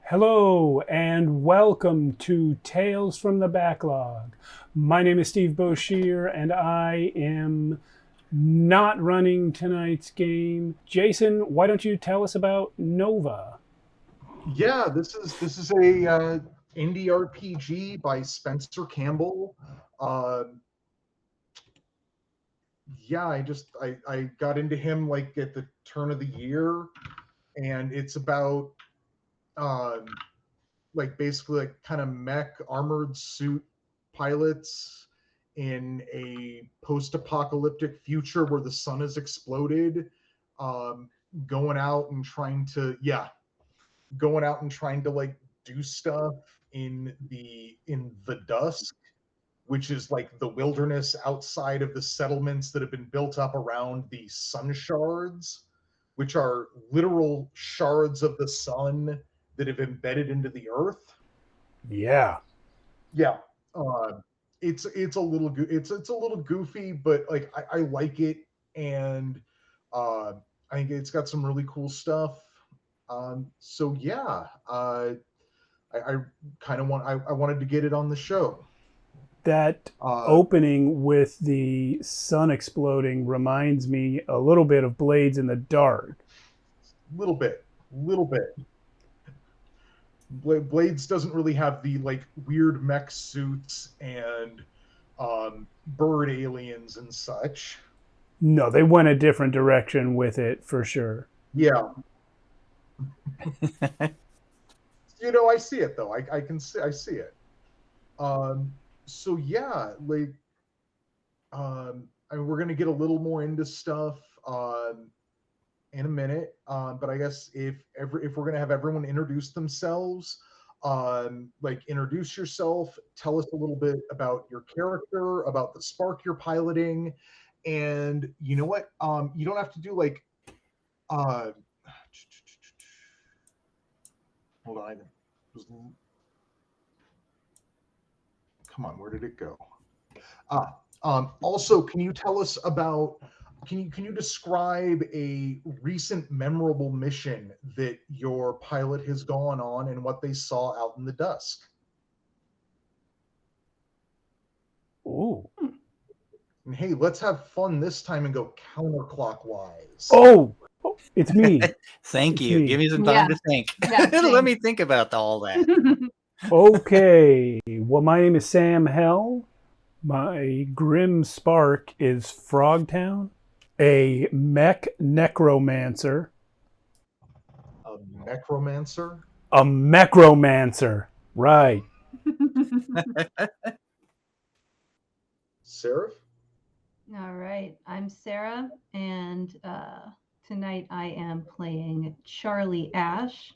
Hello and welcome to Tales from the Backlog. My name is Steve Boshear and I am not running tonight's game. Jason, why don't you tell us about Nova? Yeah, this is a indie RPG by Spencer Campbell. Uh, yeah, I got into him like at the turn of the year, and it's about um, like basically like kind of mech armored suit pilots in a post-apocalyptic future where the sun has exploded, um, going out and trying to like do stuff in the dusk, which is like the wilderness outside of the settlements that have been built up around the sun shards, which are literal shards of the sun that have embedded into the earth. Yeah, Yeah. uh, it's a little it's a little goofy, but like I like it, and uh, I think it's got some really cool stuff. So yeah, I kind of I wanted to get it on the show. that Uh, opening with the sun exploding reminds me a little bit of Blades in the Dark. little bit. Blades doesn't really have the like weird mech suits and bird aliens and such. No, they went a different direction with it for sure. Yeah, I see it though. I can see I see it. Um, so yeah, like I mean, we're gonna get a little more into stuff in a minute. But I guess if we're gonna have everyone introduce themselves, like introduce yourself, tell us a little bit about your character, about the spark you're piloting, and you know what? You don't have to do like uh, hold on. Come on, where did it go? Also, can you tell us about? Can you describe a recent memorable mission that your pilot has gone on and what they saw out in the dusk? Ooh. And hey, let's have fun this time and go counterclockwise. Oh, it's me. Thank It's you. Give me. me some Yeah, time to think. yeah, Let me same. think about all that. Okay. Well, my name is Sam Hell. My grim spark is Frogtown, a mech necromancer. A necromancer, A mechromancer. Right. Seraph. All right, I'm Sarah, and tonight I am playing Charlie Ash,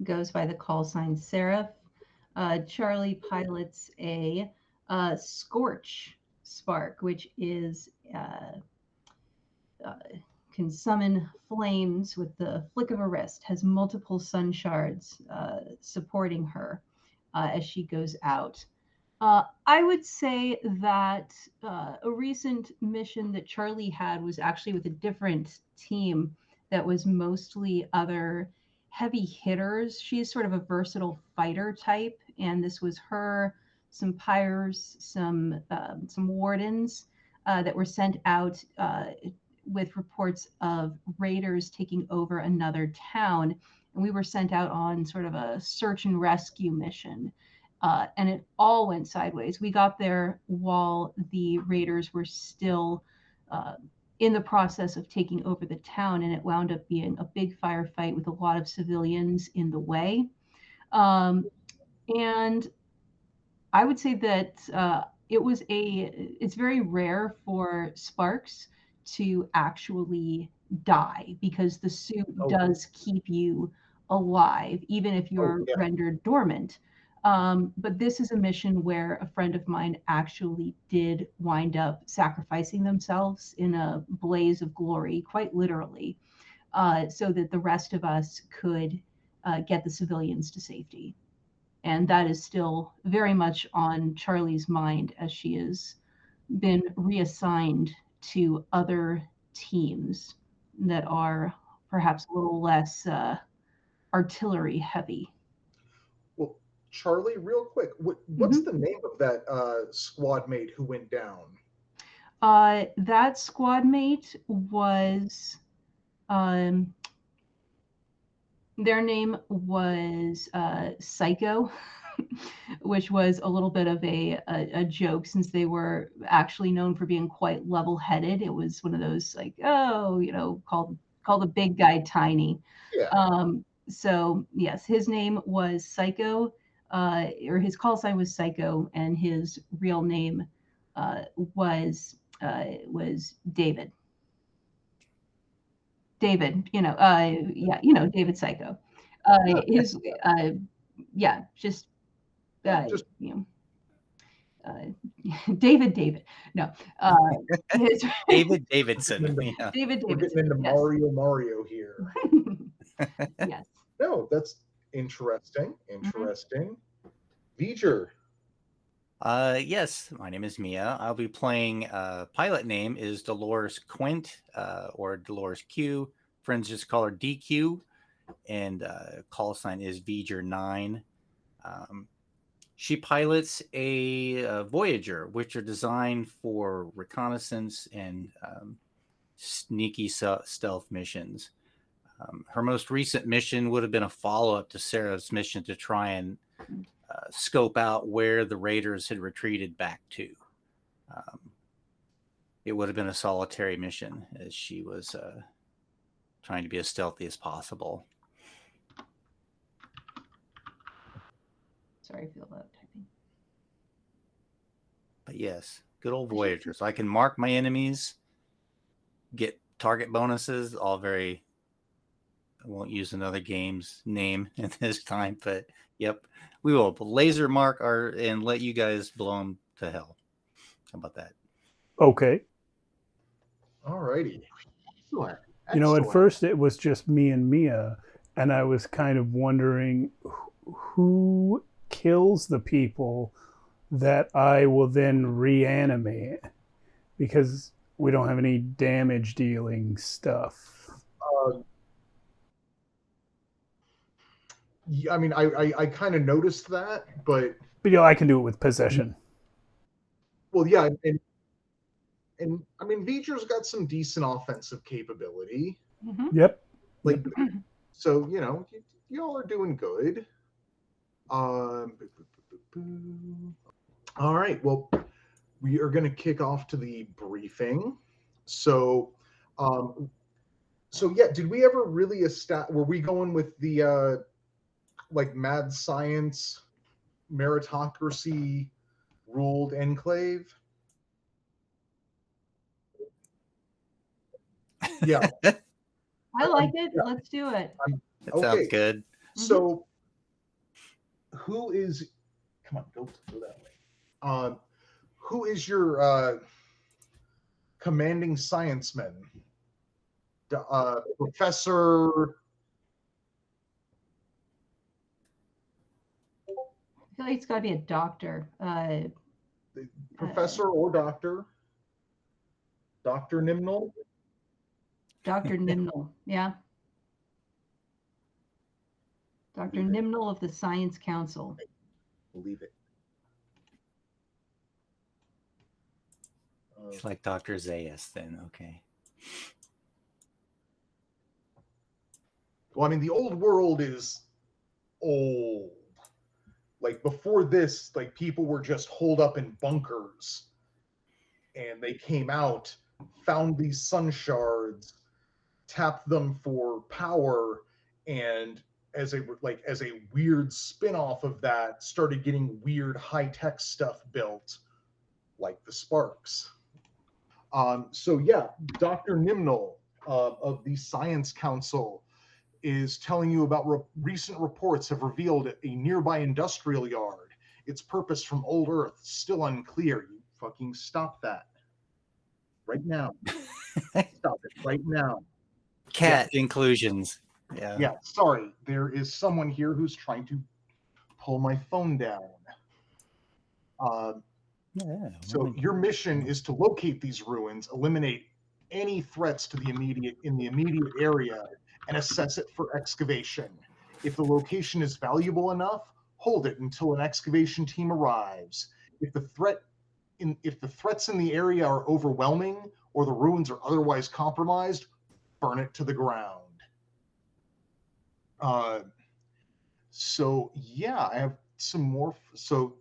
goes by the call sign Seraph. Charlie pilots a Scorch Spark, which is uh, can summon flames with the flick of a wrist, has multiple sun shards supporting her as she goes out. I would say that a recent mission that Charlie had was actually with a different team that was mostly other heavy hitters. She's sort of a versatile fighter type, and this was her, some pyres, some wardens that were sent out with reports of raiders taking over another town, and we were sent out on sort of a search and rescue mission. And it all went sideways. We got there while the raiders were still uh, in the process of taking over the town, and it wound up being a big firefight with a lot of civilians in the way. Um, and I would say that it's very rare for sparks to actually die because the suit Oh, does keep you alive, even if oh you're yeah. rendered dormant. But this is a mission where a friend of mine actually did wind up sacrificing themselves in a blaze of glory, quite literally, so that the rest of us could get the civilians to safety. And that is still very much on Charlie's mind as she has been reassigned to other teams that are perhaps a little less artillery heavy. Charlie, real quick, what's the name of that squad mate who went down? That squad mate was, their name was Psycho, which was a little bit of a joke since they were actually known for being quite level-headed. It was one of those like, oh, called a big guy tiny. Yeah. So yes, his name was Psycho, or his call sign was Psycho, and his real name was David. David, David Psycho. His, just, Just David. No, his David Davidson. Yeah. David We're Davidson. getting into Mario here. Yes. No, that's interesting. V'ger. Yes, my name is Mia. I'll be playing, pilot name is Dolores Quint, or Dolores Q. Friends just call her DQ, and call sign is V'ger9. She pilots a Voyager, which are designed for reconnaissance and sneaky stealth missions. Her most recent mission would have been a follow-up to Sarah's mission to try and scope out where the raiders had retreated back to. It would have been a solitary mission, as she was trying to be as stealthy as possible. Sorry, I feel loud typing. But yes, good old Voyager. So I can mark my enemies, get target bonuses, all very... I won't use another game's name at this time, but yep, we will laser mark and let you guys blow them to hell. How about that? Okay. All righty. Excellent. At first it was just me and Mia, and I was kind of wondering who kills the people that I will then reanimate, because we don't have any damage dealing stuff. I mean, I kind of noticed that, but I can do it with possession. Well, yeah, and I mean, V'ger's got some decent offensive capability. Mm-hmm. Yep. So y'all are doing good. All right. Well, we are going to kick off to the briefing. So yeah, did we ever really were we going with the mad science meritocracy ruled enclave? Yeah. I like it. Let's do it. That sounds good. So who is... Come on, go that way. Who is your commanding scienceman? Professor... I feel like it's got to be a doctor. Professor or doctor? Dr. Nimnal? Dr. Nimnal, yeah. Dr. Nimnal of the Science Council. Believe it. It's like Dr. Zayas then, okay. Well, I mean, the old world is old. Like, before this, like, people were just holed up in bunkers, and they came out, found these sun shards, tapped them for power, and as a weird spin-off of that, started getting weird high-tech stuff built, like the Sparks. So yeah, Dr. Nimnal of the Science Council is telling you about recent reports have revealed a nearby industrial yard. Its purpose from old Earth still unclear. You fucking stop that right now. Stop it right now. Cat inclusions. Yeah, sorry. There is someone here who's trying to pull my phone down. So your mission is to locate these ruins, eliminate any threats to the immediate area, and assess it for excavation. If the location is valuable enough, Hold it until an excavation team arrives. If the threats in the area are overwhelming or the ruins are otherwise compromised, burn it to the ground. So yeah, I have some more. So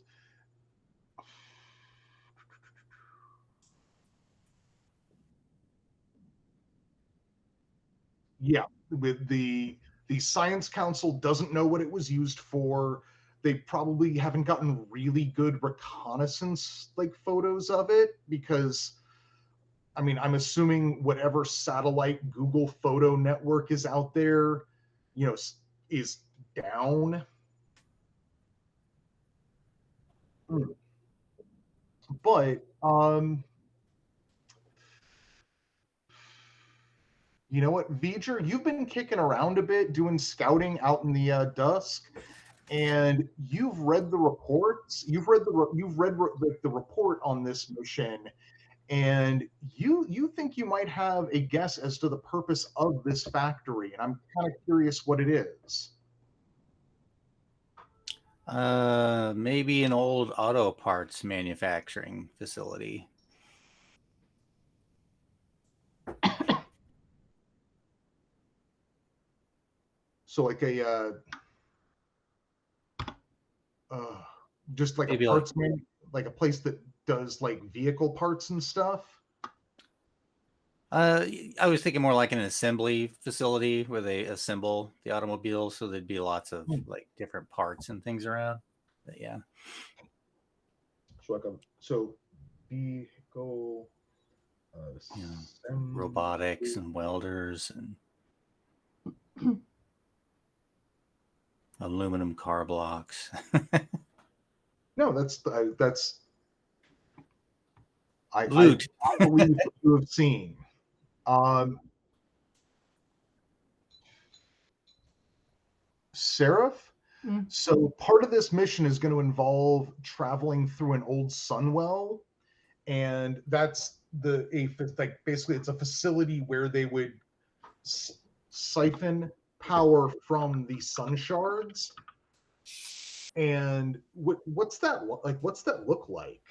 yeah, with the Science Council doesn't know what it was used for. They probably haven't gotten really good reconnaissance like photos of it because, I mean, I'm assuming whatever satellite Google photo network is out there, you know, is down. But you know what, V'ger, you've been kicking around a bit, doing scouting out in the dusk, and you've read the reports. You've read the report on this mission, and you think you might have a guess as to the purpose of this factory, and I'm kind of curious what it is. Maybe an old auto parts manufacturing facility. So like just like Maybe a parts like a place that does like vehicle parts and stuff. I was thinking more like an assembly facility where they assemble the automobiles, so there'd be lots of like different parts and things around. But yeah. So vehicle robotics and welders and aluminum car blocks. No, I Loot. I believe what you have seen. Seraph? So part of this mission is going to involve traveling through an old Sunwell, and that's basically it's a facility where they would siphon power from the sun shards. And what's that like? What's that look like?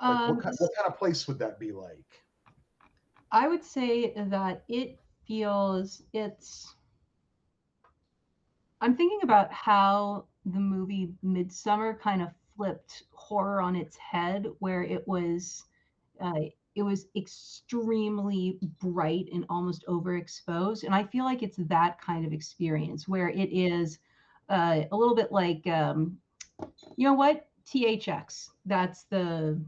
Like what kind of place would that be like? I would say that I'm thinking about how the movie Midsummer kind of flipped horror on its head, where it was extremely bright and almost overexposed. And I feel like it's that kind of experience where it is a little bit like, you know what? THX. That's the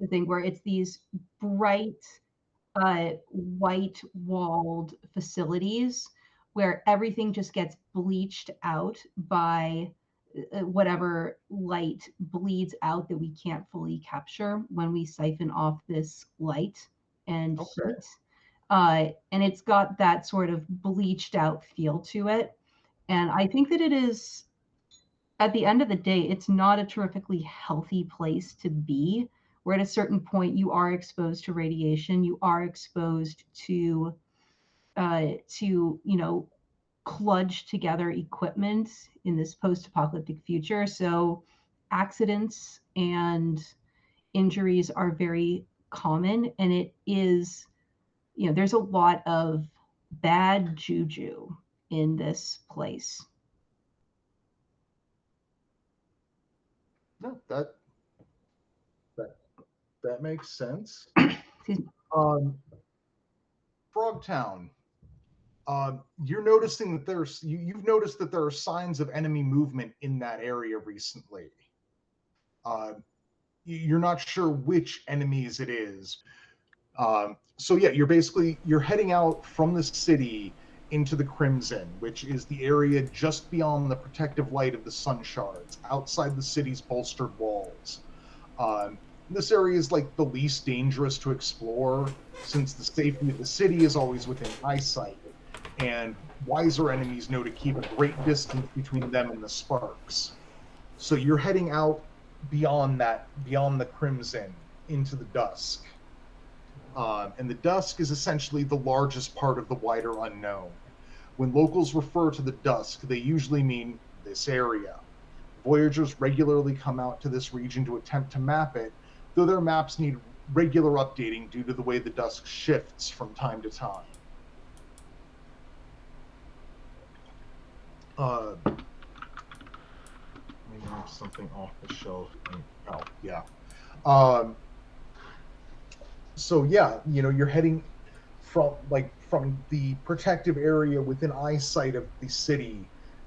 thing where it's these bright, white walled facilities where everything just gets bleached out by whatever light bleeds out that we can't fully capture when we siphon off this light and heat. And it's got that sort of bleached out feel to it. And I think that it is, at the end of the day, it's not a terrifically healthy place to be, where at a certain point you are exposed to radiation, you are exposed to kludged together equipment in this post-apocalyptic future. So accidents and injuries are very common, and it is, there's a lot of bad juju in this place. No, that makes sense. Frogtown. You're noticing that you've noticed that there are signs of enemy movement in that area recently. You're not sure which enemies it is. So yeah, you're heading out from the city into the Crimson, which is the area just beyond the protective light of the sun shards, outside the city's bolstered walls. This area is like the least dangerous to explore, since the safety of the city is always within eyesight, and wiser enemies know to keep a great distance between them and the sparks. So you're heading out beyond the Crimson, into the dusk. And the dusk is essentially the largest part of the wider unknown. When locals refer to the dusk, they usually mean this area. Voyagers regularly come out to this region to attempt to map it, though their maps need regular updating due to the way the dusk shifts from time to time. Let me grab something off the shelf. Oh, yeah. So yeah, you're heading from the protective area within eyesight of the city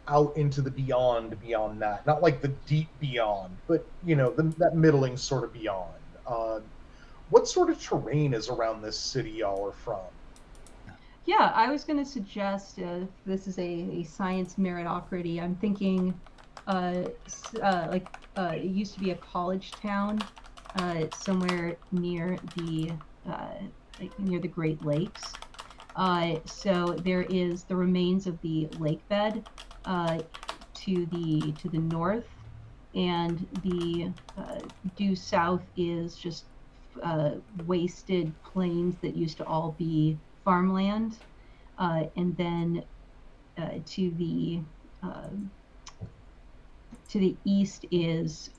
out into the beyond that. Not like the deep beyond, but that middling sort of beyond. What sort of terrain is around this city y'all are from? Yeah, I was going to suggest if this is a science meritocracy, I'm thinking it used to be a college town somewhere near the Great Lakes. So there is the remains of the lake bed to the north, and the due south is just wasted plains that used to all be farmland, and then to the east is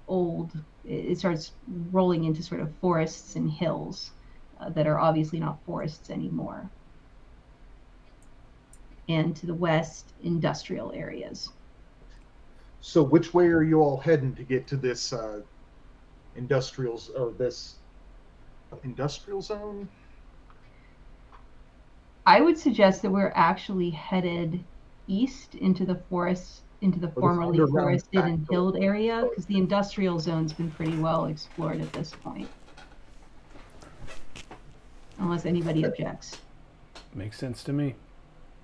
old. It starts rolling into sort of forests and hills that are obviously not forests anymore. And to the west, industrial areas. So which way are you all heading to get to this industrial zone? I would suggest that we're actually headed east into the forest, into the formerly forested and hilled area, because the industrial zone's been pretty well explored at this point. Unless anybody objects. Makes sense to me.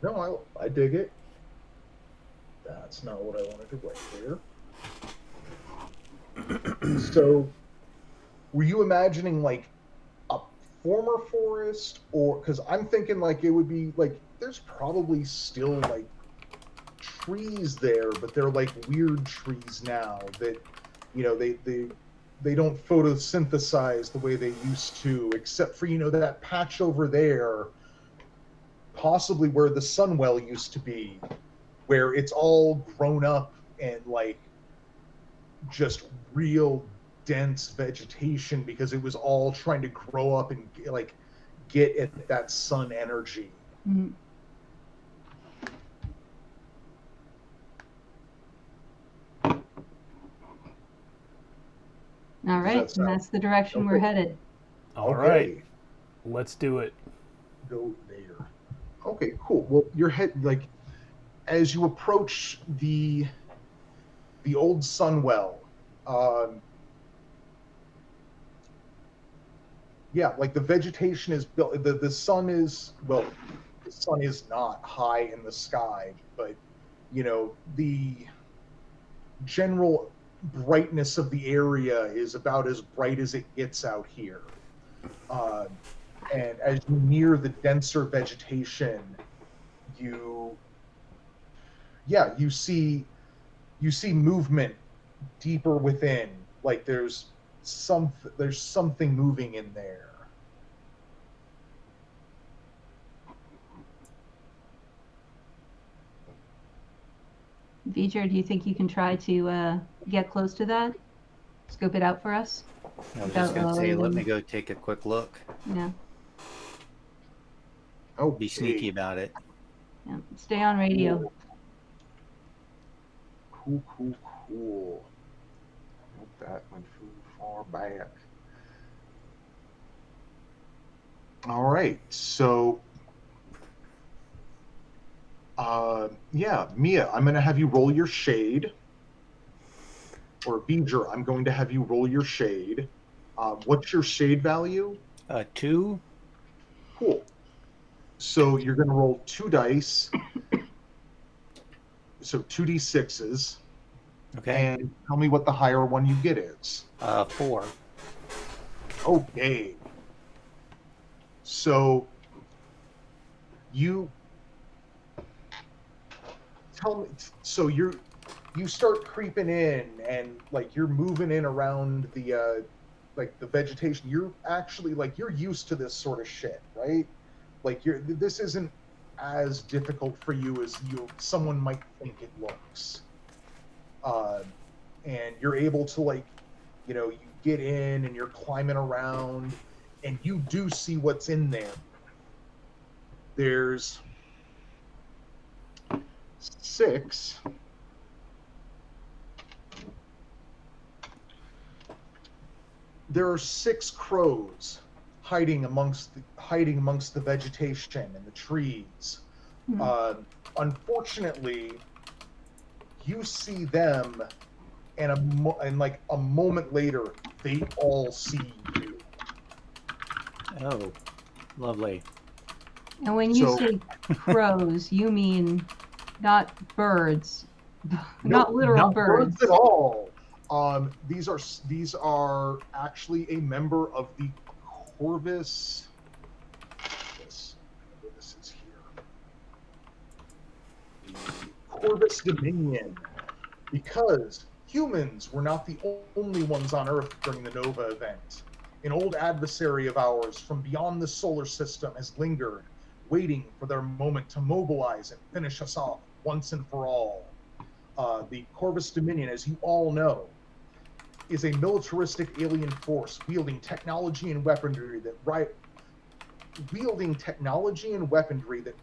No, I dig it. That's not what I wanted to write here. So, were you imagining like a former forest, or because I'm thinking like it would be like there's probably still like trees there, but they're like weird trees now that they don't photosynthesize the way they used to, except for that patch over there, possibly where the Sunwell used to be, where it's all grown up and like just real dense vegetation because it was all trying to grow up and like get at that sun energy. Mm-hmm. All right, and that's the direction we're headed. All right, let's do it. Go there. Okay, cool. Well, as you approach the old Sunwell, like the vegetation is built. The sun is not high in the sky, but the general brightness of the area is about as bright as it gets out here. And as you near the denser vegetation, you see movement deeper within. Like there's something moving in there. V'ger, do you think you can try to get close to that? Scope it out for us? I was just going to say, let me go take a quick look. Yeah. Oh, be sneaky about it. Yeah. Stay on radio. Cool. Nope, that went too far back. All right, so Mia, I'm going to have you roll your shade. Or V'ger, I'm going to have you roll your shade. What's your shade value? 2. Cool. So you're going to roll 2 dice. So 2d6s. Okay. And tell me what the higher one you get is. 4. Okay. So you tell me. So you start creeping in, and like you're moving in around the the vegetation. You're actually you're used to this sort of shit, right? Like this isn't as difficult for you as someone might think it looks. and you're able to, like, you get in and you're climbing around, and you do see what's in there. There's 6 crows hiding amongst the vegetation and the trees. Unfortunately, you see them, and like a moment later, they all see you. Oh, lovely. And when you say crows, you mean not birds, not literal birds at all. These are actually a member of the Corvids. This is here. The Corvids Dominion. Because humans were not the only ones on Earth during the Nova event. An old adversary of ours from beyond the solar system has lingered, waiting for their moment to mobilize and finish us off once and for all. The Corvids Dominion, as you all know, is a militaristic alien force wielding technology and weaponry that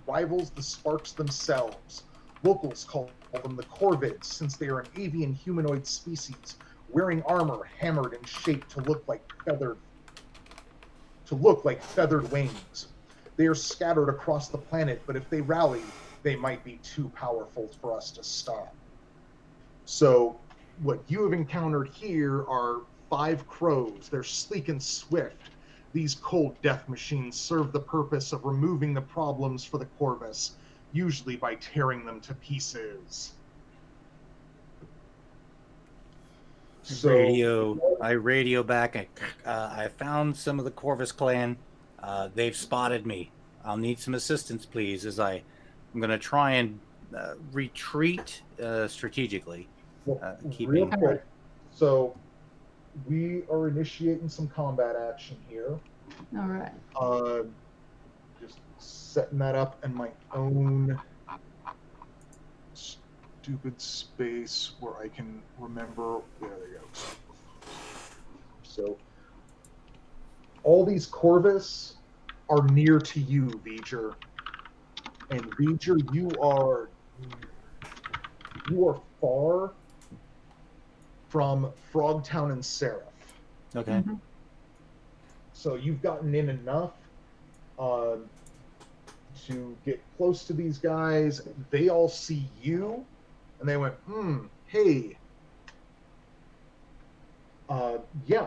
rivals the Sparks themselves. Locals call them the Corvids, since they are an avian humanoid species, wearing armor hammered and shaped to look like feathered wings. They are scattered across the planet, but if they rally, they might be too powerful for us to stop. So what you have encountered here are 5 crows. They're sleek and swift. These cold death machines serve the purpose of removing the problems for the Corvus, usually by tearing them to pieces. I radio back. I found some of the Corvus clan. They've spotted me. I'll need some assistance, please, as I'm going to try and retreat strategically. Real quick. So we are initiating some combat action here. All right. Just setting that up in my own stupid space where I can remember. There they go. So all these Corvus are near to you, V'ger. And V'ger, you are far from Frogtown and Seraph. Okay. Mm-hmm. So you've gotten in enough to get close to these guys. They all see you, and they went, hey.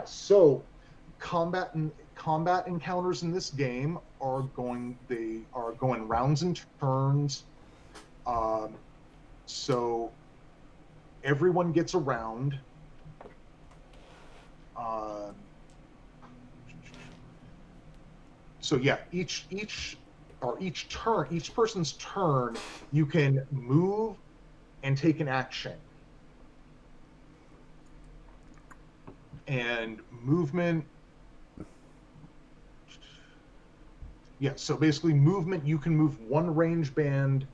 So combat encounters in this game are going rounds and turns. So everyone gets a round. So yeah, each person's turn, you can move and take an action. And movement. Yeah, so basically movement, you can move one range band,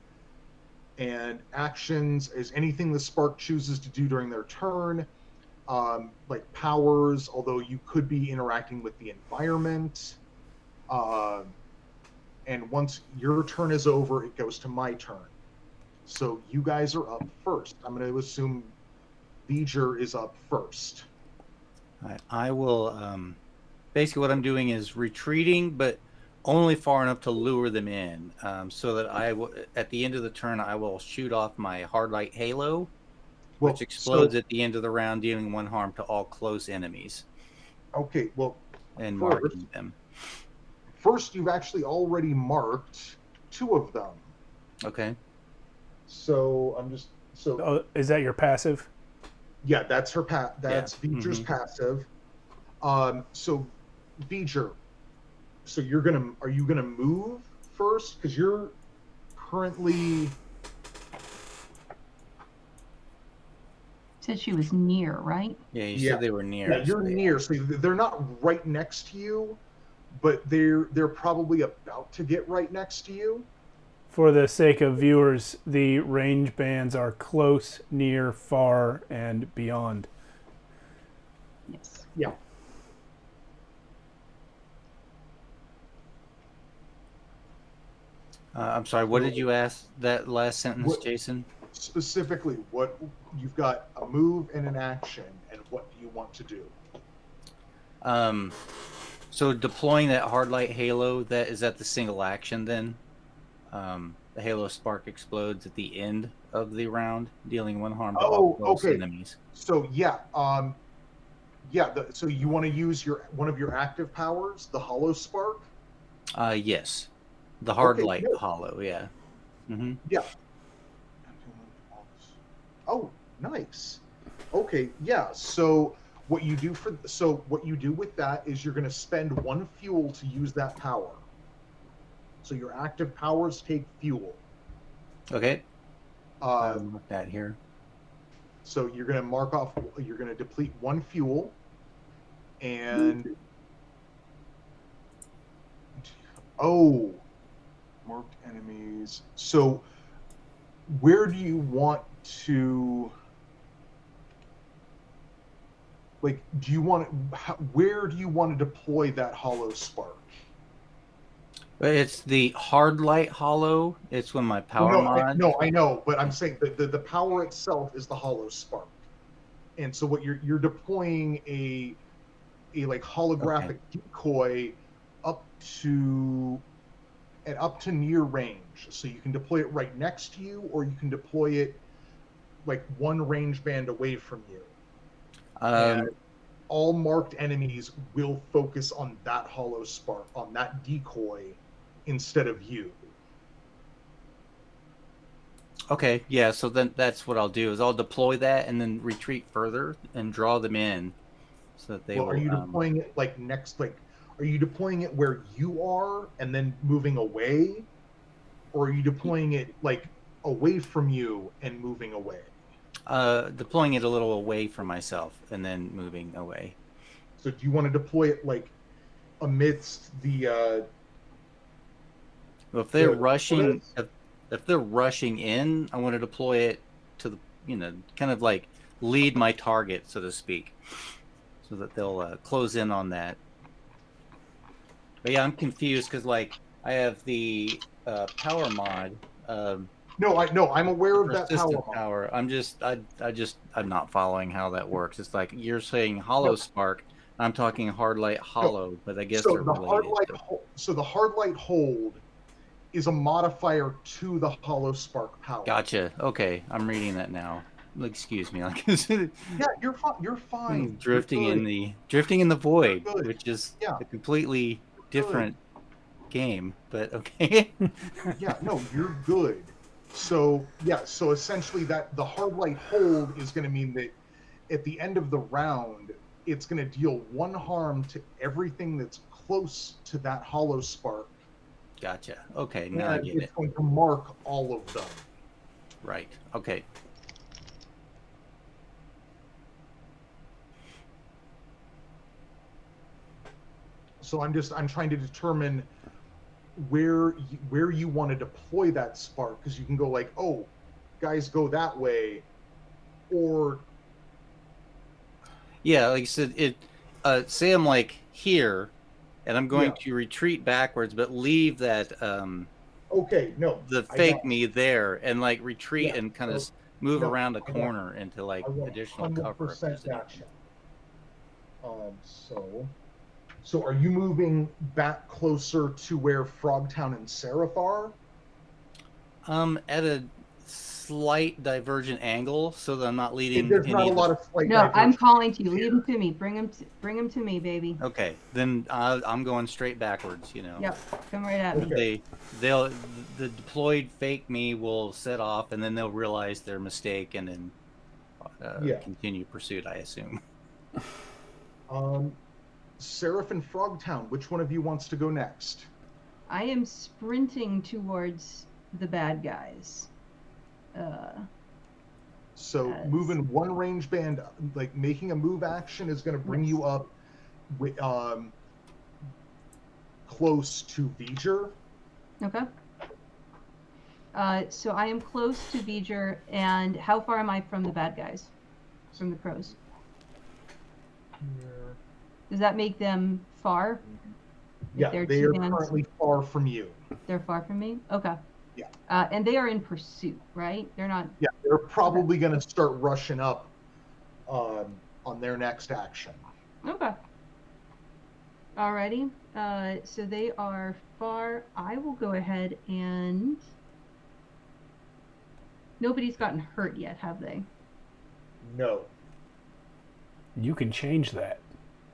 and actions is anything the Spark chooses to do during their turn. Like powers, although you could be interacting with the environment. And once your turn is over, it goes to my turn. So you guys are up first. I'm going to assume V'ger is up first. I will. Basically, what I'm doing is retreating, but only far enough to lure them in, so that at the end of the turn, I will shoot off my hard light halo, which explodes at the end of the round, dealing 1 harm to all close enemies. Okay, well, and marking them. First, you've actually already marked 2 of them. Okay. So Oh, is that your passive? Yeah, that's her that's V'ger's passive. So V'ger, so are you gonna move first? Because you're currently. Said she was near, right? Yeah, you said they were near. Yeah, you're near. So they're not right next to you, but they're probably about to get right next to you. For the sake of viewers, the range bands are close, near, far, and beyond. Yes. Yeah. I'm sorry. What did you ask that last sentence, What- Jason? Specifically, what you've got a move and an action, and what do you want to do? So deploying that hard light halo, that is that the single action then? The halo spark explodes at the end of the round, dealing 1 harm to all close enemies. So yeah, so you want to use one of your active powers, the hollow spark? Yes, the hard Okay, light good. hollow. Yeah. Mm-hmm. Yeah. Oh, nice. Okay, yeah. So what you do with that is you're going to spend 1 fuel to use that power. So your active powers take fuel. Okay. Mark that here. So you're going to mark off. You're going to deplete 1 fuel, and marked enemies. So where do you want to? Like, where do you want to deploy that hollow spark? It's the hard light hollow. It's when my power mod. I know, but I'm saying the power itself is the hollow spark, and so what you're deploying a like holographic decoy up to near range, so you can deploy it right next to you, or you can deploy it like 1 range band away from you. And all marked enemies will focus on that hollow spark, on that decoy, instead of you. Okay, yeah. So then that's what I'll do is I'll deploy that and then retreat further and draw them in, so that they will. Are you deploying it are you deploying it where you are and then moving away, or are you deploying it like away from you and moving away? Deploying it a little away from myself and then moving away. So do you want to deploy it like amidst the? Well, if they're rushing, if they're rushing in, I want to deploy it to the, kind of like lead my target, so to speak, so that they'll close in on that. But yeah, I'm confused because like I have the power mod. I'm aware of that power. I'm not following how that works. It's like you're saying hollow spark. I'm talking hard light hollow, but I guess they're related. So the hard light hold is a modifier to the hollow spark power. Gotcha. Okay, I'm reading that now. Excuse me. Yeah, you're fine. You're fine. Drifting in the void, which is a completely different game. But okay. Yeah, no, you're good. So essentially that the hard light hold is going to mean that at the end of the round, it's going to deal 1 harm to everything that's close to that hollow spark. Gotcha. Okay, now I get it. It's going to mark all of them. Right. Okay. So I'm trying to determine where you want to deploy that spark, because you can go like, oh, guys go that way, or yeah, like I said, say I'm like here, and I'm going to retreat backwards, but leave that the fake me there, and like retreat and kind of move around a corner into like additional cover. Action. So are you moving back closer to where Frogtown and Seraph are? At a slight divergent angle, so that I'm not leading. There's not a lot of slight. No, I'm calling to you. Lead him to me. Bring him to me, baby. Okay, then I'm going straight backwards. Yep, come right at me. The deployed fake me will set off, and then they'll realize their mistake, and then continue pursuit, I assume. Seraph and Frogtown, which one of you wants to go next? I am sprinting towards the bad guys. So moving 1 range band, like making a move action, is going to bring you up close to V'ger. Okay. So I am close to V'ger, and how far am I from the bad guys? From the crows? Does that make them far? Yeah, they are currently far from you. They're far from me? Okay. Yeah. And they are in pursuit, right? They're not... Yeah, they're probably going to start rushing up on their next action. Okay. Alrighty. So they are far. I will go ahead and... Nobody's gotten hurt yet, have they? No. You can change that.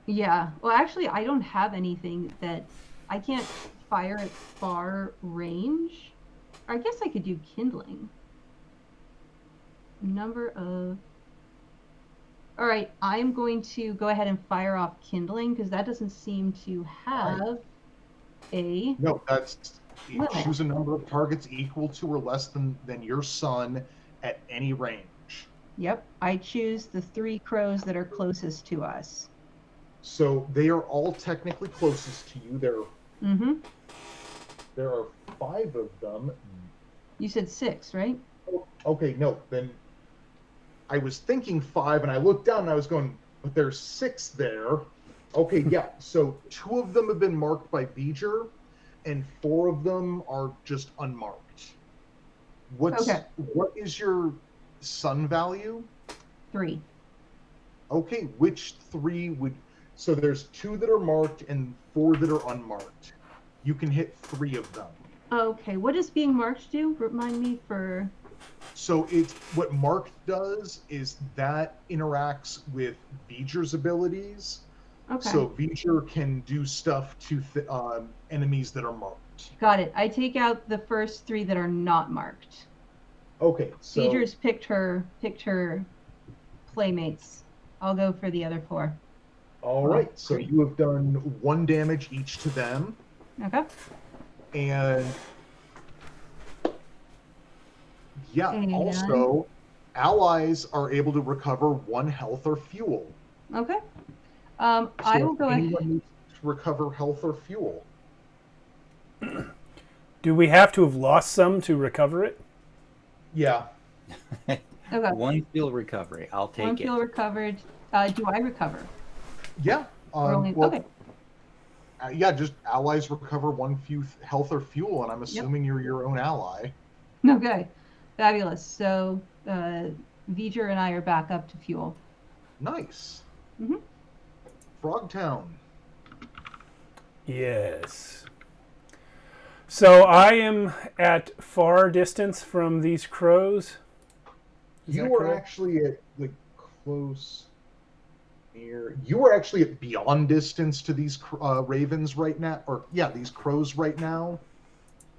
Yeah. Well, actually, I don't have anything that... I can't fire at far range. I guess I could do kindling. Number of... All right, I'm going to go ahead and fire off kindling because that doesn't seem to have a... No, that's... limit. Choose a number of targets equal to or less than your sun at any range. Yep, I choose the 3 crows that are closest to us. So they are all technically closest to you. There are 5 of them. You said 6, right? Okay, no, then I was thinking 5 and I looked down and I was going, but there's 6 there. Okay, yeah, so 2 of them have been marked by V'ger and 4 of them are just unmarked. What is your sun value? 3. Okay, which 3 would... So there's 2 that are marked and 4 that are unmarked. You can hit 3 of them. Okay, what does being marked do? Remind me for... So it's what marked does is that interacts with V'ger's abilities. Okay. So V'ger can do stuff to enemies that are marked. Got it. I take out the first 3 that are not marked. Okay, so V'ger's picked her playmates. I'll go for the other 4. all right. So you have done 1 damage each to them, Okay. and yeah. And- Also, allies are able to recover 1 health or fuel. Okay. I will go ahead. Anyone needs to recover health or fuel. Do we have to have lost some to recover it? Yeah. Okay. 1 fuel recovery. I'll take 1 it. fuel recovered. Do I recover? Yeah. Okay. Yeah, just allies recover 1 health or fuel, and I'm assuming you're your own ally. Okay. Fabulous. So V'ger and I are back up to fuel. Nice. Mhm. Frogtown. Yes. So I am at far distance from these crows. Is that You were correct? actually at close near. You were actually at beyond distance to these ravens right now, or these crows right now.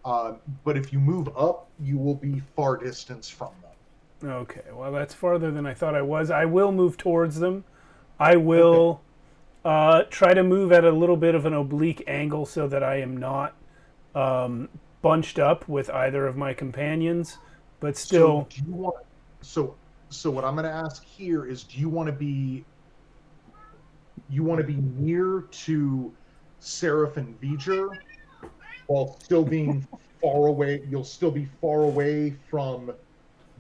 But if you move up, you will be far distance from them. Okay, well that's farther than I thought I was. I will move towards them. I will try to move at a little bit of an oblique angle so that I am not bunched up with either of my companions, but still... So do you want? So what I'm going to ask here is, do you want to be? You want to be near to Seraph and V'ger, while still being far away. You'll still be far away from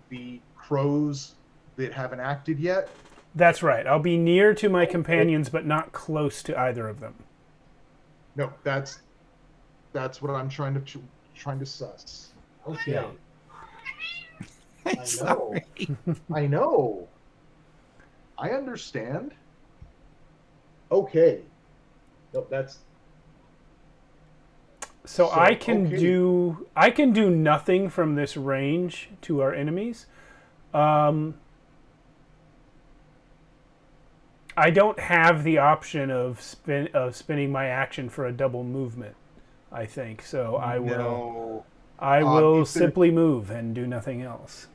the crows that haven't acted yet. That's right. I'll be near to my companions, but not close to either of them. No, that's what I'm trying to suss. Okay. Yeah. I know. I know. I understand. Okay. No, that's... So I can okay. do nothing from this range to our enemies. I don't have the option of spinning my action for a double movement, I think. So I will simply move and do nothing else.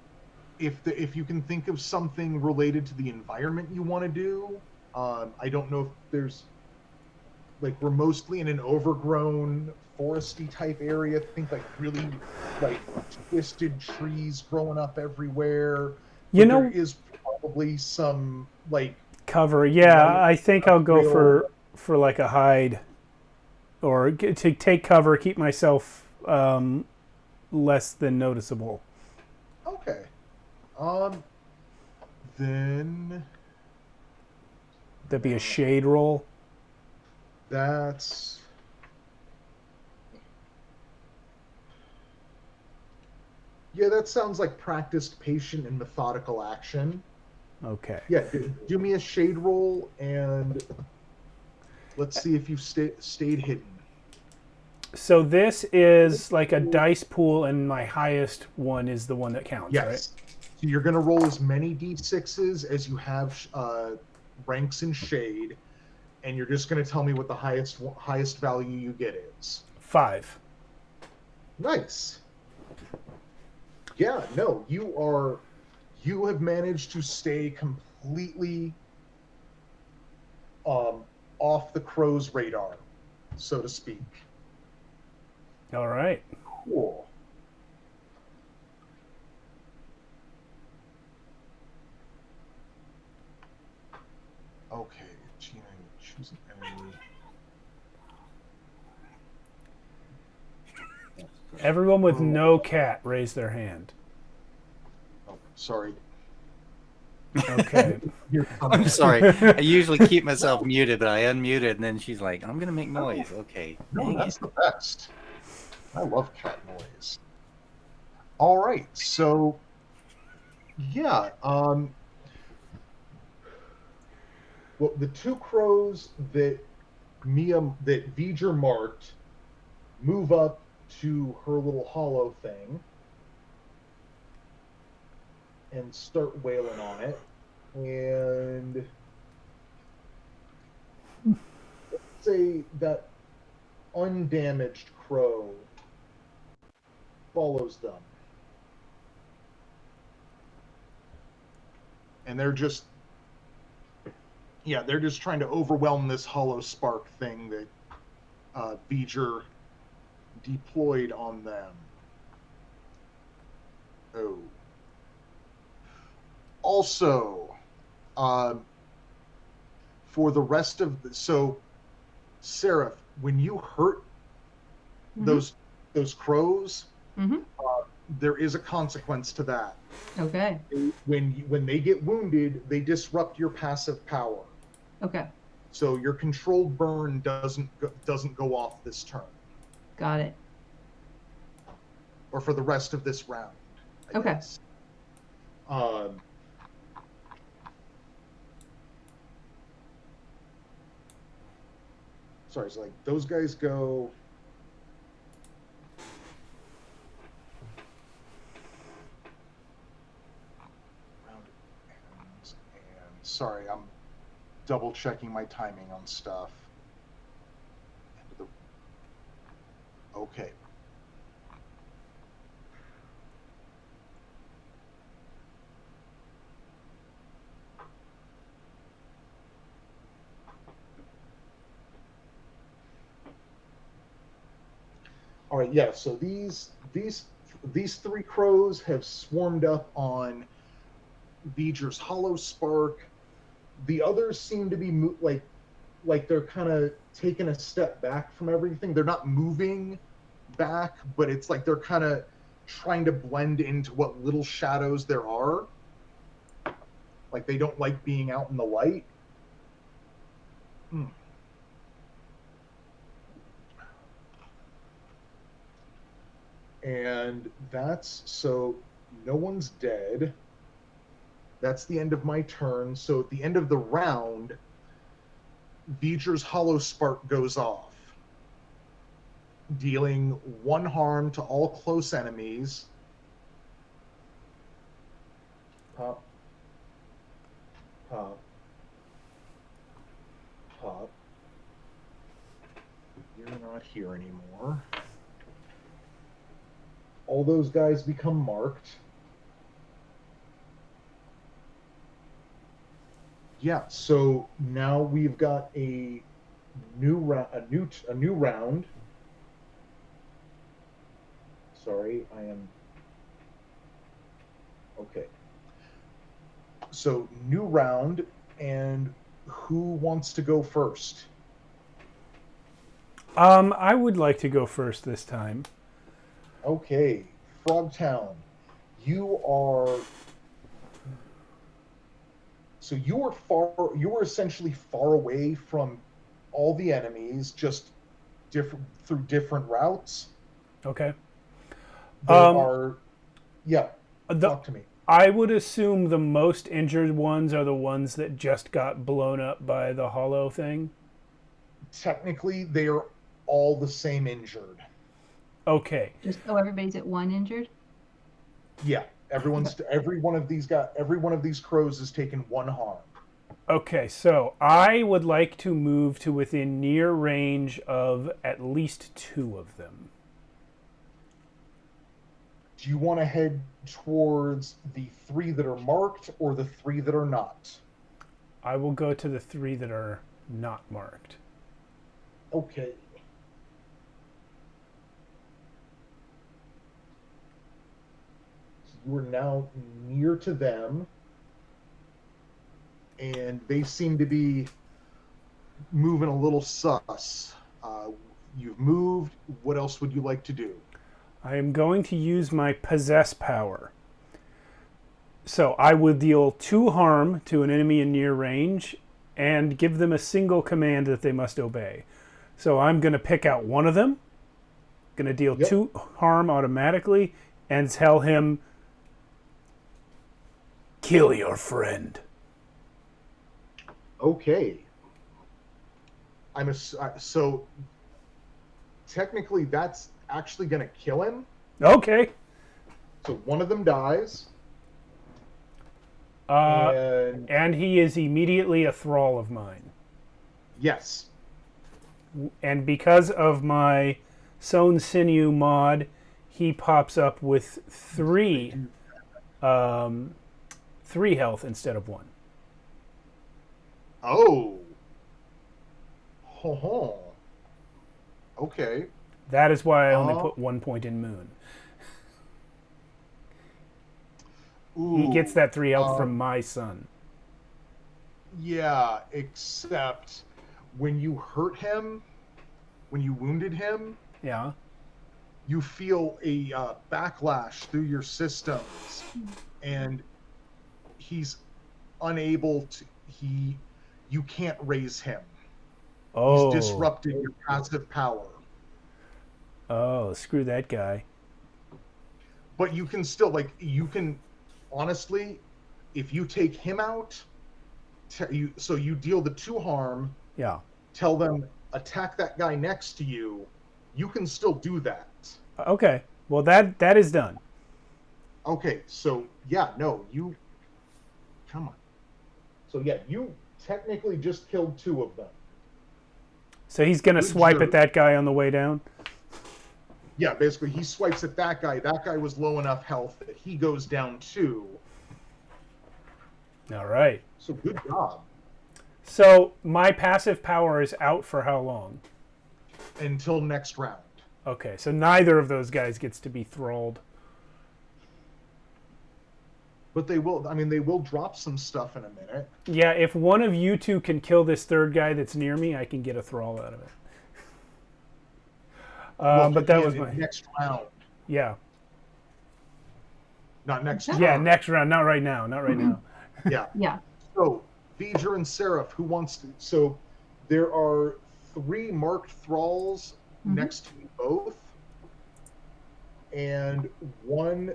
If you can think of something related to the environment you want to do, I don't know if there's, like, we're mostly in an overgrown foresty type area. Think like really like twisted trees growing up everywhere. You know, there is probably some like cover. Yeah, I think I'll go for like a hide, or to take cover, keep myself less than noticeable. Okay. Then That'd be a shade roll. that's... Yeah, that sounds like practiced, patient, and methodical action. Okay. Yeah, do me a shade roll, and let's see if you've stayed hidden. So this is like a dice pool, and my highest one is the one that counts, Yes. right? So you're going to roll as many d6s as you have ranks in shade, and you're just going to tell me what the highest value you get is. 5. Nice. Yeah, no, you have managed to stay completely off the crow's radar, so to speak. All right. Cool. Okay, Gina, choose an enemy. Everyone with no cat raise their hand. Oh, sorry. Okay. I'm sorry. I usually keep myself muted, but I unmuted, and then she's like, "I'm gonna make noise." Okay. No, Dang that's it. the best. I love cat noise. All right, so yeah, well, the two crows that V'ger marked move up to her little hollow thing and start wailing on it, and let's say that undamaged crow follows them. And they're just trying to overwhelm this hollow spark thing that V'ger deployed on them. Oh. Also, for the rest of Seraph, when you hurt those crows, there is a consequence to that. Okay. When they get wounded, they disrupt your passive power. Okay. So your controlled burn doesn't go off this turn, Got it. or for the rest of this round. I guess. Sorry, it's like those guys go. Round ends, and sorry, I'm double checking my timing on stuff. Okay. All right, yeah. So these three crows have swarmed up on V'ger's hollow spark. The others seem to be like they're kind of taking a step back from everything. They're not moving back, but it's like they're kind of trying to blend into what little shadows there are. Like they don't like being out in the light. And that's so no one's dead. That's the end of my turn. So at the end of the round, V'ger's hollow spark goes off, dealing 1 harm to all close enemies. Pop. Pop. Pop. You're not here anymore. All those guys become marked. Yeah, so now we've got a new round. Sorry, I am okay. So new round, and who wants to go first? I would like to go first this time. Okay, Frogtown, you are essentially far away from all the enemies, just through different routes. Okay. Talk to me. I would assume the most injured ones are the ones that just got blown up by the hollow thing. Technically, they are all the same injured. Okay. Just so everybody's at 1 injured? Yeah. Every one of these crows has taken 1 harm. Okay, so I would like to move to within near range of at least 2 of them. Do you want to head towards the 3 that are marked or the 3 that are not? I will go to the 3 that are not marked. Okay. So you are now near to them, and they seem to be moving a little sus. You've moved. What else would you like to do? I am going to use my possess power. So I will deal 2 harm to an enemy in near range and give them a single command that they must obey. So I'm going to pick out one of them, going to deal 2 harm automatically, and tell him, kill your friend. Okay. So technically that's actually going to kill him. Okay. So one of them dies. And he is immediately a thrall of mine. Yes. And because of my Sewn Sinew mod, he pops up with 3 health instead of 1. Oh. Ho. Okay. That is why I only put 1 point in Moon. Ooh, he gets that 3 health from my son. Yeah, except when you hurt him, when you wounded him, yeah, you feel a backlash through your systems, and he's unable to. You can't raise him. Oh. He's disrupted your passive power. Oh, screw that guy. But you can still, honestly, if you take him out, so you deal the 2 harm. Yeah. Tell them, attack that guy next to you. You can still do that. Okay. Well, that is done. Okay, so, you... Come on. So, you technically just killed 2 of them. So he's going to swipe at that guy on the way down? Yeah, basically, he swipes at that guy. That guy was low enough health that he goes down 2. All right. So, good job. So, my passive power is out for how long? Until next round. Okay, so neither of those guys gets to be thralled. But they will drop some stuff in a minute. Yeah, if one of you 2 can kill this 3rd guy that's near me, I can get a thrall out of it. But that was my... Next round. Yeah. Not next round. Yeah, next round. Not right now. Not right now. Yeah. Yeah. So, V'ger and Seraph, who wants to... So, there are 3 marked thralls next to you both. And one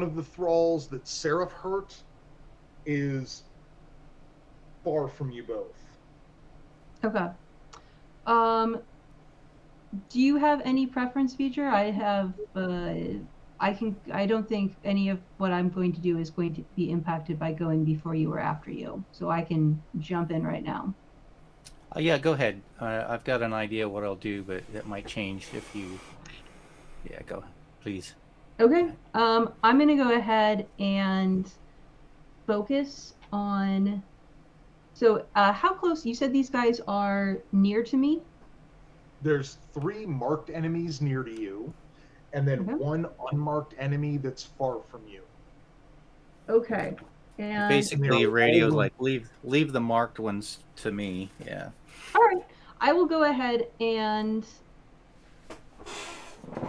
of the thralls that Seraph hurt is far from you both. Okay. Do you have any preference, V'ger? I have. I don't think any of what I'm going to do is going to be impacted by going before you or after you, so I can jump in right now. Yeah, go ahead. I've got an idea what I'll do, but it might change if you. Yeah, go, please. Okay. I'm going to go ahead and focus on. So, how close? You said these guys are near to me? There's 3 marked enemies near to you, and then 1 unmarked enemy that's far from you. Okay. And basically, radio's like, leave the marked ones to me. Yeah. All right. I will go ahead and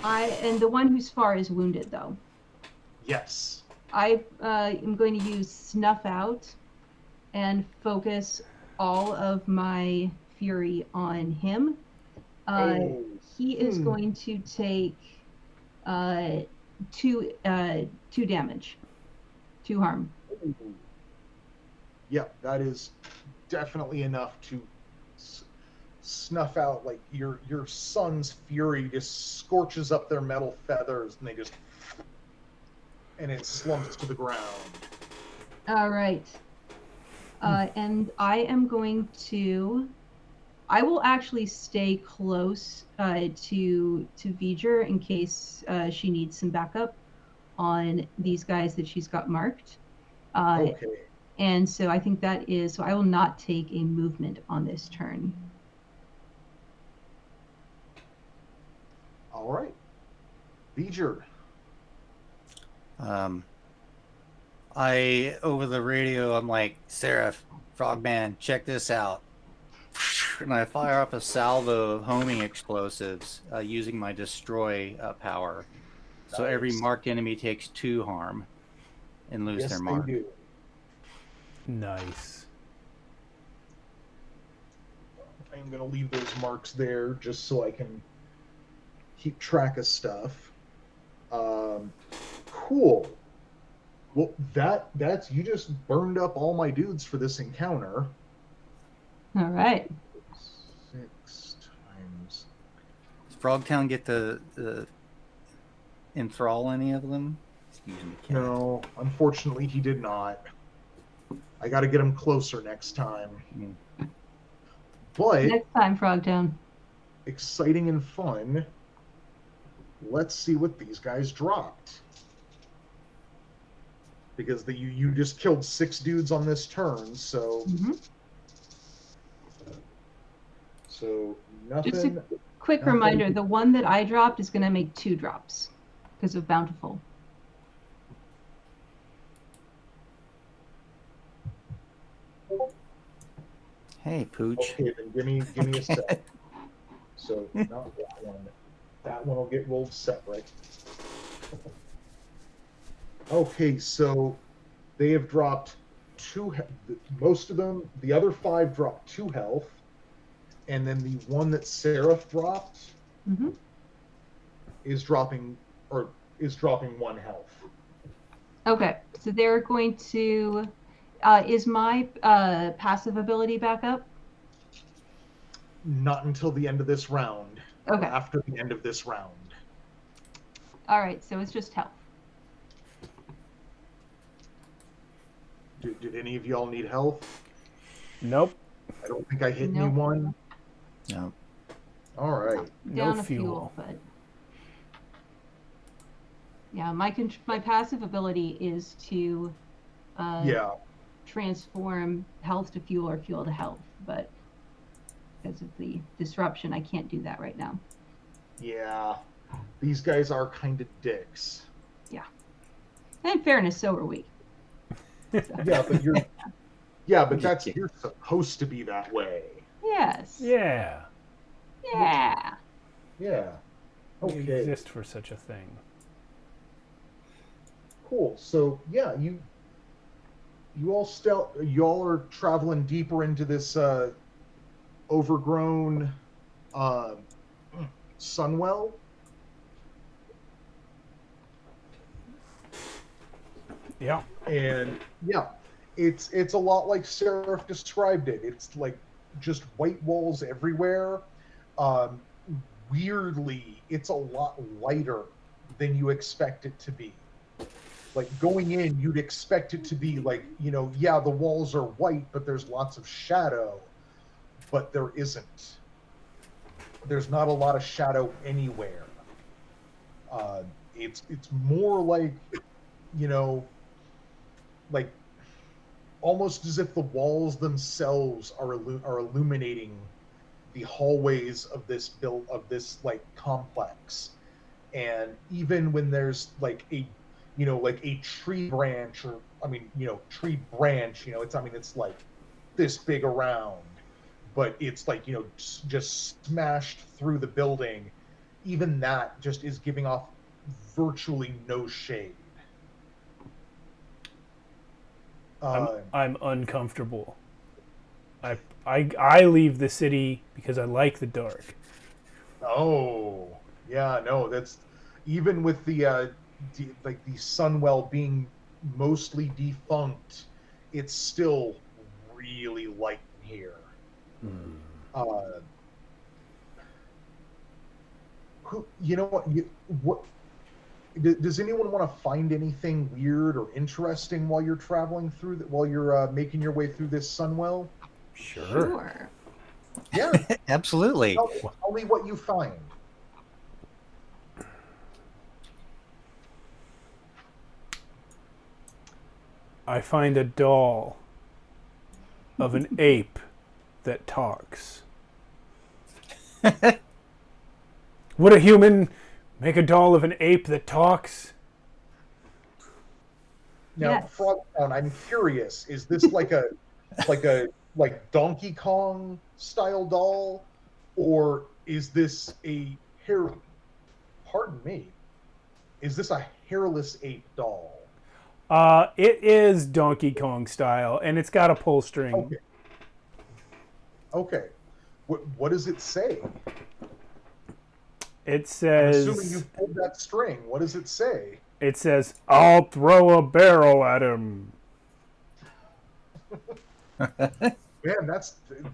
And the one who's far is wounded though. Yes. I am going to use Snuff Out and focus all of my fury on him. He is going to take 2 damage, 2 harm. Ooh. Yeah, that is definitely enough to snuff out, like, your son's fury just scorches up their metal feathers, and it slumps to the ground. All right. And I am going to. I will actually stay close to V'ger in case she needs some backup on these guys that she's got marked. Okay. And so I think that is. So I will not take a movement on this turn. All right. V'ger. Over the radio, I'm like, Seraph, Frogman, check this out. And I fire up a salvo of homing explosives using my destroy power. So every Nice. marked enemy takes 2 harm and lose their mark. They do. Nice. I'm going to leave those marks there just so I can keep track of stuff. Cool. Well, that's you just burned up all my dudes for this encounter. All right. 6 times. Does Frogtown get the enthrall any of them? Excuse me, cat. No, unfortunately, he did not. I got to get him closer next time. But Next time, Frogtown. exciting and fun. Let's see what these guys dropped. Because you just killed 6 dudes on this turn, so Mm-hmm. so nothing. Just a quick nothing- reminder: the one that I dropped is going to make 2 drops because of Bountiful. Hey, Pooch. Okay, then give me a sec. So not that one. That one will get rolled separate. Okay, so they have dropped 2. Most of them, the other 5 dropped 2 health, and then the one that Seraph dropped Mm-hmm. is dropping 1 health. Okay, so they're going to. Is my passive ability back up? Not until the end of this round. Okay. After the end of this round. All right, so it's just health. Did any of y'all need health? Nope. I don't think I hit Nope. anyone. No. All right. Down No a fuel, fuel. but yeah, my passive ability is to Yeah. transform health to fuel or fuel to health, but because of the disruption, I can't do that right now. Yeah. These guys are kind of dicks. And in fairness, so are we. Yeah, but you're supposed to be that way. Yes. Yeah. Yeah. Yeah. We Okay. exist for such a thing. Cool. So yeah, y'all are traveling deeper into this overgrown Sunwell. Yeah. And yeah, it's a lot like Seraph described it. It's like just white walls everywhere. Weirdly, it's a lot lighter than you expect it to be. Like going in, you'd expect it to be like, yeah, the walls are white, but there's lots of shadow. But there isn't. There's not a lot of shadow anywhere. It's more like, like almost as if the walls themselves are illuminating the hallways of this like complex. And even when there's like a tree branch tree branch, it's like this big around, but it's like, just smashed through the building. even that just is giving off virtually no shade. I'm uncomfortable. I leave the city because I like the dark. Oh, yeah, no, that's even with the Sunwell being mostly defunct, it's still really light in here. You know what? Does anyone want to find anything weird or interesting while you're traveling through while you're making your way through this Sunwell? Sure. Yeah, Absolutely. tell me what you find. I find a doll of an ape that talks. Would a human make a doll of an ape that talks? Now, Yes. Frogtown, I'm curious. Is this like a Donkey Kong style doll, or is this a hair? Pardon me. Is this a hairless ape doll? It is Donkey Kong style, and it's got a pull string. Okay. Okay. What does it say? It I'm says. assuming you pulled that string. What does it say? It says, "I'll throw a barrel at him." Man,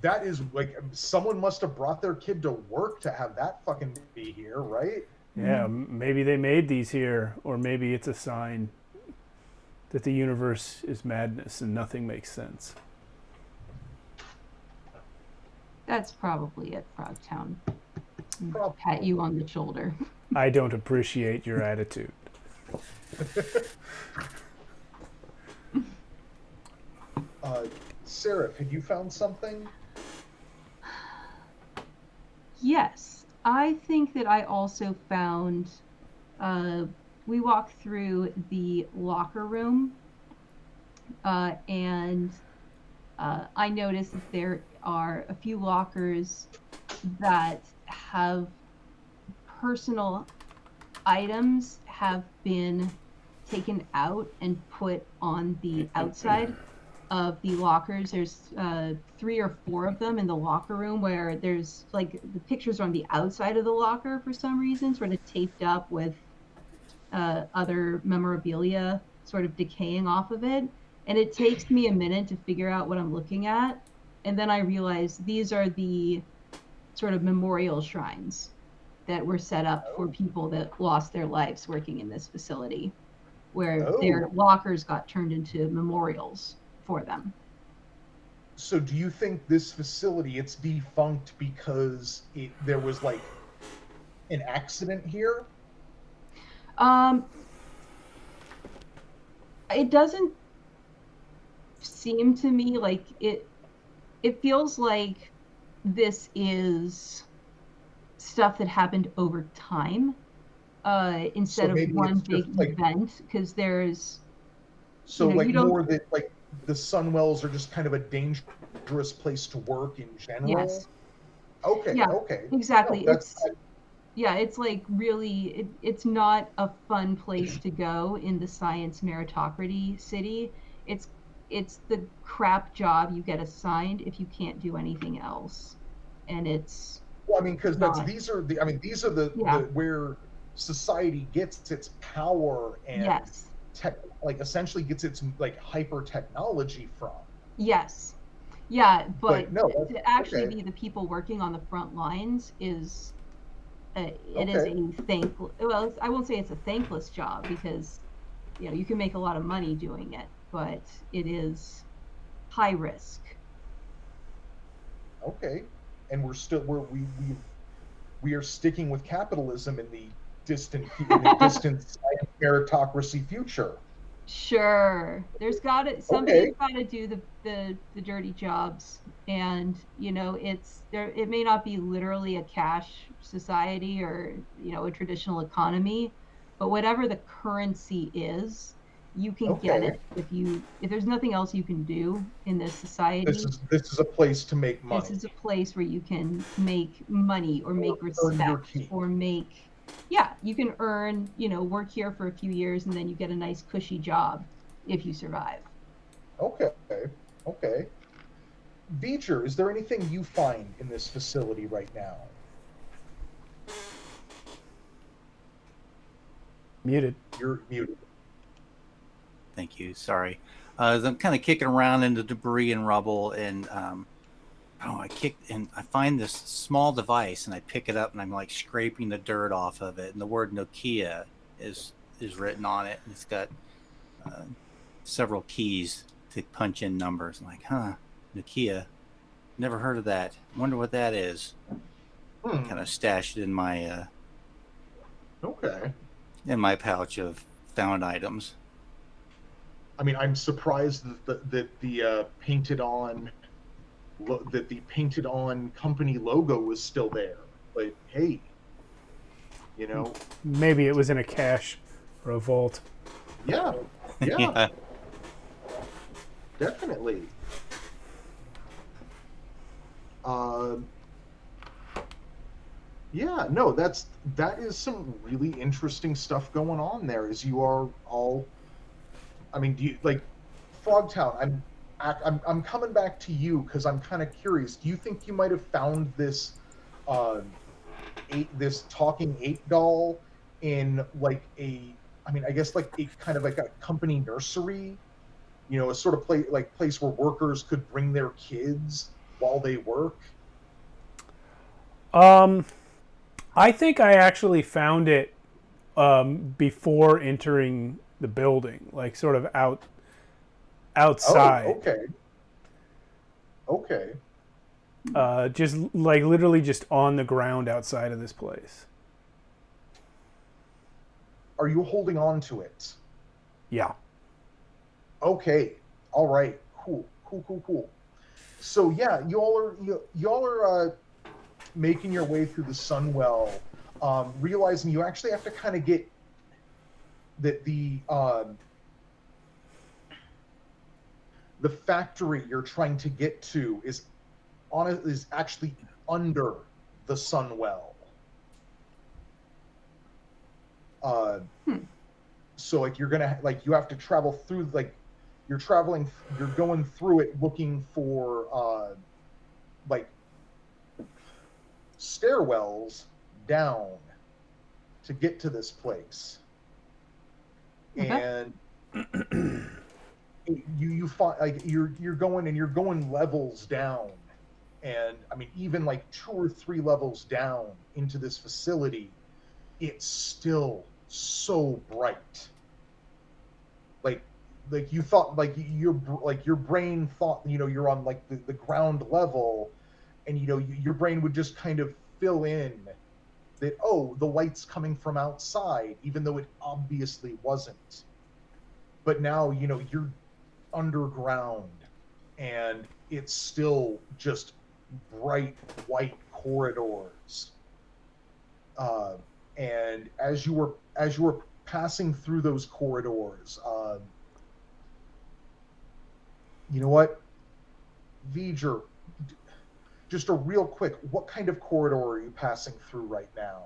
that is like someone must have brought their kid to work to have that fucking be here, right? Yeah, maybe they made these here, or maybe it's a sign that the universe is madness and nothing makes sense. That's probably it, Frogtown. Probably. Pat you on the shoulder. I don't appreciate your attitude. Sarah, had you found something? Yes, I think that I also found. We walked through the locker room, and I noticed that there are a few lockers that have personal items have been taken out and put on the outside of the lockers. There's 3 or 4 of them in the locker room where there's like the pictures are on the outside of the locker for some reason, sort of taped up with other memorabilia sort of decaying off of it. And it takes me a minute to figure out what I'm looking at. And then I realize these are the sort of memorial shrines that were set up for people that lost their lives working in this facility, where their lockers got turned into memorials for them. So do you think this facility, it's defunct because there was like an accident here? It doesn't seem to me like it feels like this is stuff that happened over time instead of one big event, because there's more that like the Sunwells are just kind of a dangerous place to work in general. Yes. Okay. Yeah, okay. exactly. No, it's like really it's not a fun place to go in the science meritocracy city. It's the crap job you get assigned if you can't do anything else, and it's. Well, I mean, because these are the where society gets its power and yes. Essentially gets its like hyper technology from. Yes. Yeah, but no, to actually be the people working on the front lines is it is a well, I won't say it's a thankless job, because you can make a lot of money doing it, but it is high risk. Okay. And we are sticking with capitalism in the distant science meritocracy future. Sure, somebody's got to do the dirty jobs, and it may not be literally a cash society or a traditional economy, but whatever the currency is, you can get it if there's nothing else you can do in this society. This is a place to make money. This is a place where you can make money or make Earn your respect keep. or make, you can earn, work here for a few years and then you get a nice cushy job if you survive. Okay. Beecher, is there anything you find in this facility right now? Muted. You're muted. Thank you. Sorry. I'm kind of kicking around in the debris and rubble, and I kicked, and I find this small device, and I pick it up, and I'm like scraping the dirt off of it, and the word Nokia is written on it, and it's got several keys to punch in numbers. I'm like, Nokia, never heard of that. Wonder what that is. Kind of stashed it in my in my pouch of found items. I mean, I'm surprised that the painted on company logo was still there. But hey, maybe it was in a cache or a vault. Yeah. Yeah. Definitely. That is some really interesting stuff going on there. As you are all, I mean, do you like Frogtown? I'm coming back to you because I'm kind of curious. Do you think you might have found this this talking 8 doll in like I guess like a kind of like a company nursery, a sort of place where workers could bring their kids while they work? I think I actually found it before entering the building, like sort of outside. Okay. Just like literally just on the ground outside of this place. Are you holding on to it? Yeah. Okay. All right. Cool. So yeah, y'all are making your way through the Sunwell, realizing you actually have to kind of get that the factory you're trying to get to is actually under the Sunwell. So like you're gonna you have to travel through you're going through it looking for stairwells down to get to this place. And you find you're going levels down, and I mean even 2 or 3 levels down into this facility, it's still so bright. Like you thought, your brain thought you're on the ground level, and your brain would just kind of fill in that the light's coming from outside, even though it obviously wasn't. But now you're underground, and it's still just bright white corridors. And as you were passing through those corridors, you know what, V'ger, just a real quick, what kind of corridor are you passing through right now?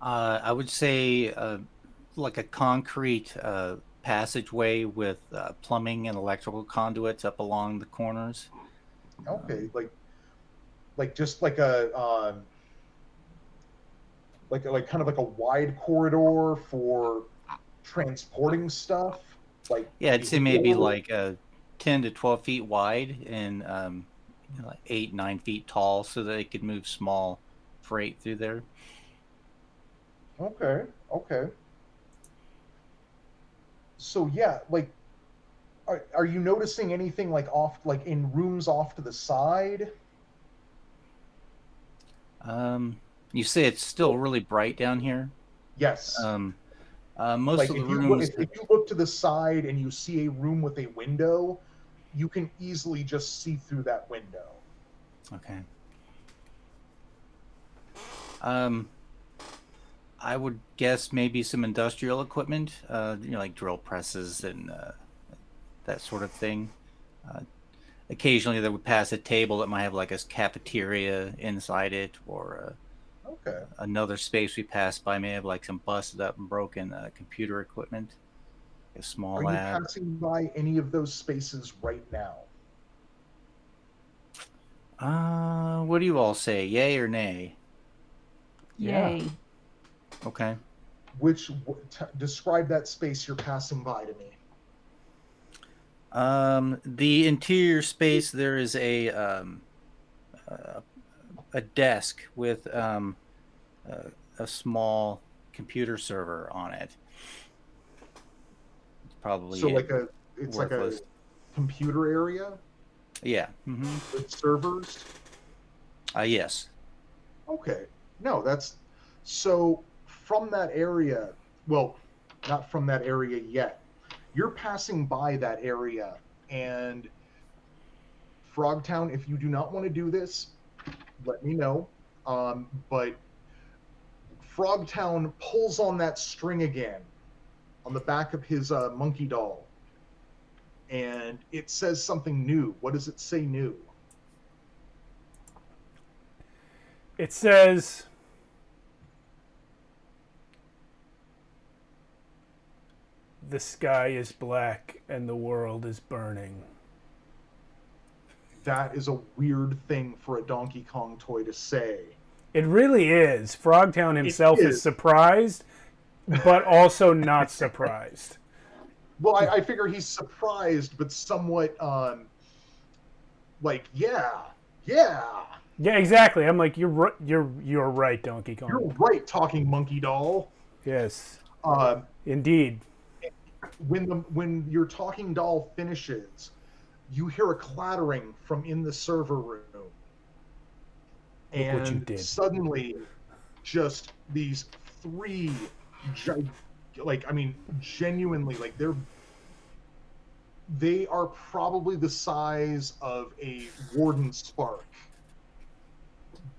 I would say like a concrete passageway with plumbing and electrical conduits up along the corners. Okay, just like a kind of like a wide corridor for transporting stuff. I'd say maybe 10 to 12 feet wide and 8-9 feet tall, so that it could move small freight through there. Okay. So yeah, are you noticing anything off in rooms off to the side? You say it's still really bright down here? Yes. Most of the rooms. If you look to the side and you see a room with a window, you can easily just see through that window. Okay. I would guess maybe some industrial equipment, like drill presses and that sort of thing. Occasionally, they would pass a table that might have like a cafeteria inside it, or Okay. another space we passed by may have like some busted up and broken computer equipment. A small Are you lab. passing by any of those spaces right now? What do you all say? Yay or nay? Yeah. Yay. Okay. Describe that space you're passing by to me. The interior space, there is a desk with a small computer server on it. Probably So it. it's Worthless. like a computer area Yeah. Mm-hmm. with servers. Yes. Okay. No, that's so from that area. Well, not from that area yet. You're passing by that area, and Frogtown, if you do not want to do this, let me know. But Frogtown pulls on that string again on the back of his monkey doll, and it says something new. What does it say new? It says, "The sky is black and the world is burning." That is a weird thing for a Donkey Kong toy to say. It really is. Frogtown himself is surprised, but also not surprised. Well, I figure he's surprised, but somewhat like, yeah. Yeah, exactly. I'm like, you're right, Donkey Kong. You're right, talking monkey doll. Yes, Uh, indeed. when your talking doll finishes, you hear a clattering from in the server room. Look what you And did. suddenly, just these three, genuinely, like they are probably the size of a Warden Spark.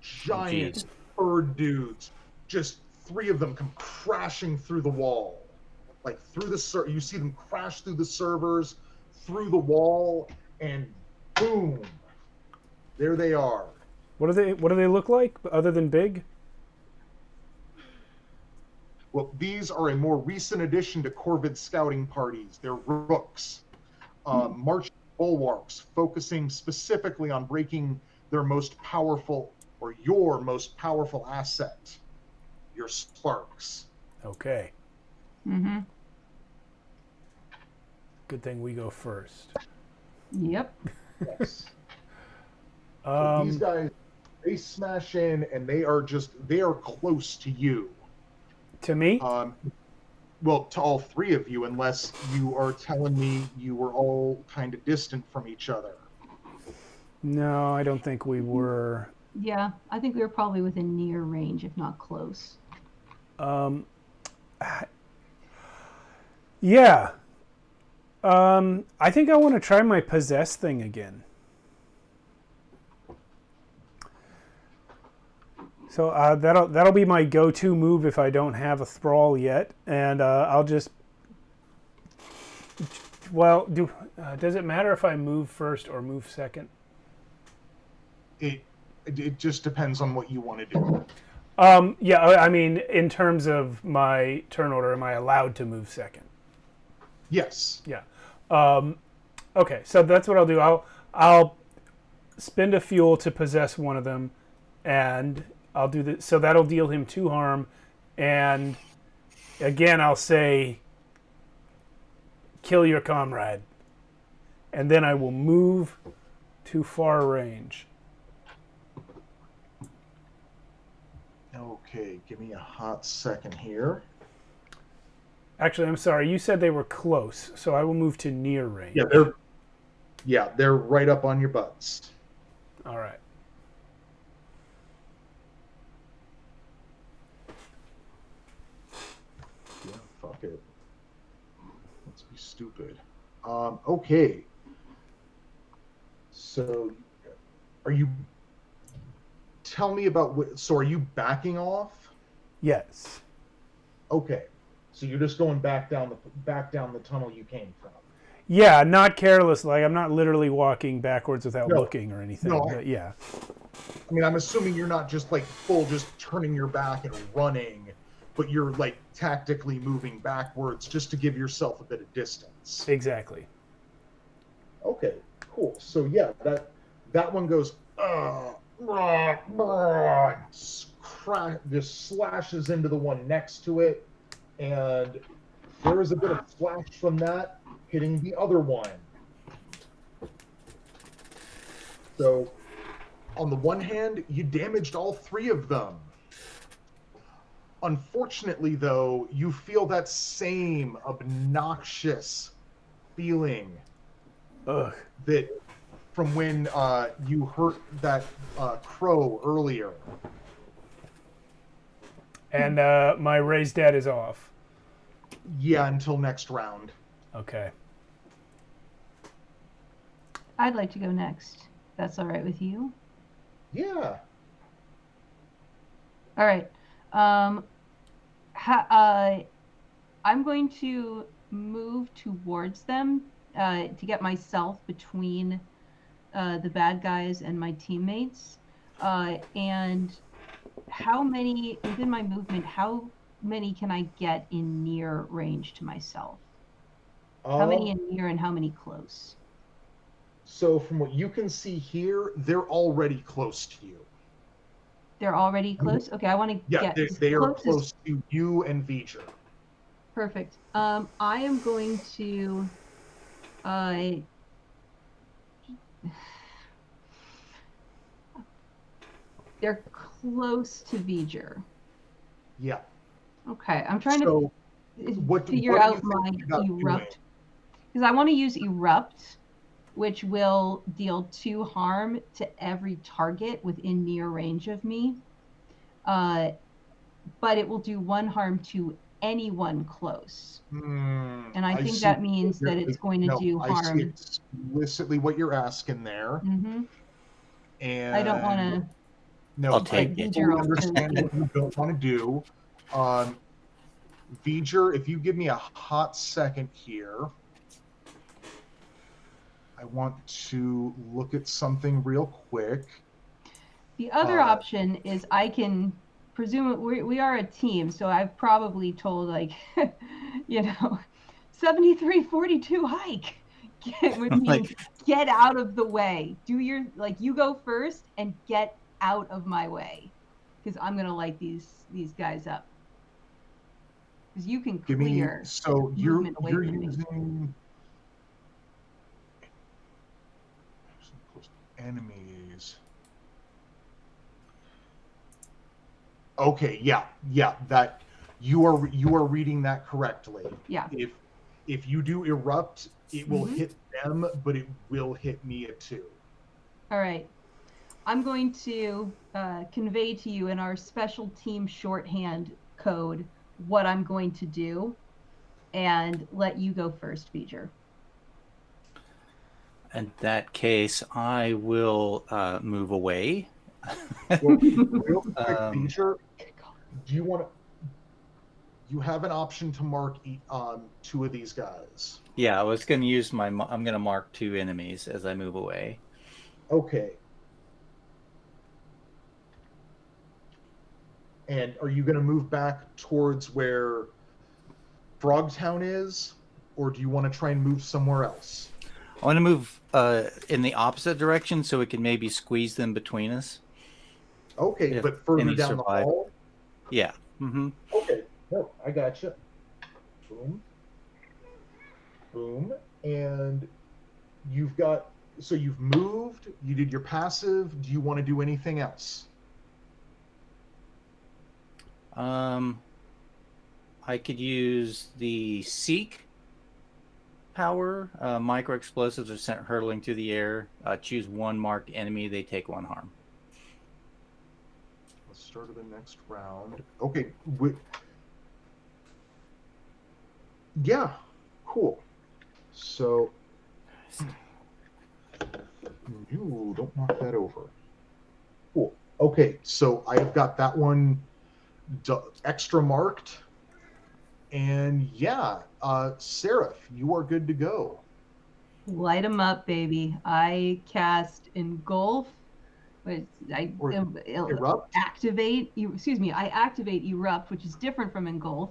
Giant bird dudes. Just three of them come crashing through the wall. Like through the you see them crash through the servers, through the wall, and boom, there they are. What do they look like other than big? Well, these are a more recent addition to Corvids scouting parties. They're rooks, marching bulwarks, focusing specifically on breaking their most powerful, or your most powerful asset, your sparks. Okay. Mm-hmm. Good thing we go first. Yep. Yes. So these Um, guys, they smash in, and they are close to you. to me? Well, to all three of you, unless you are telling me you were all kind of distant from each other. No, I don't think we were. Yeah, I think we were probably within near range, if not close. Yeah. I think I want to try my possess thing again. So that'll be my go-to move if I don't have a thrall yet, and I'll just. Well, does it matter if I move first or move second? It just depends on what you want to do. Yeah, I mean, in terms of my turn order, am I allowed to move second? Yes. Yeah. Okay, so that's what I'll do. I'll spend a fuel to possess one of them, and I'll do that. So that'll deal him 2 harm, and again I'll say, "Kill your comrade," and then I will move to far range. Okay, give me a hot second here. Actually, I'm sorry. You said they were close, so I will move to near range. Yeah, they're right up on your butts. All right. Yeah, fuck it. Let's be stupid. Okay. So, tell me about so are you backing off? Yes. Okay, so you're just going back down the tunnel you came from. Yeah, not careless. Like, I'm not literally walking backwards without No. looking or anything. No, But yeah. I mean, I'm assuming you're not just like full, just turning your back and running, but you're like tactically moving backwards just to give yourself a bit of distance. Exactly. Okay, cool. So yeah, that one goes just slashes into the one next to it, and there is a bit of flash from that hitting the other one. So on the one hand, you damaged all three of them. Unfortunately, though, you feel that same obnoxious feeling Ugh. that from when you hurt that crow earlier. And my raised dead is off. Yeah, until next round. Okay. I'd like to go next. That's all right with you? Yeah. All right. I'm going to move towards them to get myself between the bad guys and my teammates. And how many, within my movement, how many can I get in near range to myself? How many in near and how many close? So from what you can see here, they're already close to you. They're already close? Okay, I want to get they are close to you and V'ger. Perfect. I am going to they're close to V'ger. Yeah. Okay, I'm trying to figure out my erupt, because I want to use erupt, which will deal 2 harm to every target within near range of me, but it will do 1 harm to anyone close. And I think that means that it's going to do harm. I see explicitly what you're asking there. And I don't want to. No, I'll take it. I understand what you don't want to do. V'ger, if you give me a hot second here, I want to look at something real quick. The other option is I can presume we are a team, so I've probably told, like, 73-42 hike. Which means get out of the way. Do your, like, you go first and get out of my way, because I'm gonna light these guys up. Because you can clear. So you're using enemies. Okay, yeah, that you are reading that correctly. Yeah. If you do erupt, it will hit them, but it will hit me too. All right. I'm going to convey to you in our special team shorthand code what I'm going to do, and let you go first, V'ger. In that case, I will move away. Well, real quick, V'ger, do you want to? You have an option to mark 2 of these guys. Yeah, I was going to use I'm going to mark 2 enemies as I move away. Okay. And are you going to move back towards where Frogtown is, or do you want to try and move somewhere else? I want to move in the opposite direction so we can maybe squeeze them between us. Okay, but further down the hall? Yeah. Okay, no, I gotcha. Boom. Boom. And you've moved, you did your passive. Do you want to do anything else? I could use the Seek power. Micro explosives are sent hurtling through the air. Choose 1 marked enemy. They take 1 harm. Let's start of the next round. Okay. Yeah. Cool. So. No, don't knock that over. Cool. Okay. So I've got that one extra marked. And yeah, Seraph, you are good to go. Light them up, baby. I cast Engulf. Or Erupt? I activate Erupt, which is different from Engulf.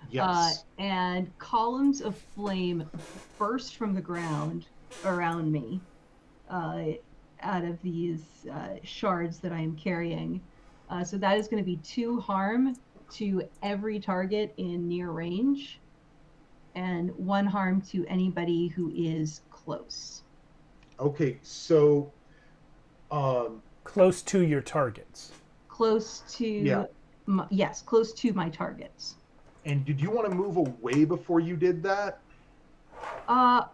Yes. And columns of flame burst from the ground around me out of these shards that I am carrying. So that is going to be 2 harm to every target in near range, and 1 harm to anybody who is close. Okay, so Close to your targets. Close to yes, close to my targets. And did you want to move away before you did that? I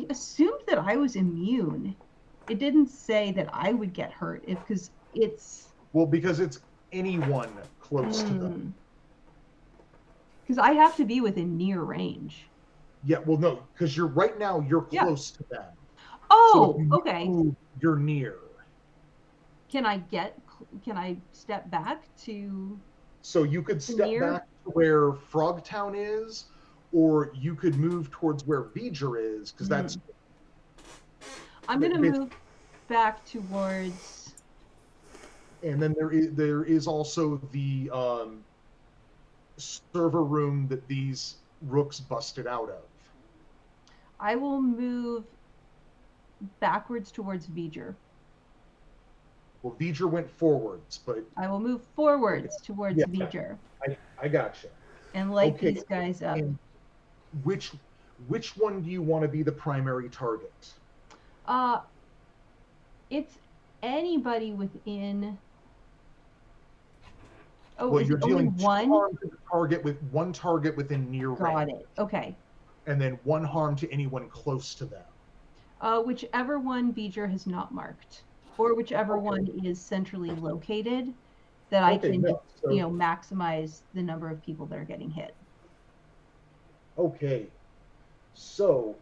assumed that I was immune. It didn't say that I would get hurt because it's because it's anyone close to them. Because I have to be within near range. Yeah, well, no, because you're close to them. Oh, so okay. You're near. Can I step back to? So you could step back to where Frogtown is, or you could move towards where V'ger is, because that's. I'm gonna move back towards. And then there is also the server room that these rooks busted out of. I will move backwards towards V'ger. Well, V'ger went forwards, but I will move forwards towards V'ger. I gotcha. And light these guys up. And which one do you want to be the primary target? It's anybody within. Oh, well, is you're it only dealing one? 2 harm to the target with 1 target within near range. Got it. Okay. And then 1 harm to anyone close to them. Whichever one V'ger has not marked, or whichever one is centrally located, that I can maximize the number of people that are getting hit. Okay. So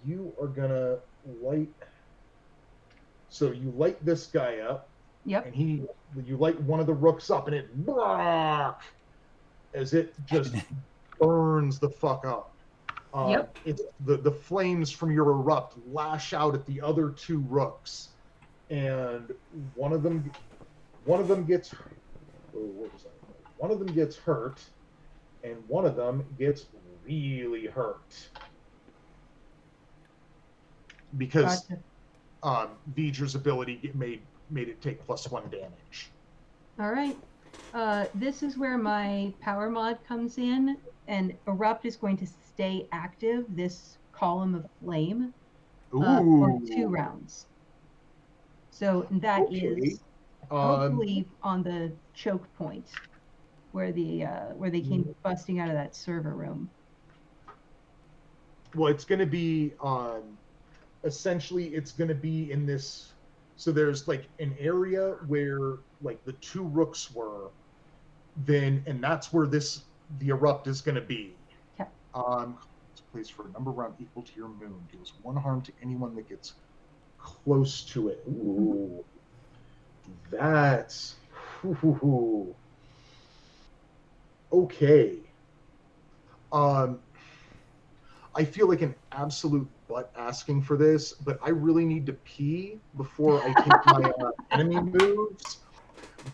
you are gonna light. So you light this guy up. Yep. And you light one of the rooks up, and it as it just burns the fuck up. Yep. It's the flames from your erupt lash out at the other 2 rooks, and one of them gets hurt, and one of them gets really hurt because V'ger's ability made it take +1 damage. All right. This is where my power mod comes in, and Erupt is going to stay active, this column of flame, for 2 rounds. So that is hopefully on the choke point where they came busting out of that server room. Well, it's going to be essentially it's going to be in this. So there's like an area where like the 2 rooks were, and that's where the erupt is going to be. Okay. It's a place for a number round equal to your moon. Deals 1 harm to anyone that gets close to it. Ooh, that's okay. I feel like an absolute butt asking for this, but I really need to pee before I take my enemy moves,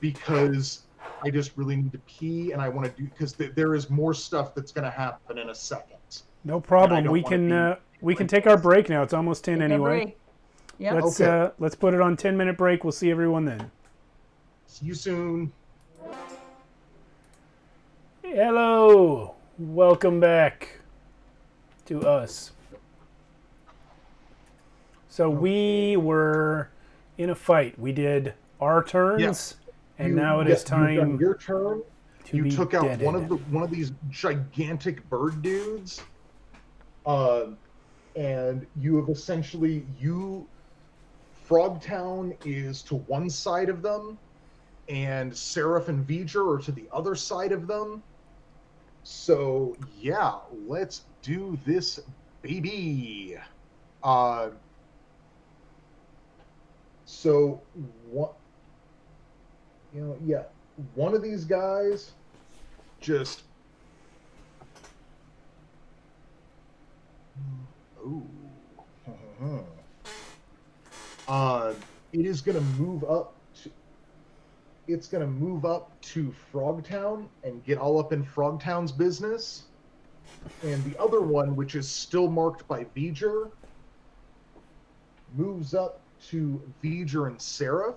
because I just really need to pee, and I want to do, because there is more stuff that's going to happen in a second. No problem. We can take our break now. It's almost 10 anyway. Yeah. Let's put it on 10-minute break. We'll see everyone then. See you soon. Hello. Welcome back to us. So we were in a fight. We did our turns, and now it is time. Your turn. You took out deaded. one of these gigantic bird dudes, and you have essentially Frogtown is to one side of them, and Seraph and V'ger are to the other side of them. So yeah, let's do this, baby. So what? One of these guys just... Ooh. It is going to move up to... It's going to move up to Frogtown and get all up in Frogtown's business. And the other one, which is still marked by V'ger, moves up to V'ger and Seraph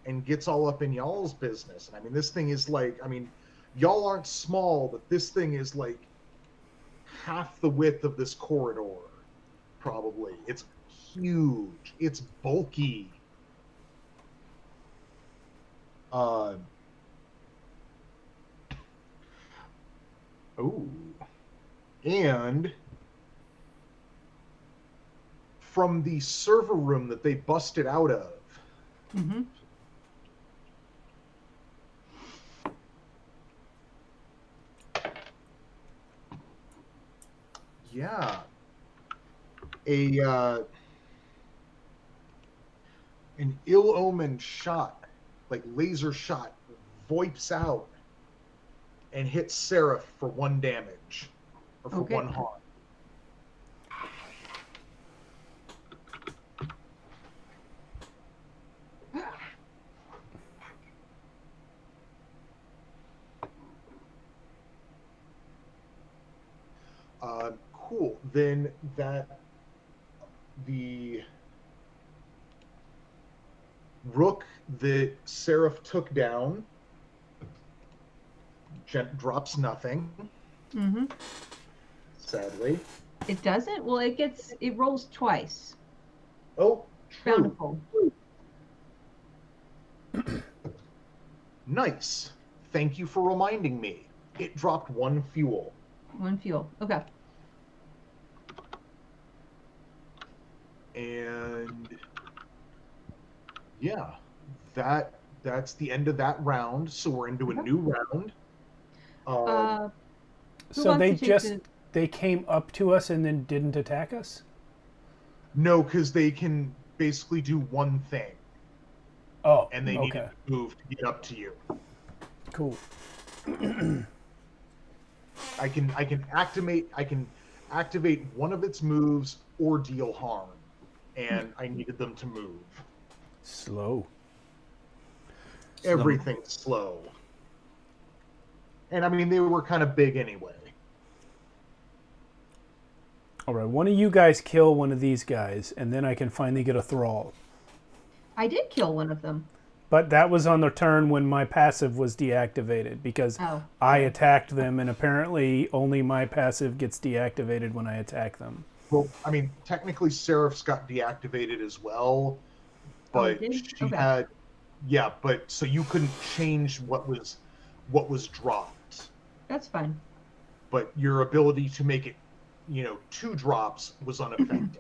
and gets all up in y'all's business. And I mean, this thing is like, I mean, y'all aren't small, but this thing is like half the width of this corridor, probably. It's huge. It's bulky. Oh. And from the server room that they busted out of, Mm-hmm. yeah, an ill-omened shot, like laser shot, voips out and hits Seraph for 1 damage, or for Okay. 1 harm. Cool. Then the rook that Seraph took down drops nothing, Mm-hmm. sadly. It doesn't? Well, it rolls twice. Oh, true. Bountiful. Nice. Thank you for reminding me. It dropped 1 fuel. 1 fuel. Okay. And yeah, that's the end of that round. So we're into a new round. Who So wants they to take just they came up to us and then didn't attack us? No, because they can basically do 1 thing, Oh, and they need okay. to move to get up to you. Cool. I can activate 1 of its moves or deal harm, and I needed them to move. Slow. Everything's slow. And I mean, they were kind of big anyway. All right, one of you guys kill one of these guys, and then I can finally get a thrall. I did kill one of them. But that was on the turn when my passive was deactivated, because Oh. I attacked them, and apparently only my passive gets deactivated when I attack them. Well, I mean, technically Seraph's got deactivated as well, Oh, but it did? she Okay. had, yeah, but so you couldn't change what was dropped, That's fine. but your ability to make it, 2 drops was unaffected.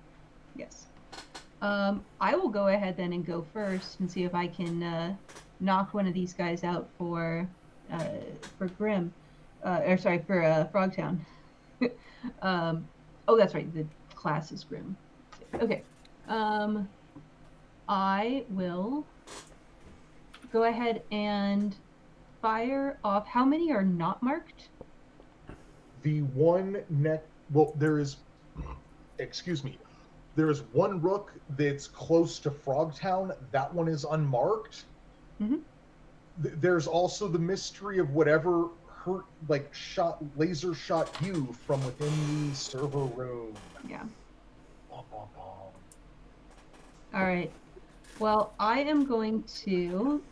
Yes. I will go ahead then and go first and see if I can knock one of these guys out for Grim, or sorry, for Frogtown. Oh, that's right. The class is Grim. Okay. I will go ahead and fire off. How many are not marked? The one there is, excuse me, there is 1 rook that's close to Frogtown. That one is unmarked. Mm-hmm. There's also the mystery of whatever hurt, like laser shot you from within the server room. Yeah. Bum, bum, bum. All right. Well, I am going to,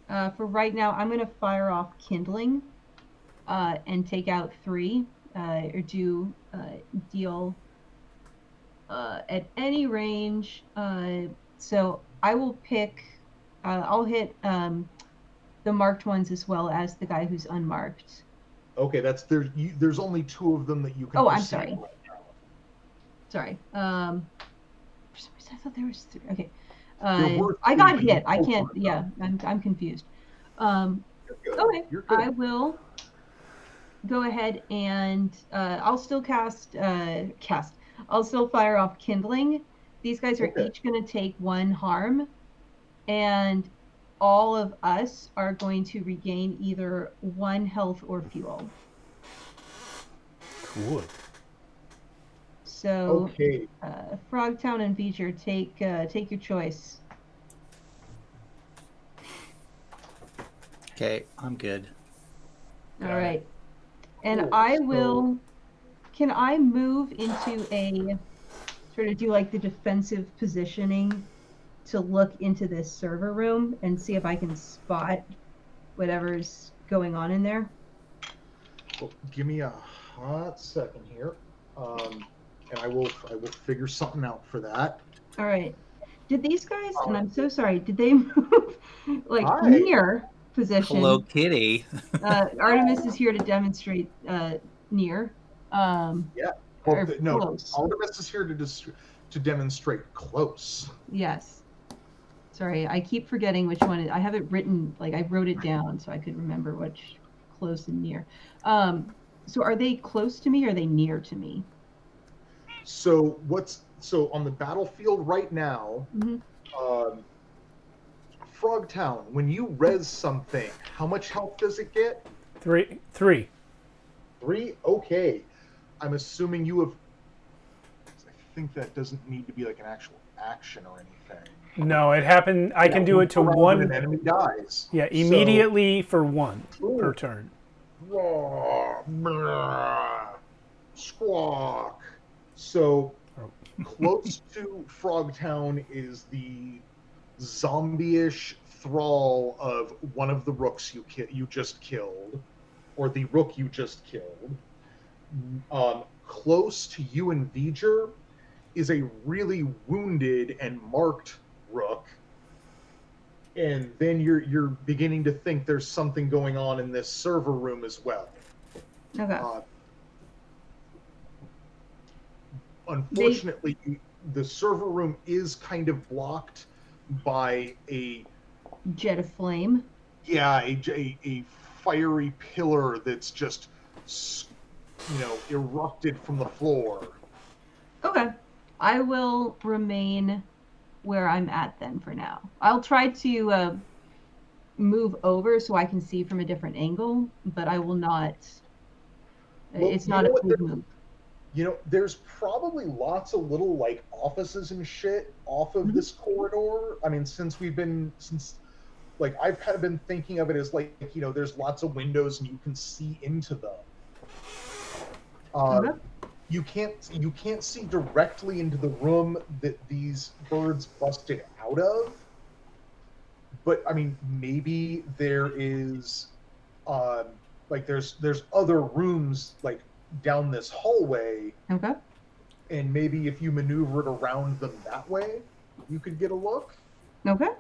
for right now, I'm going to fire off Kindling and take out 3, or do deal at any range. So I will pick, I'll hit the marked ones as well as the guy who's unmarked. Okay, there's only 2 of them that you can. Oh, I'm proceed sorry. right now. Sorry. For some reason I thought there was 3. Okay. There were I got 3, hit. I but you can't. told me Yeah, I'm confused. You're good. Okay. You're good. I will go ahead and I'll still I'll still fire off Kindling. These guys are Okay. each going to take 1 harm, and all of us are going to regain either 1 health or fuel. Cool. So, Okay. Frogtown and Beecher, take your choice. Okay, I'm good. Got All it. right. And Cool. I So- will. Can I move into a sort of do like the defensive positioning to look into this server room and see if I can spot whatever's going on in there? Well, give me a hot second here, and I will figure something out for that. All right. Did these guys? And I'm so sorry. Did they move like Hi. near position? Hello, Kitty. Artemis is here to demonstrate near. Yeah. Or Well, no, close. Artemis is here to demonstrate close. Yes. Sorry, I keep forgetting which one. I have it written, like I wrote it down so I could remember which close and near. So are they close to me or are they near to me? So on the battlefield right now, Mhm. Frogtown, when you res something, how much health does it get? 3. 3? Okay. I'm assuming you have. I think that doesn't need to be like an actual action or anything. No, it happened. I can do it to When one. an enemy dies. Yeah, immediately for 1 Ooh. per turn. Squawk. So Oh. close to Frogtown is the zombie-ish thrall of one of the rooks you just killed, or the rook you just killed. Close to you and V'ger is a really wounded and marked rook, and then you're beginning to think there's something going on in this server room as well. Okay. Unfortunately, the server room is kind of blocked by a Jet of flame. a fiery pillar that's just erupted from the floor. Okay. I will remain where I'm at then for now. I'll try to move over so I can see from a different angle, but I will not. Well, It's you not know a what, big move. There's probably lots of little like offices and shit off of this corridor. I mean, since I've kind of been thinking of it as like, there's lots of windows and you can see into them. You can't see directly into the room that these birds busted out of. But I mean, maybe there is there's other rooms like down this hallway. Okay. And maybe if you maneuvered around them that way, you could get a look. Okay.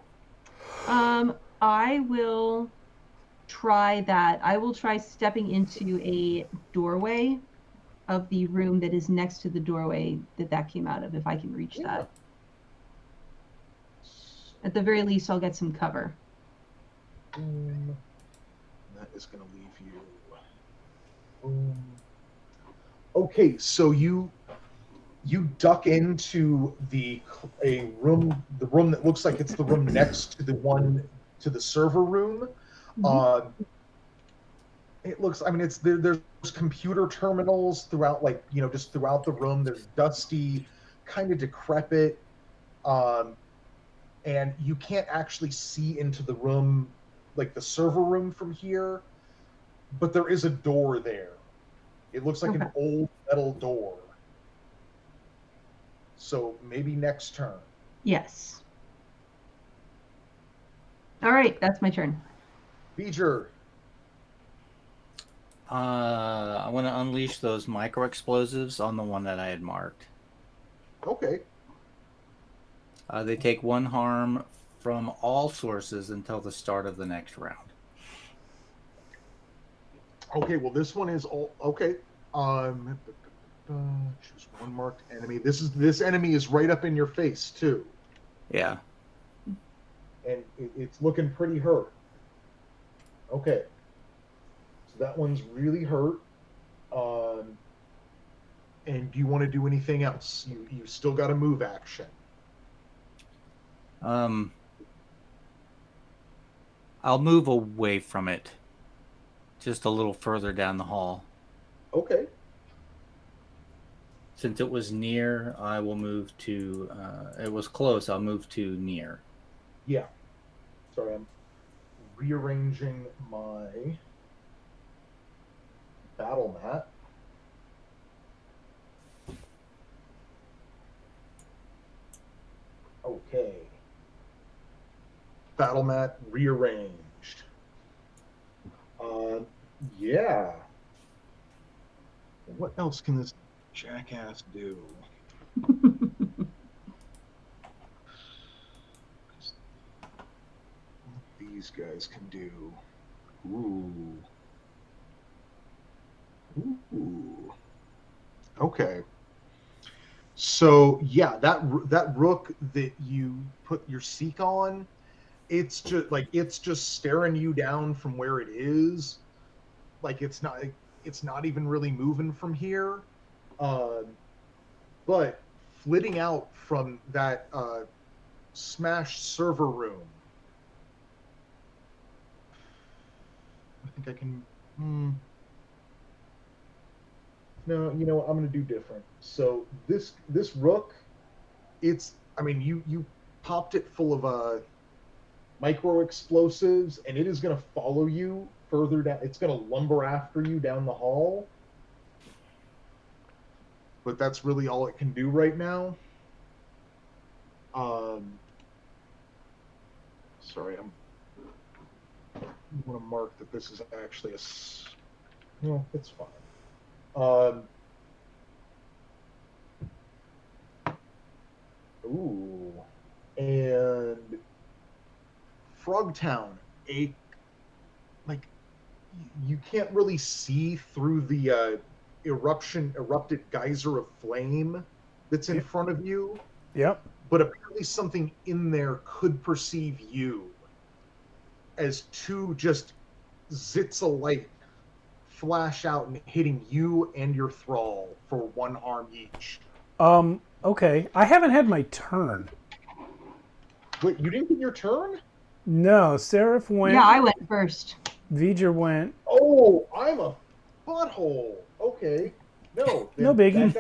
I will try that. I will try stepping into a doorway of the room that is next to the doorway that came out of, if I can reach that. At the very least, I'll get some cover. That is going to leave you. Okay, so you duck into the room that looks like it's the room next to the server room. It looks, I mean, there's computer terminals throughout, just throughout the room. There's dusty, kind of decrepit, and you can't actually see into the room, like the server room from here, but there is a door there. It looks like an old metal door. So maybe next turn. Yes. All right, that's my turn. V'ger. I want to unleash those micro explosives on the one that I had marked. Okay. They take 1 harm from all sources until the start of the next round. Okay, well this one is all okay. Choose 1 marked enemy. This enemy is right up in your face too. Yeah. And it's looking pretty hurt. Okay. So that one's really hurt. And do you want to do anything else? You still got a move action. I'll move away from it, just a little further down the hall. Okay. Since it was near, I will move to. It was close. I'll move to near. Yeah. Sorry, I'm rearranging my battle mat. Okay. Battle mat rearranged. Yeah. What else can this jackass do? These guys can do. Ooh. Ooh. Okay. So yeah, that rook that you put your seek on, it's just staring you down from where it is. Like it's not even really moving from here. But flitting out from that smashed server room. I think I can. No, you know what? I'm going to do different. So this rook, you popped it full of micro explosives, and it is going to follow you further down. It's going to lumber after you down the hall. But that's really all it can do right now. Sorry, I want to mark that this is actually no, it's fine. Ooh, and Frogtown, you can't really see through the erupted geyser of flame that's in front of you. Yep. But apparently something in there could perceive you as two just zits of light flash out and hitting you and your thrall for one harm each. Okay. I haven't had my turn. Wait, you didn't get your turn? No, Seraph went. Yeah, I went first. V'ger went. Oh, I'm a butthole. Okay. No. No biggie.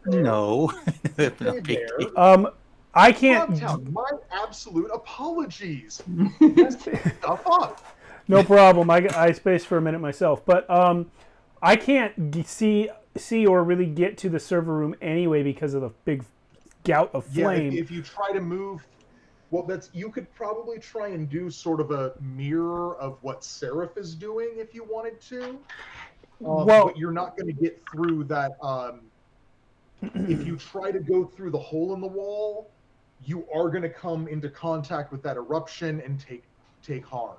No. No Stay big there. deal. I can't. Frogtown, my absolute apologies. Stuff up. No problem. I spaced for a minute myself, but I can't see or really get to the server room anyway because of the big gout of flame. Yeah, if you try to move, well, you could probably try and do sort of a mirror of what Seraph is doing if you wanted to. But you're not going to get through that. If you try to go through the hole in the wall, you are going to come into contact with that eruption and take harm.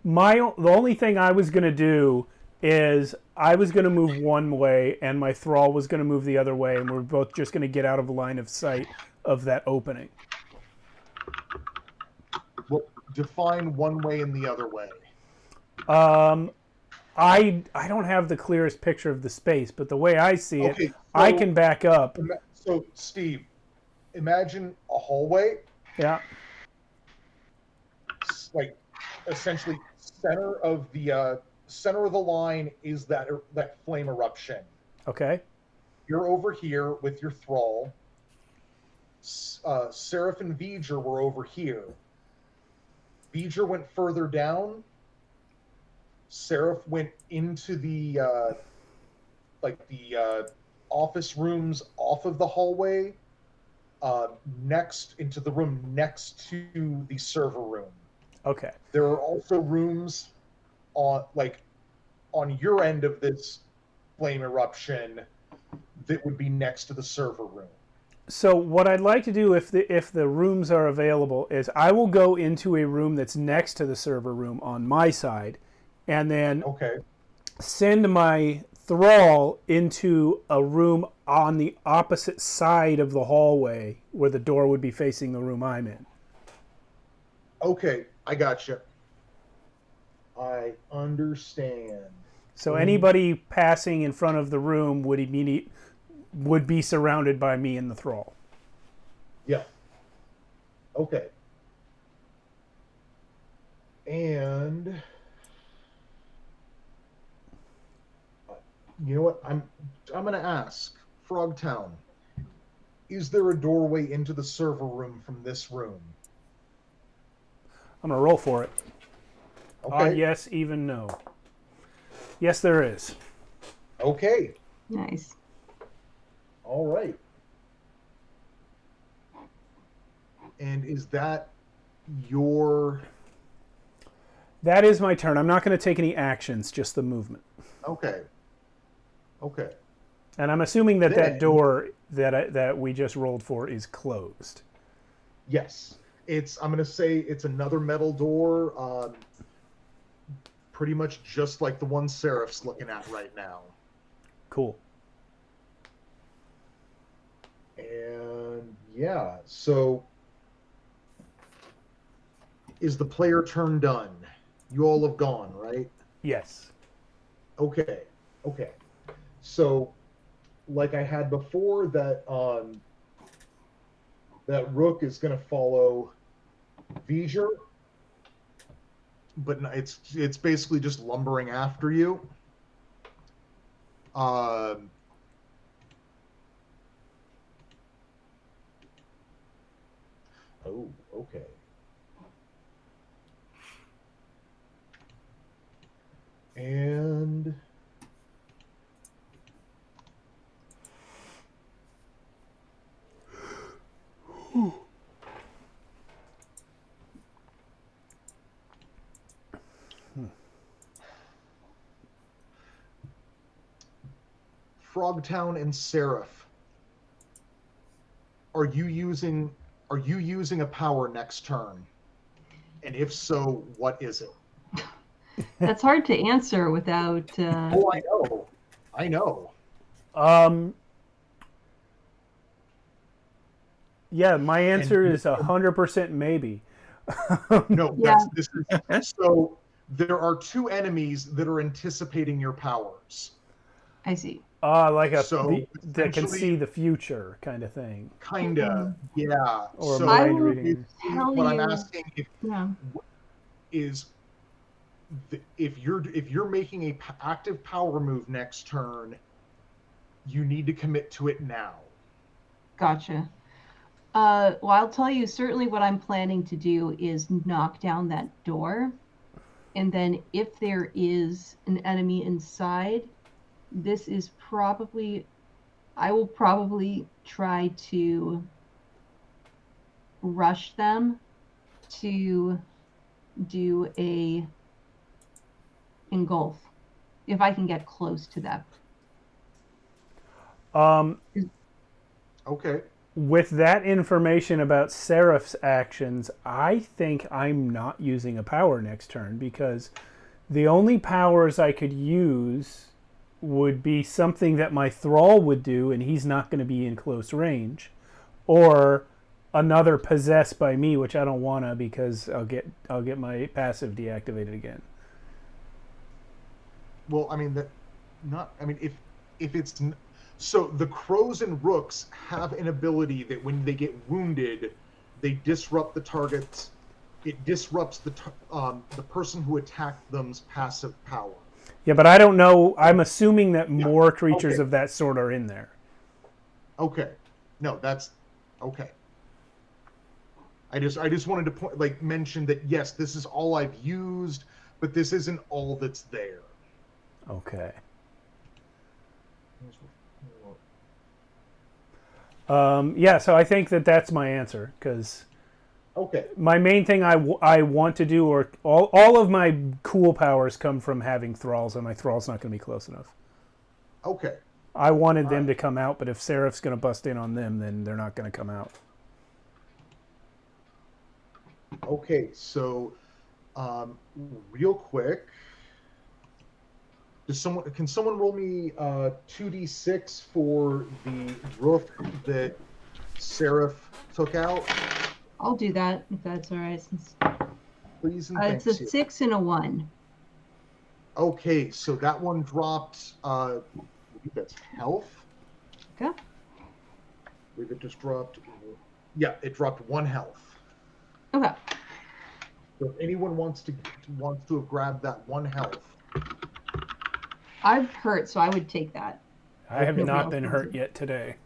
The only thing I was going to do is I was going to move one way and my thrall was going to move the other way, and we're both just going to get out of line of sight of that opening. Well, define one way and the other way. I don't have the clearest picture of the space, but the way I see it, Okay, so, I can back up. So, Steve, imagine a hallway. Yeah. Like, essentially, center of the line is that flame eruption. Okay. You're over here with your thrall. Seraph and V'ger were over here. V'ger went further down. Seraph went into the office rooms off of the hallway, into the room next to the server room. Okay. There are also rooms on your end of this flame eruption that would be next to the server room. So what I'd like to do, if the rooms are available, is I will go into a room that's next to the server room on my side, and then send my thrall into a room on the opposite side of the hallway where the door would be facing the room I'm in. Okay, I gotcha. I understand. So anybody passing in front of the room would be surrounded by me and the thrall. Yeah. Okay. And you know what? I'm going to ask Frogtown. Is there a doorway into the server room from this room? I'm gonna roll for it. Okay. Yes, even no. Yes, there is. Okay. Nice. All right. And is that your... That is my turn. I'm not going to take any actions, just the movement. Okay. Okay. And I'm assuming that Then- that door that we just rolled for is closed. Yes. I'm going to say it's another metal door, pretty much just like the one Seraph's looking at right now. Cool. And yeah, so is the player turn done? You all have gone, right? Yes. Okay. Okay. So like I had before, that that rook is going to follow V'ger, but it's basically just lumbering after you. Oh, okay. And Frogtown and Seraph, are you using a power next turn? And if so, what is it? That's hard to answer without. Oh, I know. I know. Yeah, my answer is 100% maybe. No, Yeah. this is so there are two enemies that are anticipating your powers. I see. Like So, that can essentially- see the future kind of thing. Kinda, yeah. Or So mind I will- reading. Tell what I'm you- asking Yeah. is if you're making a active power move next turn, you need to commit to it now. Gotcha. Well, I'll tell you, certainly what I'm planning to do is knock down that door. And then if there is an enemy inside, I will probably try to rush them to do a engulf, if I can get close to that. Okay. With that information about Seraph's actions, I think I'm not using a power next turn, because the only powers I could use would be something that my thrall would do, and he's not going to be in close range, or another possessed by me, which I don't want to, because I'll get my passive deactivated again. Well, I mean if it's so the crows and rooks have an ability that when they get wounded, they disrupt the target's. It disrupts the person who attacked them's passive power. Yeah, but I don't know. I'm assuming that Yeah, more creatures okay. of that sort are in there. Okay. No, that's okay. I just wanted to mention that yes, this is all I've used, but this isn't all that's there. Okay. Yeah, so I think that's my answer, because Okay. my main thing I want to do, or all of my cool powers come from having thralls, and my thrall's not going to be close enough. Okay. I wanted them to come out, but if Seraph's going to bust in on them, then they're not going to come out. Okay. So, real quick, can someone roll me 2d6 for the roof that Seraph took out? I'll do that if that's all right. Please and It's thanks a you. 6 and a 1. Okay, so that one dropped. I believe that's health. Okay. I believe it just dropped. Yeah, it dropped 1 health. Okay. So if anyone wants to have grabbed that 1 health, I'm hurt, so I would take that. I have Nobody not else been wants hurt it. yet today.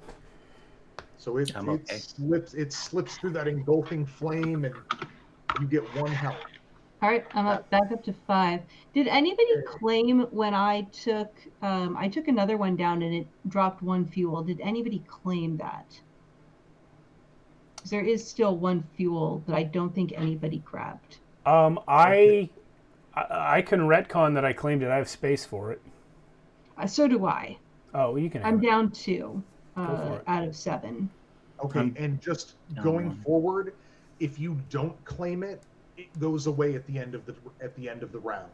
so it I'm okay. slips through that engulfing flame, and you get 1 health. All right, I'm back up to 5. Did anybody claim when I took another one down and it dropped 1 fuel? Did anybody claim that? 'Cause there is still 1 fuel that I don't think anybody grabbed. I can retcon that I claimed it. I have space for it. So do I. Oh, you can have I'm it. down 2 for it. out of 7. Okay, and just going 1. forward, if you don't claim it, it goes away at the end of the round.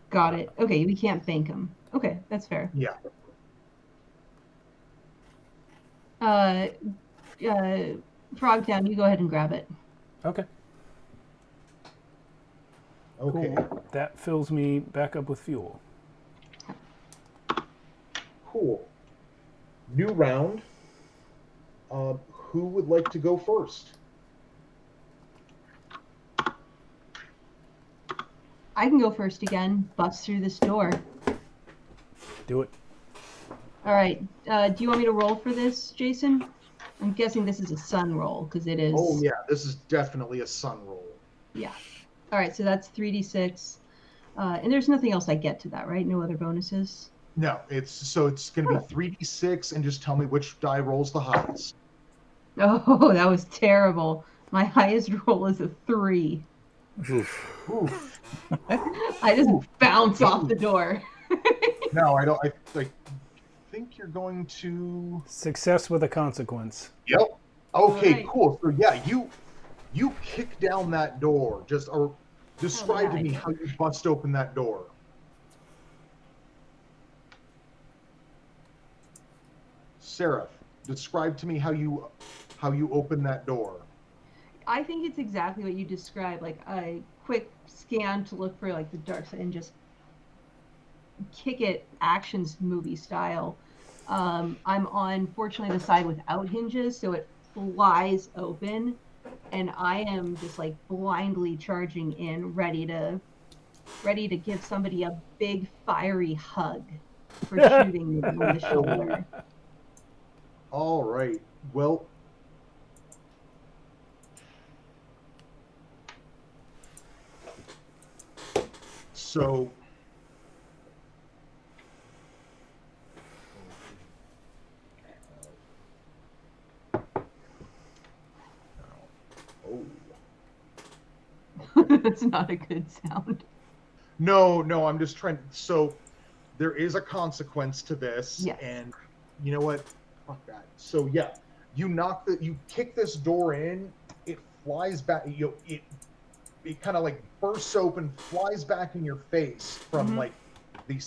Got it. Okay, we can't bank them. Okay, that's fair. Yeah. Frogtown, you go ahead and grab it. Okay. Okay. Cool. That fills me back up with fuel. Cool. New round. Who would like to go first? I can go first again. Bust through this door. Do it. All right. Do you want me to roll for this, Jason? I'm guessing this is a sun roll because it is. Oh yeah, this is definitely a sun roll. Yeah. All right. So that's 3d6, and there's nothing else I get to that, right? No other bonuses. No, it's going to be 3d6, and just tell me which die rolls the highest. Oh, that was terrible. My highest roll is a 3. Oof. I just bounce off the door. No, I don't. I think you're going to. Success with a consequence. Yep. Okay, Right. cool. So yeah, you kick down that door. Or describe to me how you bust open that door. Seraph, describe to me how you open that door. I think it's exactly what you described, like a quick scan to look for like the dark side and just kick it actions movie style. I'm on, fortunately, the side without hinges, so it flies open, and I am just like blindly charging in, ready to give somebody a big fiery hug for shooting me on the shoulder. All right. Well, so That's not a good sound. no, I'm just trying. So there is a consequence to this, Yes. and you know what? Fuck that. So yeah, you kick this door in. It flies back. It kind of like bursts open, flies back in your face from like the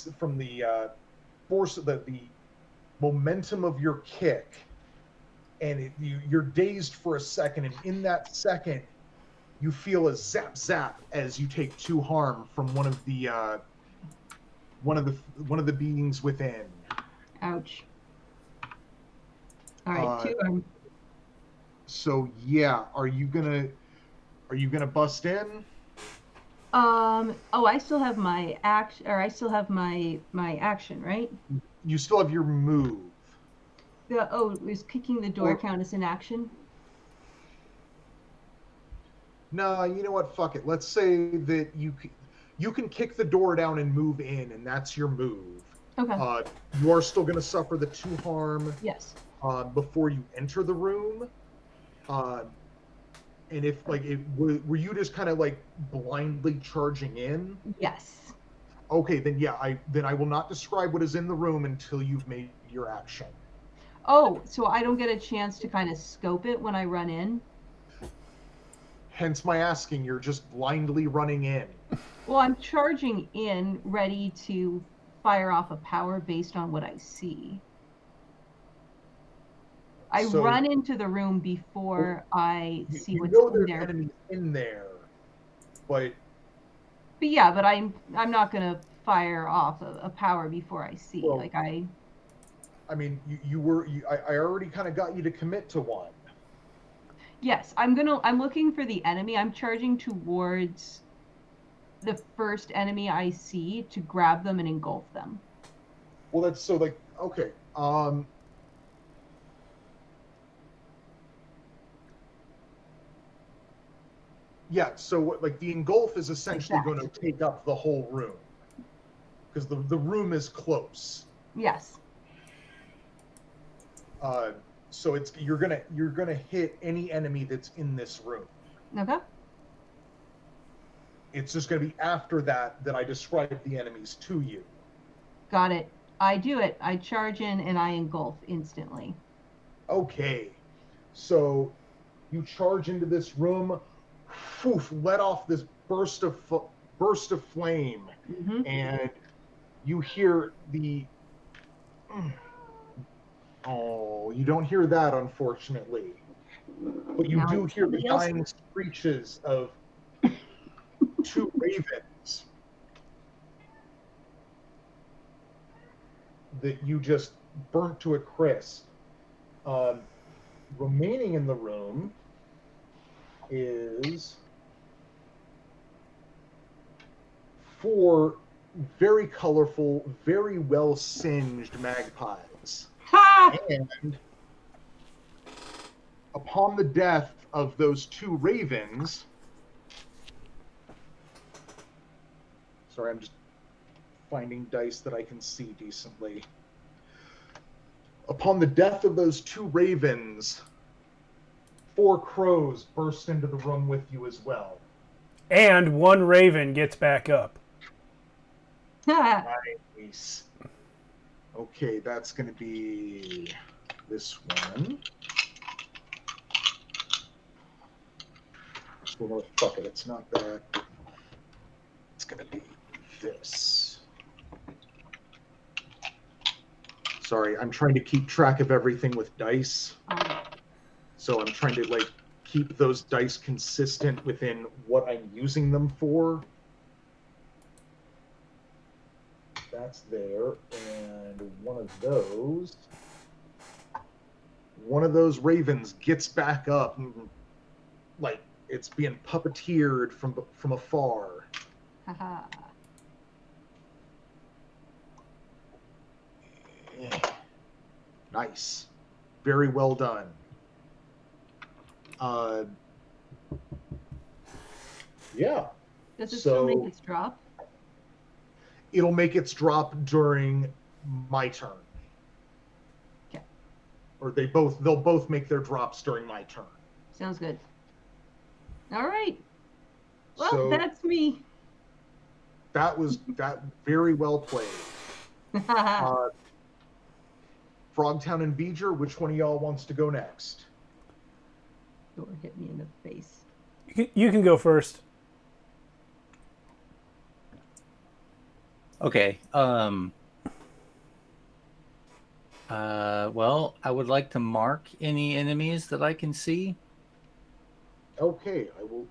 force of the momentum of your kick, and you're dazed for a second, and in that second, you feel a zap as you take 2 harm from one of the beings within. Ouch. All right, 2 arm. So yeah, are you gonna bust in? Oh, I still have my action, or I still have my action, right? You still have your move. Is kicking the door count as an action? No, you know what? Fuck it. Let's say that you can kick the door down and move in, and that's your move. Okay. You are still going to suffer the 2 harm. Yes. Before you enter the room. And if were you just kind of like blindly charging in? Yes. Okay, then yeah, I will not describe what is in the room until you've made your action. Oh, so I don't get a chance to kind of scope it when I run in? Hence my asking, you're just blindly running in. Well, I'm charging in, ready to fire off a power based on what I see. I run into the room before I see what's in there. Enemies in there, but yeah, but I'm not gonna fire off a power before I see. Well, I mean, I already kind of got you to commit to one. Yes, I'm looking for the enemy. I'm charging towards the first enemy I see to grab them and engulf them. Well, that's so like okay. Yeah, so what, like the engulf is essentially Like that. going to take up the whole room because the room is close. Yes. So you're gonna hit any enemy that's in this room. Okay. It's just gonna be after that I describe the enemies to you. Got it. I do it. I charge in and I engulf instantly. Okay, so you charge into this room, let off this burst of flame, Mm-hmm. and you hear the. Oh, you don't hear that, unfortunately, but you do hear the dying screeches of two ravens that you just burnt to a crisp. Remaining in the room is 4 very colorful, very well singed magpies. Ha! And upon the death of those 2 ravens, sorry, I'm just finding dice that I can see decently. Upon the death of those 2 ravens, 4 crows burst into the room with you as well. And 1 raven gets back up. Nice. Okay, that's going to be this one. Well, fuck it, it's not that. It's going to be this. Sorry, I'm trying to keep track of everything with dice. So I'm trying to like keep those dice consistent within what I'm using them for. That's there, and one of those ravens gets back up, and, like it's being puppeteered from afar. Haha. Nice, very well done. Yeah. Does it still make its drop? It'll make its drop during my turn. Okay. Or they'll both make their drops during my turn. Sounds good. All right. Well, So that's me. that very well played. Frogtown and Beeger, which one of y'all wants to go next? Door hit me in the face. You can go first. Okay. Well, I would like to mark any enemies that I can see. Okay, I will.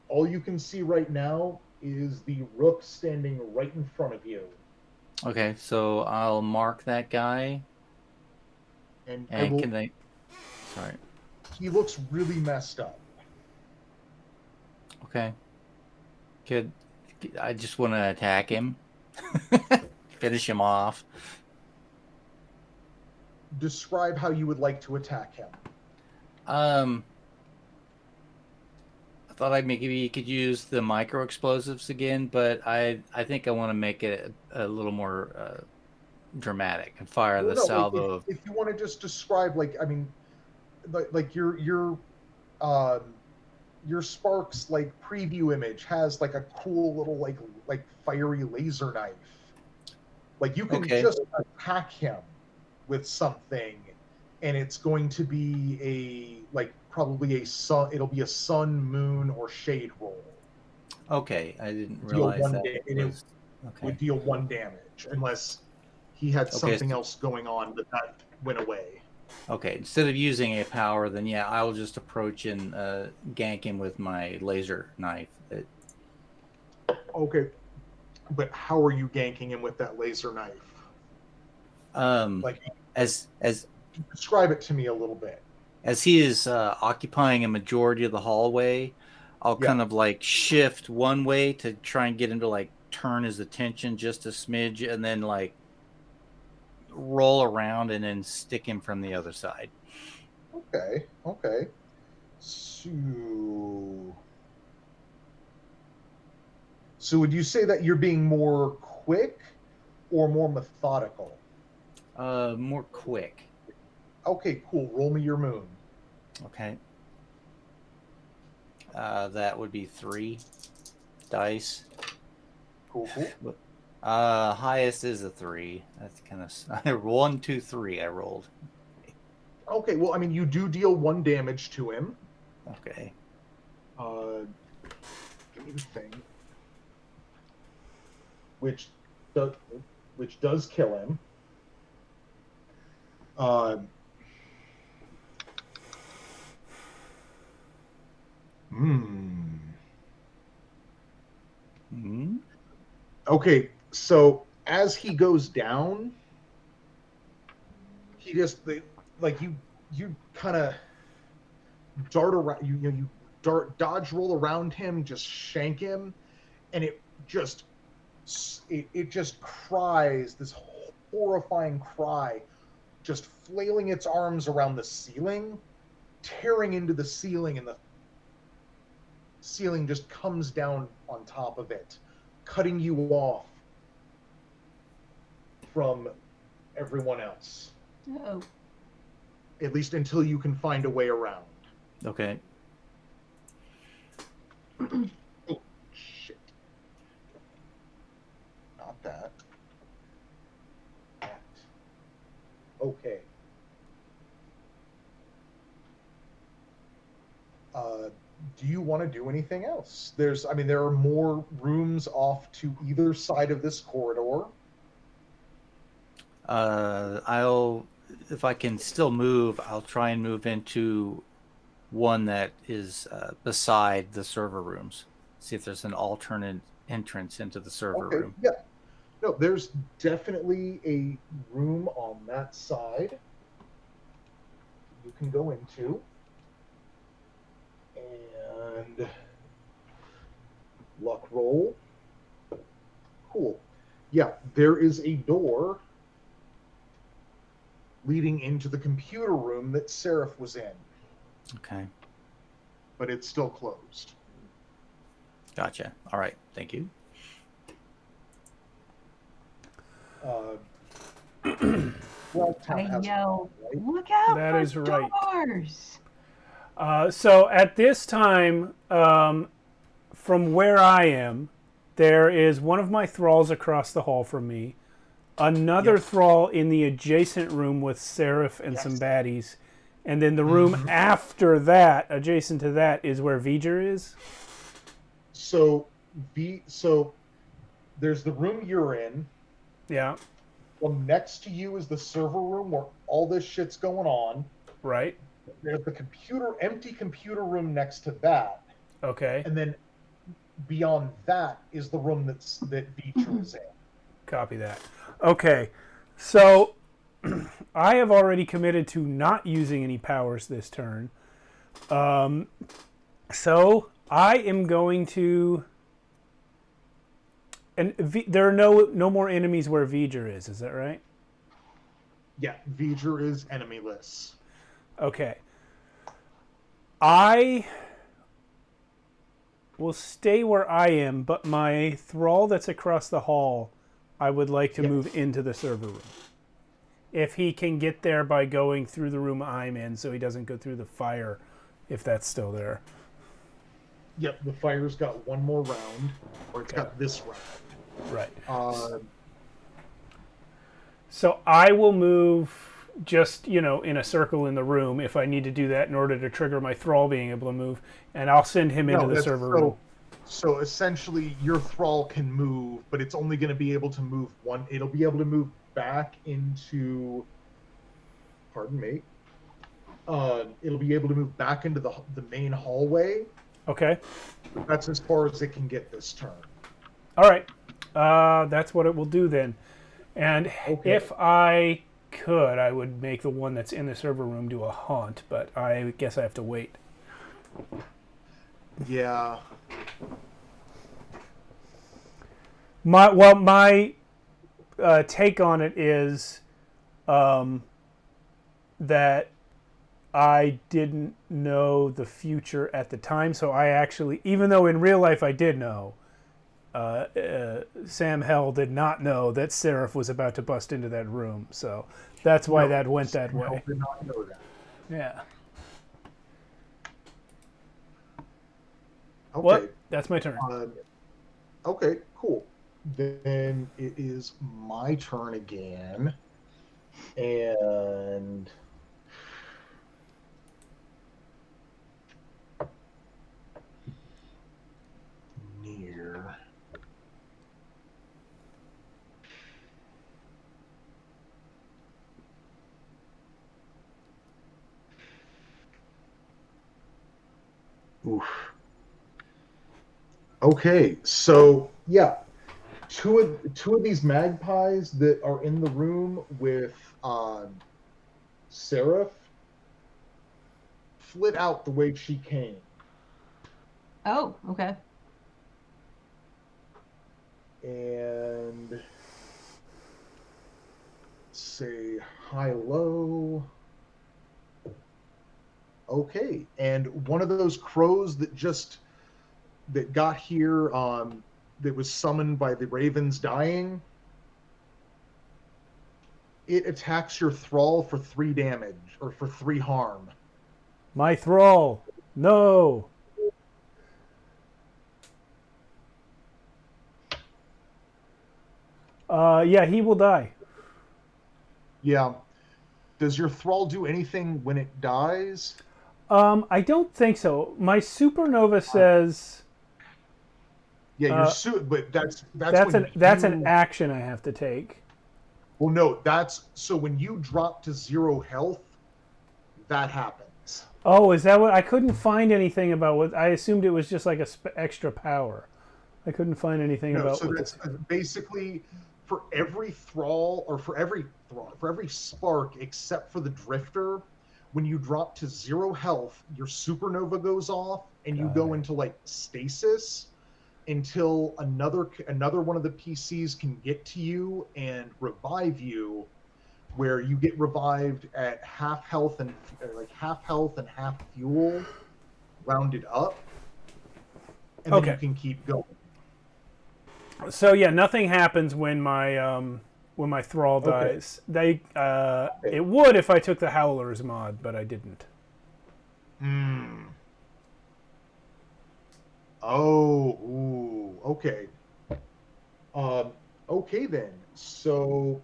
All you can see right now is the rook standing right in front of you. Okay, so I'll mark that guy. And can I? Sorry. He looks really messed up. Okay. I just want to attack him. Finish him off. Describe how you would like to attack him. I thought maybe you could use the micro explosives again, but I think I want to make it a little more dramatic and fire the salvo. If you want to just describe, like your Sparks like preview image has like a cool little like fiery laser knife. Like you can just attack him with something, and it's going to be probably it'll be a sun, moon, or shade roll. Okay, I didn't realize that. It would deal 1 damage unless he had something else going on, but that went away. Okay, instead of using a power, then yeah, I'll just approach and gank him with my laser knife. Okay, but how are you ganking him with that laser knife? As describe it to me a little bit. As he is occupying a majority of the hallway, I'll kind of like shift one way to try and get him to like turn his attention just a smidge, and then like roll around and then stick him from the other side. Okay. So would you say that you're being more quick or more methodical? More quick. Okay, cool. Roll me your moon. Okay. That would be 3 dice. Cool. Highest is a 3. That's kind of 1, 2, 3. I rolled. Okay, well, I mean, you do deal 1 damage to him. Okay. Give me the thing. Which does kill him. Okay, so as he goes down, he just like you kind of dart around, you dodge roll around him, just shank him, and it just cries this horrifying cry, just flailing its arms around the ceiling, tearing into the ceiling, and the ceiling just comes down on top of it, cutting you off from everyone else. Oh. At least until you can find a way around. Okay. Oh, shit. Not that. That. Okay. Do you want to do anything else? There are more rooms off to either side of this corridor. If I can still move, I'll try and move into one that is beside the server rooms. See if there's an alternate entrance into the server room. Yeah. No, there's definitely a room on that side you can go into. And luck roll. Cool. Yeah, there is a door leading into the computer room that Seraph was in. Okay. But it's still closed. Gotcha. All right. Thank you. I yell, look out That for is right. doors! So at this time, from where I am, there is one of my thralls across the hall from me, another thrall in the adjacent room with Seraph and some baddies, and then the room after that, adjacent to that, is where V'ger is. So there's the room you're in. Yeah. Well, next to you is the server room where all this shit's going on. Right. There's the empty computer room next to that. Okay. And then beyond that is the room that V'ger is in. Copy that. Okay. So I have already committed to not using any powers this turn. So I am going to... And there are no more enemies where V'ger is that right? Yeah, V'ger is enemyless. Okay. I will stay where I am, but my thrall that's across the hall, I would like to move into the server room. If he can get there by going through the room I'm in, so he doesn't go through the fire, if that's still there. Yep, the fire's got one more round, or it's got this round. Right. So I will move just, in a circle in the room if I need to do that in order to trigger my thrall being able to move, and I'll send him into the server room. So essentially, your thrall can move, but it's only going to be able to move one. It'll be able to move back into... Pardon me. It'll be able to move back into the main hallway. Okay. That's as far as it can get this turn. All right. That's what it will do then. And if I could, I would make the one that's in the server room do a haunt, but I guess I have to wait. Yeah. My take on it is that I didn't know the future at the time, so I actually, even though in real life I did know, Sam Hell did not know that Seraph was about to bust into that room, so that's why that went that way. I did not know that. Yeah. Okay. Well, that's my turn. Okay, cool. Then it is my turn again. And near. Oof. Okay, so yeah, two of these magpies that are in the room with Seraph flit out the way she came. Oh, okay. And say hi low. Okay, and one of those crows that got here that was summoned by the ravens dying, it attacks your thrall for 3 damage or for 3 harm. My thrall. No. Yeah, he will die. Yeah. Does your thrall do anything when it dies? I don't think so. My supernova says Yeah, but that's an action I have to take. Well, no, that's so when you drop to 0 health, that happens. Oh, is that what? I couldn't find anything about what. I assumed it was just like a extra power. I couldn't find anything about. So that's basically for every thrall or for every spark except for the drifter. When you drop to 0 health, your supernova goes off and you go into like stasis until another one of the PCs can get to you and revive you, where you get revived at half health and half fuel, rounded up, and then you can keep going. So yeah, nothing happens when my thrall dies. It would if I took the Howlers mod, but I didn't. Oh, ooh, okay. Okay then. So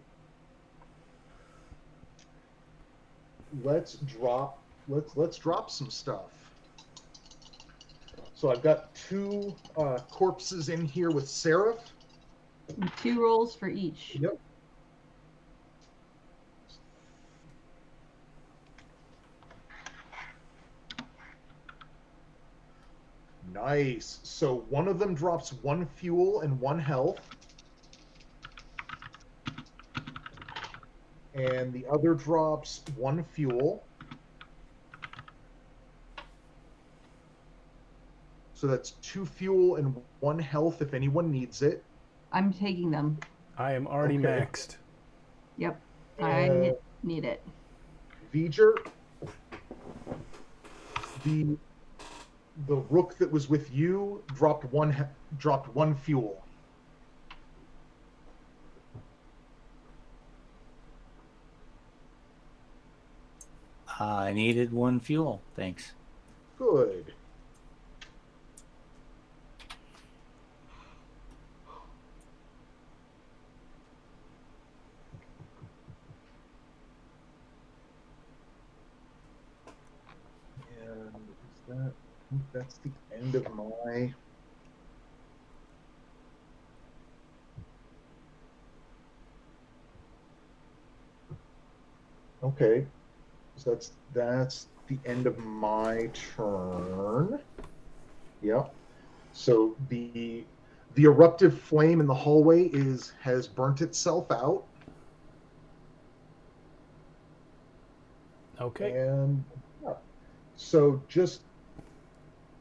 let's drop some stuff. So I've got 2 corpses in here with Seraph. 2 rolls for each. Yep. Nice. So one of them drops 1 fuel and 1 health. And the other drops 1 fuel. So that's 2 fuel and 1 health if anyone needs it. I'm taking them. I am already maxed. Yep. I need it. V'ger, the rook that was with you dropped 1 fuel. I needed 1 fuel. Thanks. Good. And I think that's the end of my. Okay, so that's the end of my turn. Yep. So the eruptive flame in the hallway has burnt itself out. Okay. And so just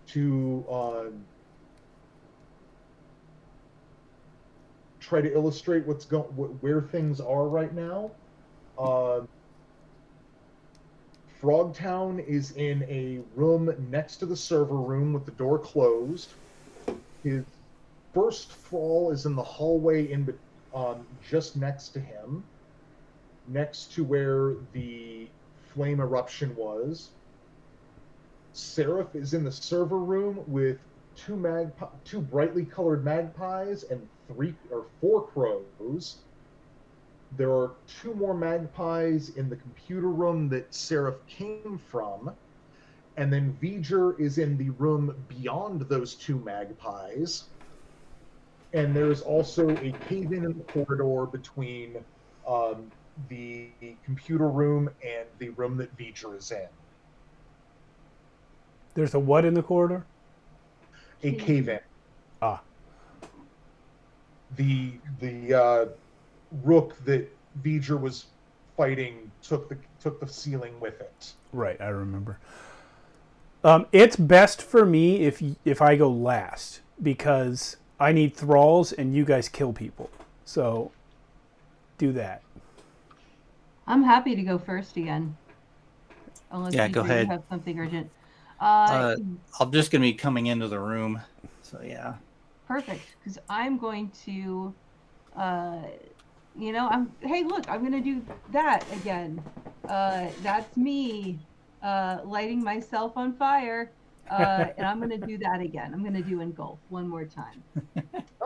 to try to illustrate where things are right now. Frogtown is in a room next to the server room with the door closed. His first thrall is in the hallway just next to him, next to where the flame eruption was. Seraph is in the server room with two brightly colored magpies and 4 crows. There are 2 more magpies in the computer room that Seraph came from. And then V'ger is in the room beyond those 2 magpies. And there's also a cave-in the corridor between the computer room and the room that V'ger is in. There's a what in the corridor? A cave-in. Ah. The rook that V'ger was fighting took the ceiling with it. Right, I remember. It's best for me if I go last, because I need thralls and you guys kill people. So do that. I'm happy to go first again. Unless Yeah, you go ahead. have something urgent. I'm just going to be coming into the room. So, yeah. Perfect, because I'm going to, hey, look, I'm going to do that again. That's me lighting myself on fire, and I'm going to do that again. I'm going to do engulf one more time.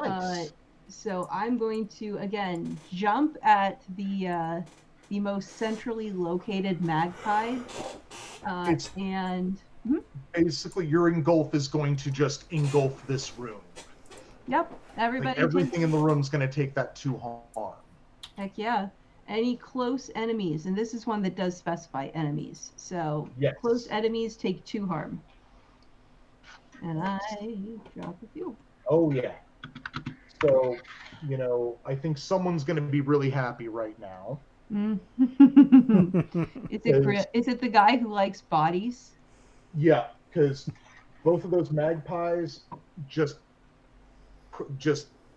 Nice. So I'm going to, again, jump at the most centrally located magpie, and... Basically, your engulf is going to just engulf this room. Yep, everybody. Everything in the room is going to take that 2 harm. Heck yeah. Any close enemies, and this is one that does specify enemies. So Yes. Close enemies take 2 harm. And I drop a few. Oh, yeah. So, I think someone's going to be really happy right now. Is it the guy who likes bodies? Yeah, because both of those magpies just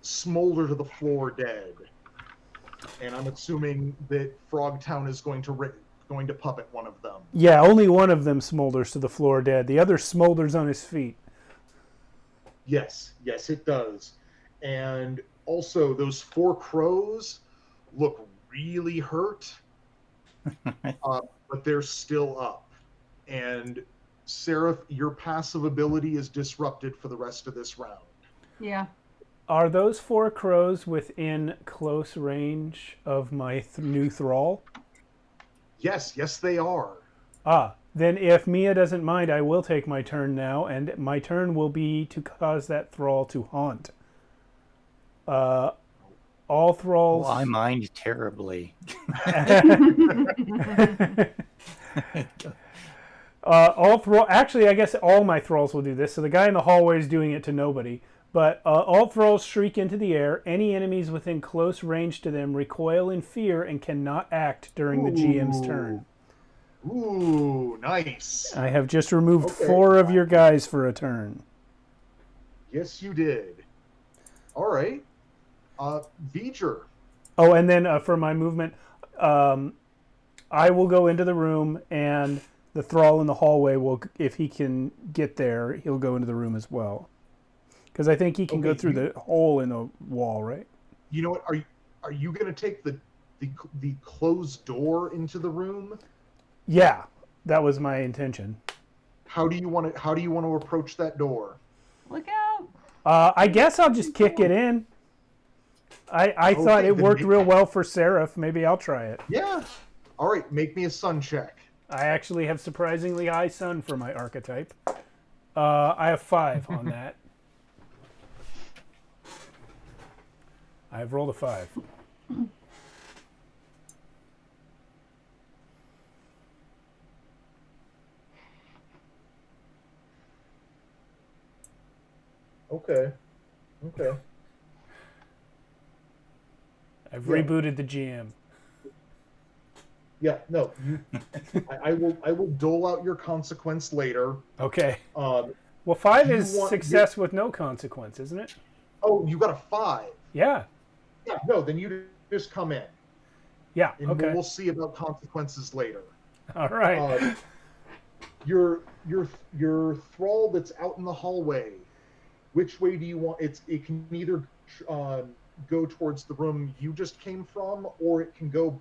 smolder to the floor dead. And I'm assuming that Frogtown is going to puppet one of them. Yeah, only one of them smolders to the floor dead. The other smolders on his feet. Yes, it does. And also, those 4 crows look really hurt, but they're still up. And Seraph, your passive ability is disrupted for the rest of this round. Yeah. Are those 4 crows within close range of my new thrall? Yes, they are. Then if Mia doesn't mind, I will take my turn now, and my turn will be to cause that thrall to haunt. All thralls... Well, I mind terribly. Actually, I guess all my thralls will do this. So the guy in the hallway is doing it to nobody. But all thralls shriek into the air. Any enemies within close range to them recoil in fear and cannot act during the GM's turn. Ooh, nice. I have just removed 4 of your guys for a turn. Yes, you did. All right. V'ger. Oh, and then for my movement, I will go into the room, and the thrall in the hallway will, if he can get there, he'll go into the room as well. Because I think he can go through the hole in the wall, right? You know what? Are you going to take the closed door into the room? Yeah, that was my intention. How do you want to approach that door? Look out! I guess I'll just kick it in. I thought it worked real well for Seraph. Maybe I'll try it. Yeah. All right, make me a sun check. I actually have surprisingly high sun for my archetype. I have 5 on that. I've rolled a 5. Okay. I've rebooted the GM. Yeah, no. I will dole out your consequence later. Okay. Well, 5 Do you is want- success with no consequence, isn't it? Oh, you got a 5. Yeah. Yeah, no, then you just come in. Yeah. And Okay. we'll see about consequences later. All right. Your thrall that's out in the hallway. Which way do you want? It can either go towards the room you just came from, or it can go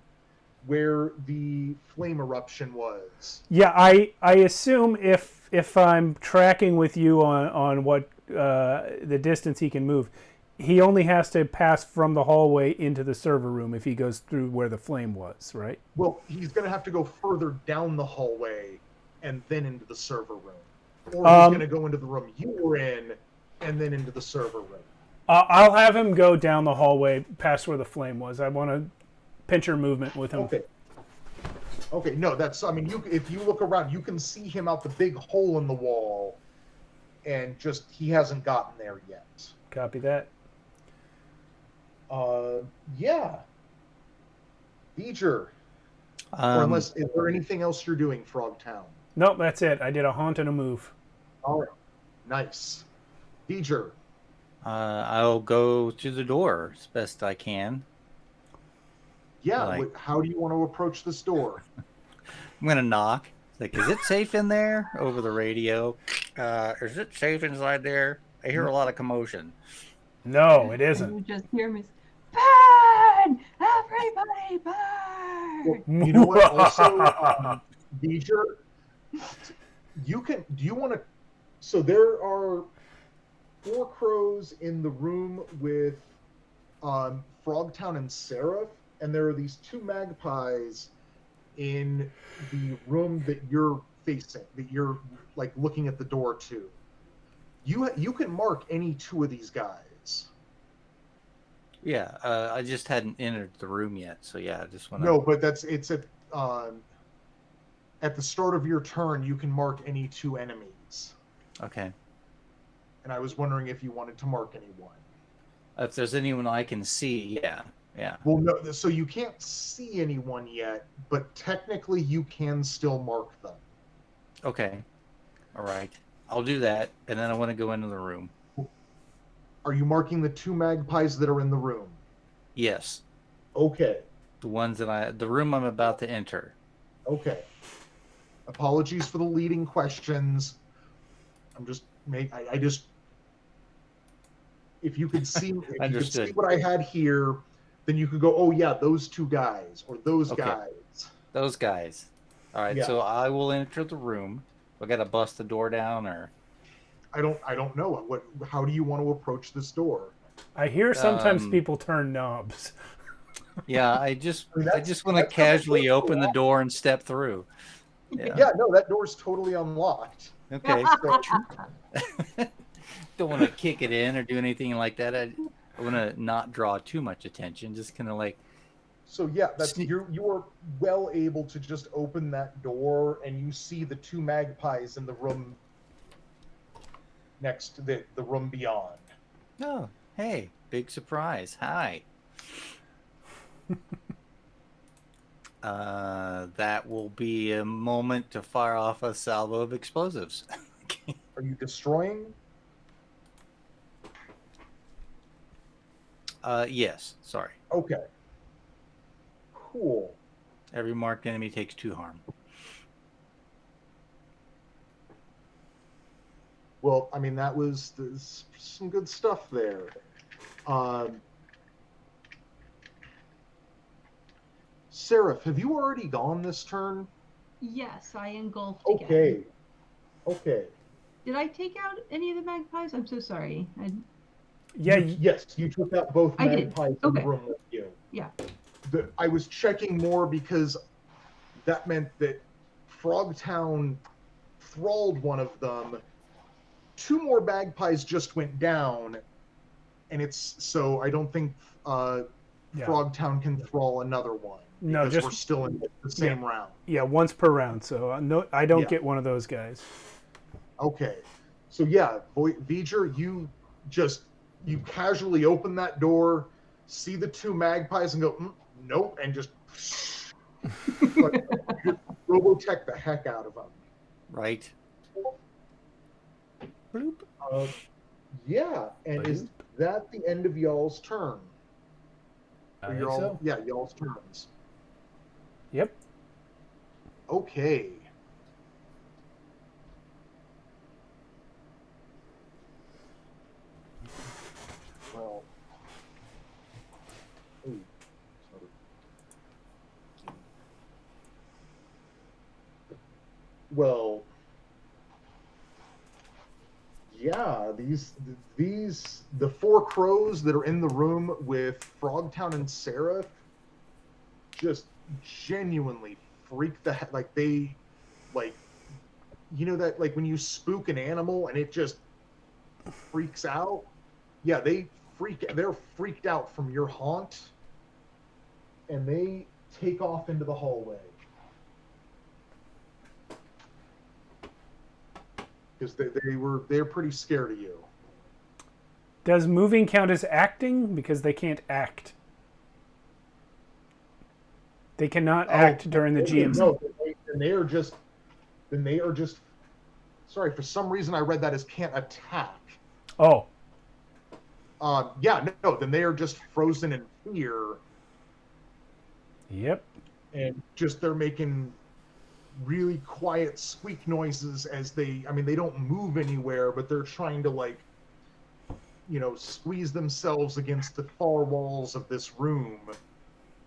where the flame eruption was. Yeah, I assume if I'm tracking with you on what the distance he can move, he only has to pass from the hallway into the server room if he goes through where the flame was, right? Well, he's going to have to go further down the hallway and then into the server room. Or he's going to go into the room you were in and then into the server room. I'll have him go down the hallway past where the flame was. I want to pincher movement with him. Okay, no, that's, I mean, if you look around, you can see him out the big hole in the wall, and just, he hasn't gotten there yet. Copy that. Yeah. Beecher. Or unless, is there anything else you're doing, Frogtown? Nope, that's it. I did a haunt and a move. All right. Nice. Beecher. I'll go to the door as best I can. Yeah, how do you want to approach this door? I'm going to knock. It's like, is it safe in there? Over the radio. Is it safe inside there? I hear a lot of commotion. No, it You isn't. just hear me, burn! Everybody burn! Well, you know what? Also, Beecher, do you want to, so there are 4 crows in the room with Frogtown and Seraph, and there are these 2 magpies in the room that you're facing, that you're like looking at the door to. You can mark any 2 of these guys. Yeah, I just hadn't entered the room yet, so yeah, I just want to... No, but it's at the start of your turn, you can mark any 2 enemies. Okay. And I was wondering if you wanted to mark anyone. If there's anyone I can see, yeah. Well, no, so you can't see anyone yet, but technically you can still mark them. Okay. All right. I'll do that, and then I want to go into the room. Are you marking the 2 magpies that are in the room? Yes. Okay. The ones that the room I'm about to enter. Okay. Apologies for the leading questions. I just, if you could see, if you could see what I had here, then you could go, oh yeah, those 2 guys, or those guys. Those guys. All right, so I will enter the room. I got to bust the door down, or I don't know. How do you want to approach this door? I hear sometimes people turn knobs. Yeah, I just want to casually open the door and step through. Yeah, no, that door's totally unlocked. Okay. Don't want to kick it in or do anything like that. I want to not draw too much attention. Just kind of like. So yeah, you are well able to just open that door, and you see the 2 magpies in the room next to the room beyond. Oh, hey, big surprise! Hi. That will be a moment to fire off a salvo of explosives. Are you destroying? Yes. Sorry. Okay. Cool. Every marked enemy takes 2 harm. Well, I mean, there's some good stuff there. Seraph, have you already gone this turn? Yes, I engulfed Okay. again. Okay. Did I take out any of the magpies? I'm so sorry. Yes, you took out both I did. magpies in the room with you. Yeah. I was checking more because that meant that Frogtown thralled one of them. 2 more magpies just went down, and so I don't think Frogtown can thrall another one. No, because we're still in the same round. Yeah, once per round. So no, I don't get one of those guys. Okay, so yeah, Beecher, you casually open that door, see the 2 magpies, and go nope, and just like, Robotech the heck out of them. Right. Bloop. Yeah, and is that the end of y'all's turn? I think so. Yeah, y'all's turns. Yep. Okay. Well. Ooh, sorry. Well. Yeah, the four crows that are in the room with Frogtown and Seraph just genuinely freak the heck, like they, like, you know that, like when you spook an animal and it just freaks out? Yeah, they're freaked out from your haunt, and they take off into the hallway. Because they're pretty scared of you. Does moving count as acting? Because they can't act. They cannot act during the GM's. No, they are just. Sorry, for some reason I read that as can't attack. Oh. Yeah, no. Then they are just frozen in fear. Yep. And just they're making really quiet squeak noises as they don't move anywhere, but they're trying to, like, squeeze themselves against the far walls of this room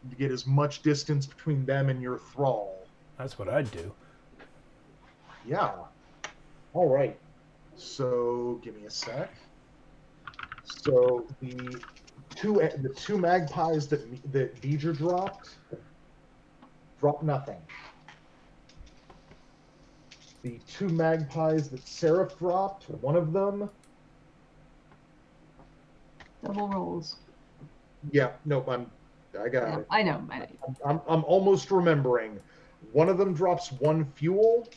to get as much distance between them and your thrall. That's what I'd do. Yeah. All right. So give me a sec. So the two magpies that Deidre dropped nothing. The two magpies that Seraph dropped, one of them. Double rolls. Yeah, nope. I got it. I know. I'm almost remembering. One of them drops one fuel.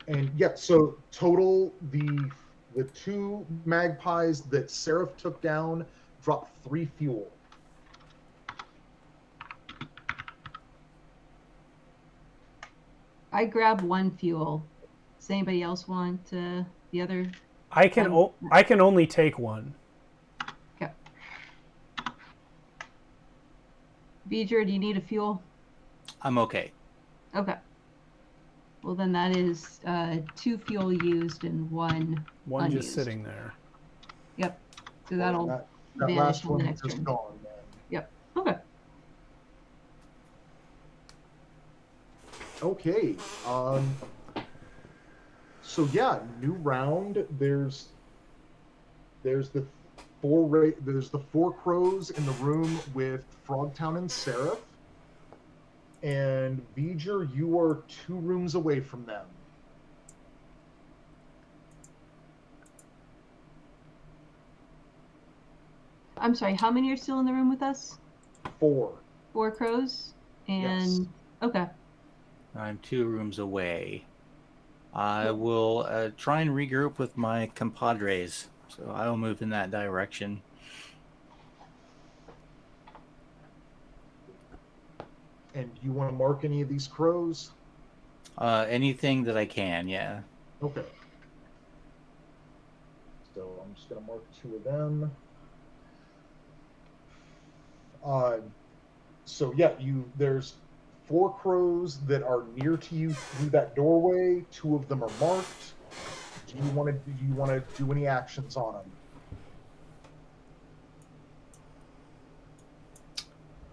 And yeah, so total the two magpies that Seraph took down dropped 3 fuel. I grab 1 fuel. Does anybody else want the other? I can only take 1. Okay. Beeger, do you need a fuel? I'm okay. Okay. Well, then that is 2 fuel used and 1 unused. Just sitting there. Yep. So that'll that vanish last on one the next is turn. gone, man. Yep. Okay. Okay. So yeah, new round. There's the 4 crows in the room with Frogtown and Seraph. And V'ger, you are 2 rooms away from them. I'm sorry, how many are still in the room with us? 4. 4 crows? And Yes. okay. I'm 2 rooms away. I will try and regroup with my compadres. So I will move in that direction. And you want to mark any of these crows? Anything that I can, yeah. Okay. So I'm just going to mark 2 of them. So yeah, there's 4 crows that are near to you through that doorway. 2 of them are marked. Do you want to do any actions on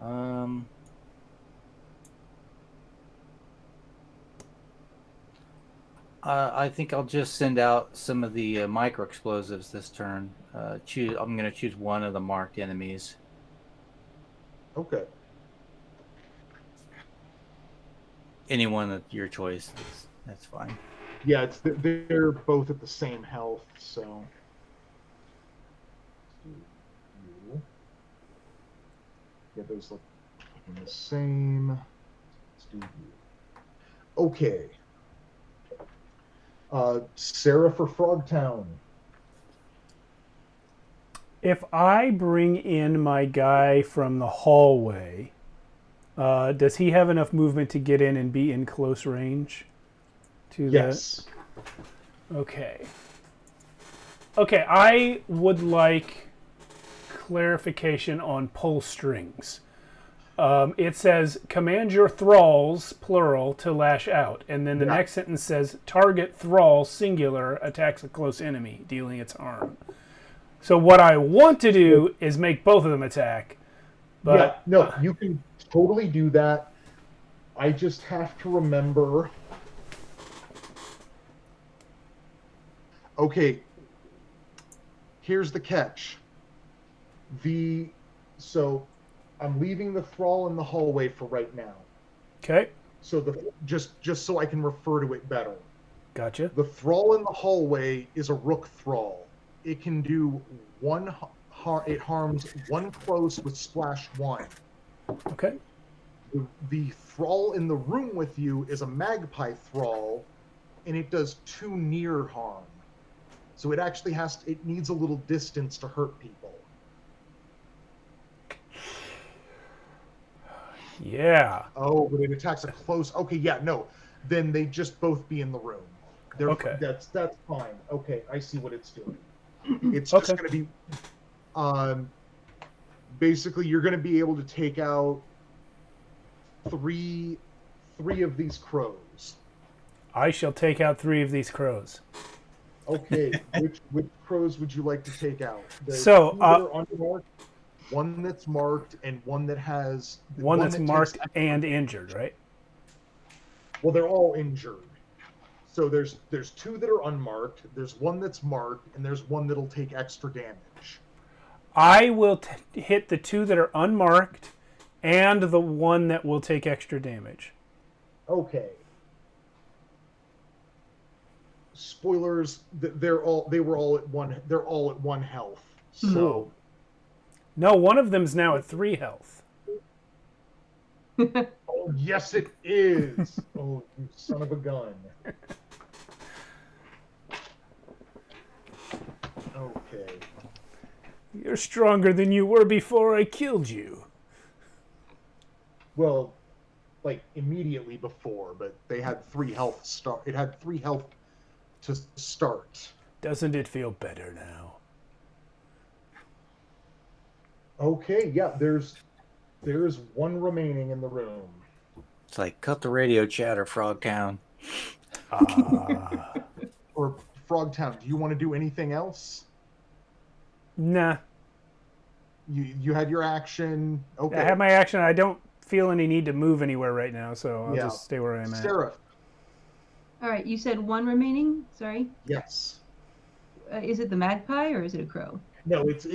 them? I think I'll just send out some of the micro explosives this turn. I'm going to choose one of the marked enemies. Okay. Anyone at your choice. That's fine. Yeah, they're both at the same health, so. Yeah, those look the same. Let's do you. Okay. Sarah for Frogtown. If I bring in my guy from the hallway, does he have enough movement to get in and be in close range? To Yes. Okay. Okay, I would like clarification on pull strings. It says, command your thralls, plural, to lash out. And then the next sentence says, target thrall, singular, attacks a close enemy, dealing its harm. So what I want to do is make both of them attack. But Yeah, no, you can totally do that. I just have to remember. Okay, here's the catch. So I'm leaving the thrall in the hallway for right now. Okay. So just so I can refer to it better. Gotcha. The thrall in the hallway is a rook thrall. It can do it harms one close with splash 1. Okay. The thrall in the room with you is a magpie thrall, and it does 2 near harm. So it actually it needs a little distance to hurt people. Yeah. Oh, but it attacks a close. Okay, yeah, no. Then they just both be in the room. Okay. That's fine. Okay, I see what it's doing. It's just going to be, basically you're going to be able to take out three of these crows. I shall take out 3 of these crows. Okay, which crows would you like to take out? There's So, 2 that are unmarked, one that's marked, and one that has one that's that marked and injured, right? Well, they're all injured. So there's 2 that are unmarked, there's one that's marked, and there's one that'll take extra damage. I will hit the 2 that are unmarked and the one that will take extra damage. Okay. Spoilers, they're all at 1 health. So no, one of them's now at 3 health. Oh, yes it is. Oh, you son of a gun. Okay. You're stronger than you were before I killed you. Well, like immediately before, but they had 3 health It had 3 health to start. Doesn't it feel better now? Okay, yeah, there's 1 remaining in the room. It's like, cut the radio chatter, Frogtown. Or Frogtown, do you want to do anything else? Nah. You had your action. Okay. I have my action. I don't feel any need to move anywhere right now, so I'll just stay where I'm at. Sarah. All right, you said 1 remaining. Sorry. Yes. Is it the magpie or is it a crow? No, it's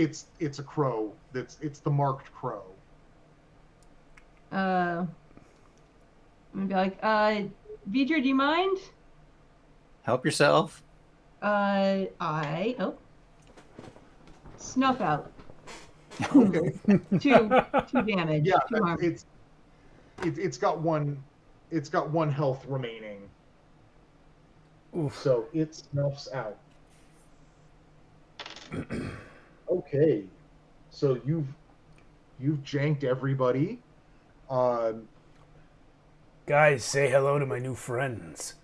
a crow. It's the marked crow. I'm gonna be like, Vidra, do you mind? Help yourself. Snuff out. Okay. 2 damage. Yeah, 2 harm. it's got 1 health remaining. Oof. So it snuffs out. Okay. So you've janked everybody. Guys, say hello to my new friends.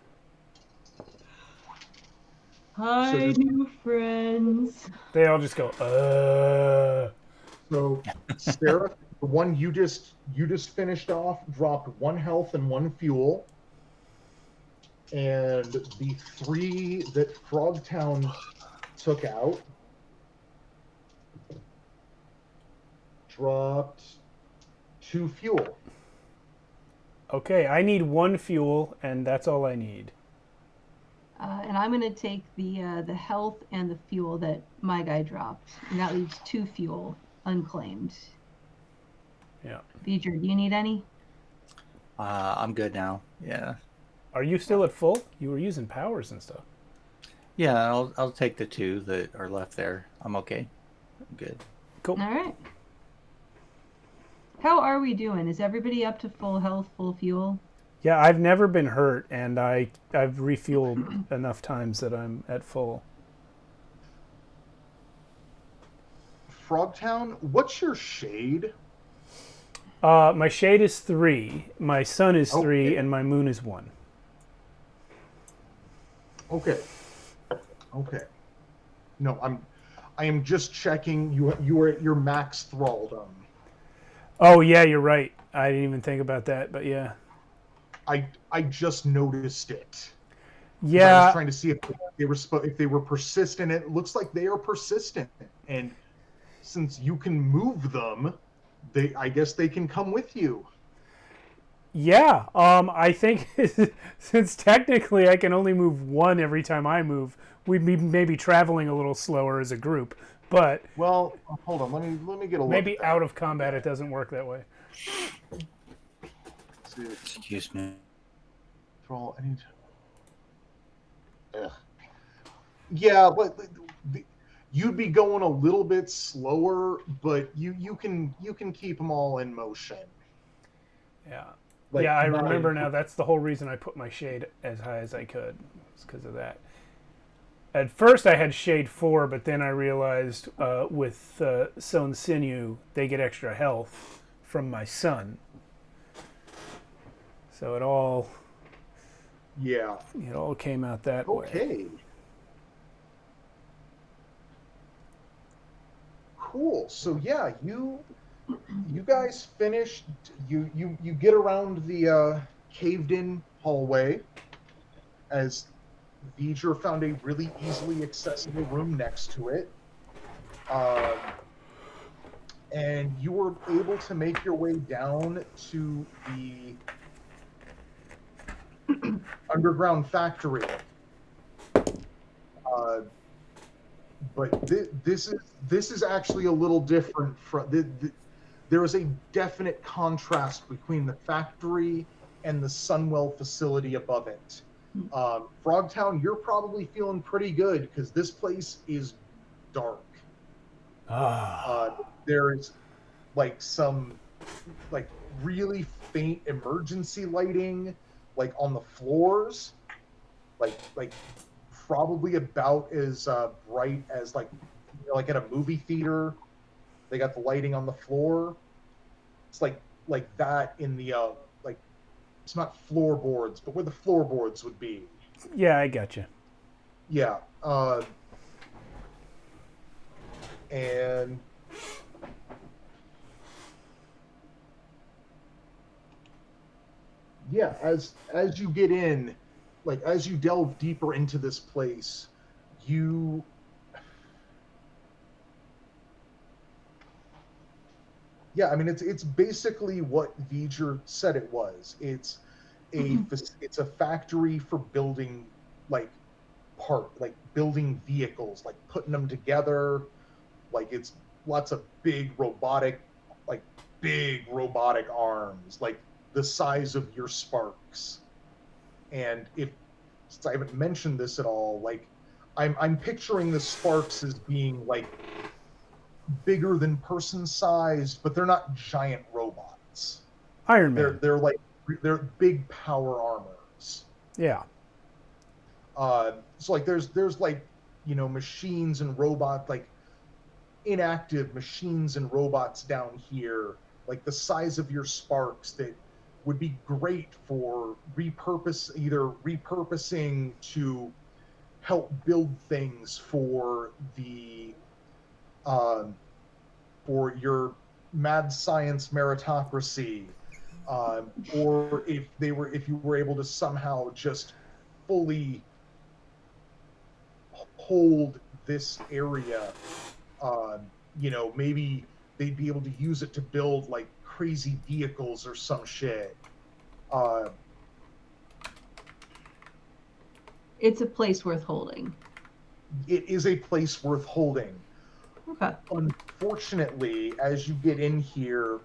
Hi, new friends. They all just go, So Sarah, the one you just finished off dropped 1 health and 1 fuel. And the 3 that Frogtown took out dropped 2 fuel. Okay, I need 1 fuel, and that's all I need. And I'm going to take the health and the fuel that my guy dropped. And that leaves 2 fuel unclaimed. Yeah. Vidra, do you need any? I'm good now. Yeah. Are you still at full? You were using powers and stuff. Yeah, I'll take the 2 that are left there. I'm okay. I'm good. Cool. All right. How are we doing? Is everybody up to full health, full fuel? Yeah, I've never been hurt, and I've refueled enough times that I'm at full. Frogtown, what's your shade? My shade is 3, my sun is 3, Okay. and my moon is 1. Okay. Okay. No, I am just checking. You are at your max thraldom. Oh yeah, you're right. I didn't even think about that, but yeah. I just noticed it. I was Yeah, trying to see if they were persistent. It looks like they are persistent, and since you can move them, I guess they can come with you. yeah. I think since technically I can only move one every time I move, we'd be maybe traveling a little slower as a group, but Well, hold on. Let me get a look. maybe at that. out of combat it doesn't work that way. See if Excuse me. thrall any. Ugh. Yeah, but you'd be going a little bit slower, but you can keep them all in motion. Yeah. Like, Yeah, I not remember in- now. That's the whole reason I put my shade as high as I could. It's because of that. At first, I had shade 4, but then I realized with Sewn Sinew, they get extra health from my sun. So it all Yeah. came out that way. Okay. Cool. So yeah, you guys finished. You get around the caved in hallway as V'ger found a really easily accessible room next to it. And you were able to make your way down to the underground factory. But this is actually a little different. There is a definite contrast between the factory and the Sunwell facility above it. Frogtown, you're probably feeling pretty good because this place is dark. There is some really faint emergency lighting on the floors, like probably about as bright as at a movie theater. They got the lighting on the floor. It's like that in the it's not floorboards, but where the floorboards would be. Yeah, I got you. Yeah. And yeah, as you get in, as you delve deeper into this place, yeah, I mean it's basically what V'ger said it was. It's a factory for building building vehicles, putting them together. It's lots of big robotic arms, the size of your sparks. And since I haven't mentioned this at all, I'm picturing the sparks as being bigger than person sized, but they're not giant robots. Iron Man. They're big power armors. Yeah. So there's machines and robots, inactive machines and robots down here, the size of your sparks, that would be great for repurposing to help build things for for your mad science meritocracy, or if you were able to somehow just fully hold this area, maybe they'd be able to use it to build crazy vehicles or some shit. It's a place worth holding. It is a place worth holding. Okay. Unfortunately, as you get in here,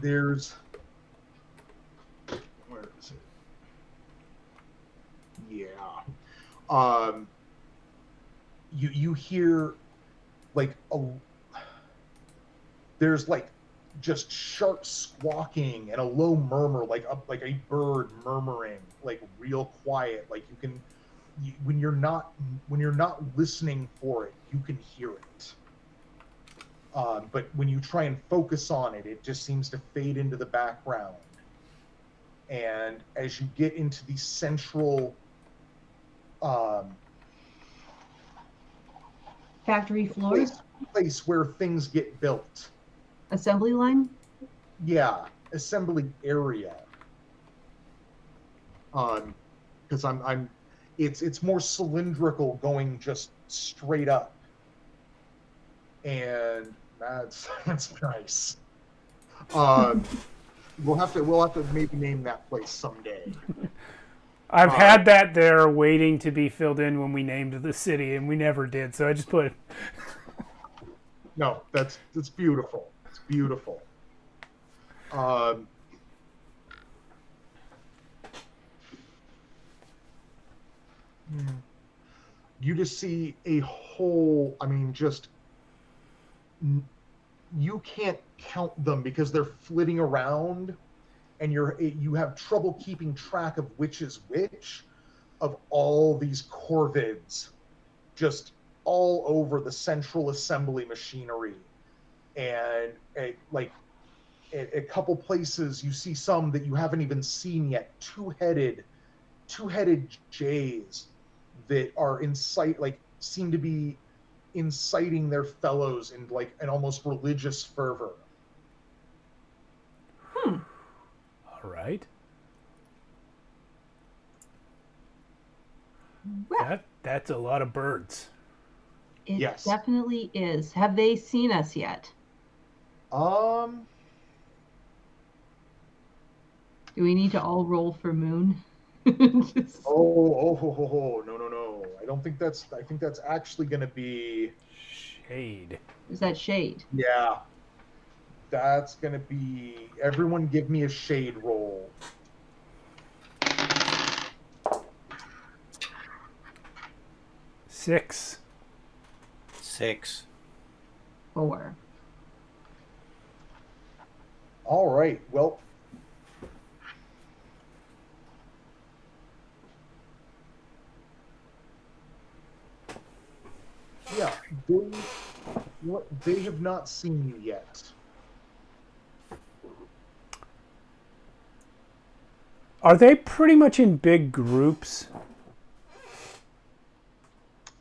where is it? Yeah. You hear there's just sharp squawking and a low murmur, like a bird murmuring, real quiet. When you're not listening for it, you can hear it. But when you try and focus on it, it just seems to fade into the background. And as you get into the central um, Factory floor? place where things get built. Assembly line? Yeah, assembly area. Because it's more cylindrical, going just straight up, and that's nice. We'll have to maybe name that place someday. I've had that there waiting to be filled in when we named the city, and we never did. So I just put. No, it's beautiful. It's beautiful. You just see a whole. I mean, just you can't count them because they're flitting around, and you have trouble keeping track of which is which of all these Corvids just all over the central assembly machinery. And like a couple places you see some that you haven't even seen yet, two-headed jays that are seem to be inciting their fellows in like an almost religious fervor. All right. That's a lot of birds. It Yes. definitely is. Have they seen us yet? Um, Do we need to all roll for moon? no. I think that's actually going to be Shade. Is that shade? Yeah. That's going to be everyone give me a shade roll. Six. 4. All right. Well, yeah, they have not seen you yet. Are they pretty much in big groups?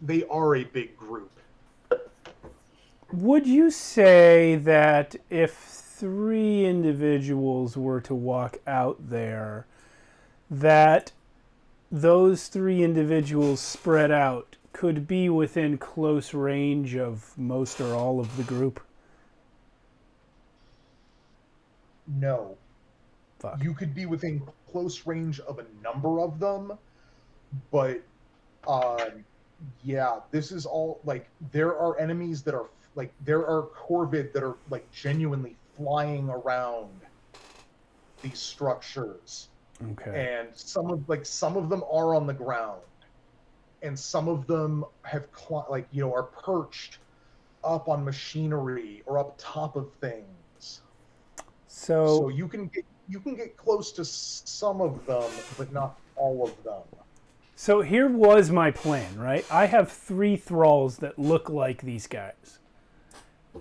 They are a big group. Would you say that if 3 individuals were to walk out there, that those 3 individuals spread out could be within close range of most or all of the group? No. Fuck. You could be within close range of a number of them, but yeah, this is all like there are enemies that are like there are Corvid that are like genuinely flying around these structures. Okay. And some of them are on the ground, and some of them have are perched up on machinery or up top of things. So you can get close to some of them, but not all of them. So here was my plan, right? I have 3 thralls that look like these guys.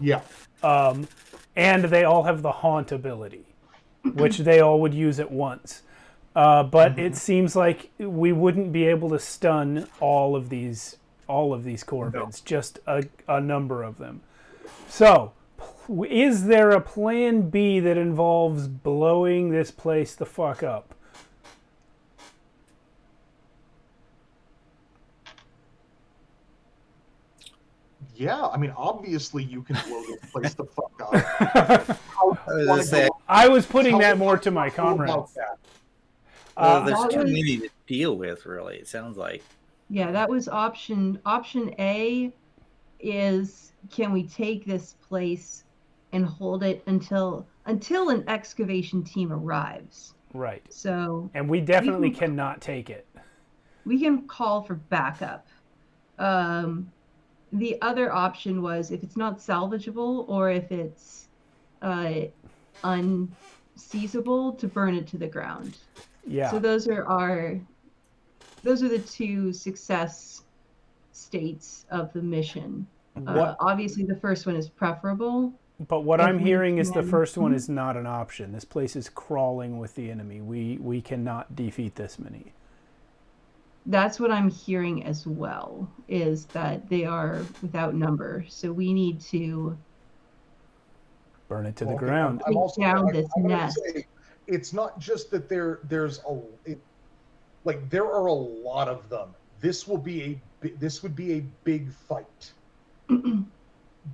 Yeah. And they all have the haunt ability, which they all would use at once. But it seems like we wouldn't be able to stun all of these Corvids, just a number of them. So, is there a plan B that involves blowing this place the fuck up? Yeah, I mean, obviously you can blow this place the fuck up. I was putting that more to my comrades. There's too many to deal with, really, it sounds like. Yeah, that was option A is, can we take this place and hold it until an excavation team arrives? Right. So, and we definitely cannot take it. We can call for backup. The other option was if it's not salvageable or if it's unseizable, to burn it to the ground. Yeah. So those are the 2 success states of the mission. Obviously, the first one is preferable. But what I'm hearing is the first one is not an option. This place is crawling with the enemy. We cannot defeat this many. That's what I'm hearing as well, is that they are without number. So we need to Burn it to the Okay, ground. I'm also down this I'm gonna nest. say it's not just that like there are a lot of them. This would be a big fight.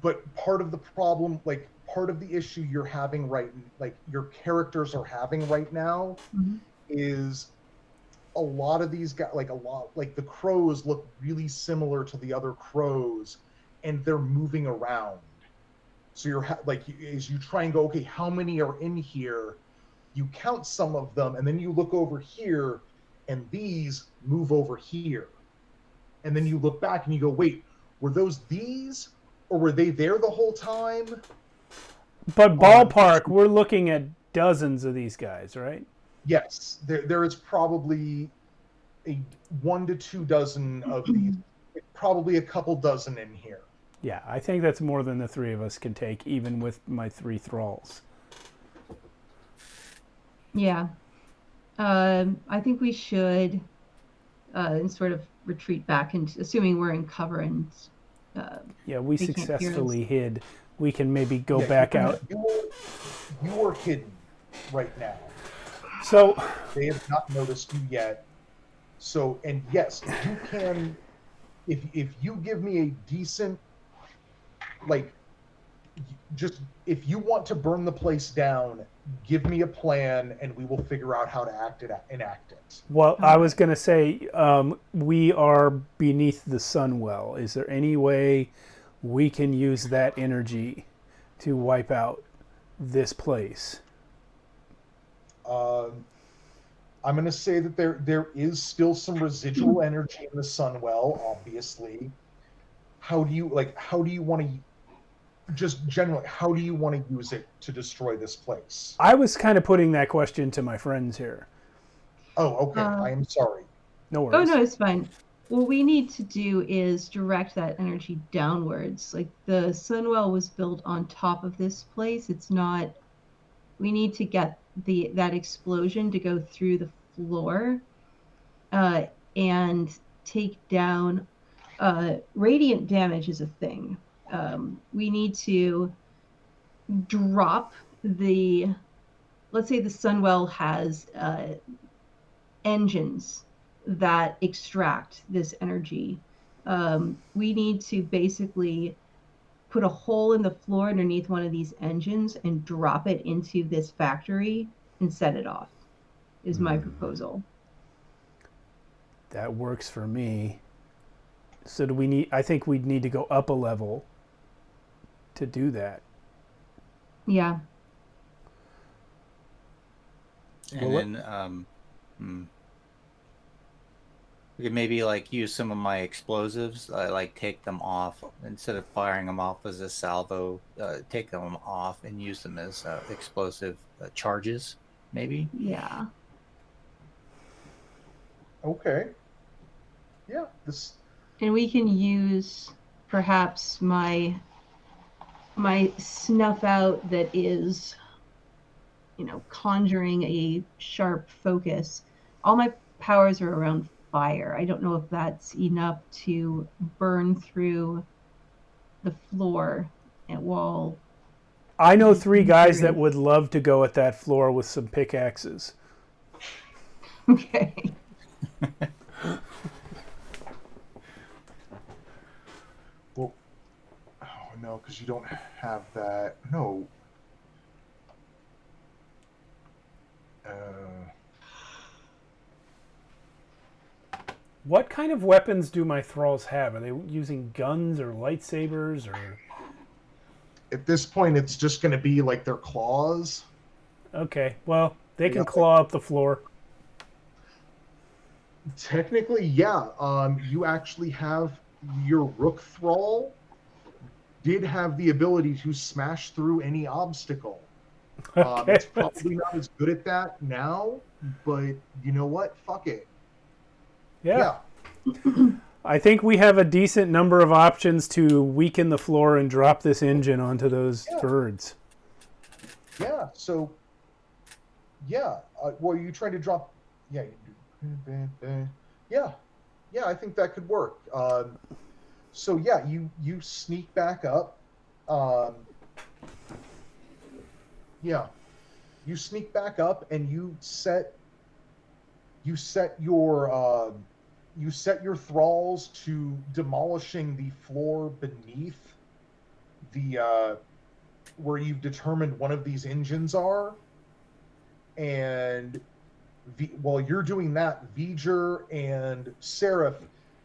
But part of the problem, like part of the issue you're having like your characters are having right now, Mhm. is a lot of these guys, like the crows look really similar to the other crows, and they're moving around. So like as you try and go, okay, how many are in here? You count some of them, and then you look over here, and these move over here. And then you look back and you go, wait, were those these, or were they there the whole time? But ballpark, we're looking at dozens of these guys, right? Yes, there is probably a 1 to 2 dozen of these, probably a couple dozen in here. Yeah, I think that's more than the three of us can take, even with my 3 thralls. Yeah. I think we should sort of retreat back, and assuming we're in cover and Yeah, we they can't hear us. successfully hid. We can maybe go Yeah, back out. You are hidden right now. So They have not noticed you yet. So, and yes, you can, if you give me a decent, like, just if you want to burn the place down, give me a plan, and we will figure out how to enact it. well, I was going to say, we are beneath the Sunwell. Is there any way we can use that energy to wipe out this place? I'm going to say that there is still some residual energy in the Sunwell, obviously. How do you want to, just generally, how do you want to use it to destroy this place? I was kind of putting that question to my friends here. Oh, okay. I am sorry. No Oh, worries. no, it's fine. What we need to do is direct that energy downwards. Like the Sunwell was built on top of this place. It's not. We need to get that explosion to go through the floor, and take down. Radiant damage is a thing. We need to drop the. Let's say the Sunwell has engines that extract this energy. We need to basically put a hole in the floor underneath one of these engines and drop it into this factory and set it off, is my proposal. That works for me. So do we need, I think we'd need to go up a level to do that. Yeah. And Well, then we could maybe like use some of my explosives, like take them off instead of firing them off as a salvo. Take them off and use them as explosive charges, maybe. Yeah. Okay. Yeah. This. And we can use perhaps my snuff out that is, conjuring a sharp focus. All my powers are around fire. I don't know if that's enough to burn through the floor and wall. I know 3 guys that would love to go at that floor with some pickaxes. Okay. Well, oh no, because you don't have that. No. What kind of weapons do my thralls have? Are they using guns or lightsabers or? At this point, it's just going to be like their claws. Okay, well, they can claw up the floor. Technically, yeah. You actually have your Rook Thrall did have the ability to smash through any obstacle. Okay, it's probably not as good at that now, but you know what? Fuck it. Yeah. I think we have a decent number of options to weaken the floor and drop this engine onto those birds. Yeah. So, yeah. Well, you trying to drop? Yeah. Yeah. Yeah, I think that could work. So yeah, you sneak back up. Um, yeah, you sneak back up and you set your thralls to demolishing the floor beneath the where you've determined one of these engines are. And while you're doing that, V'ger and Seraph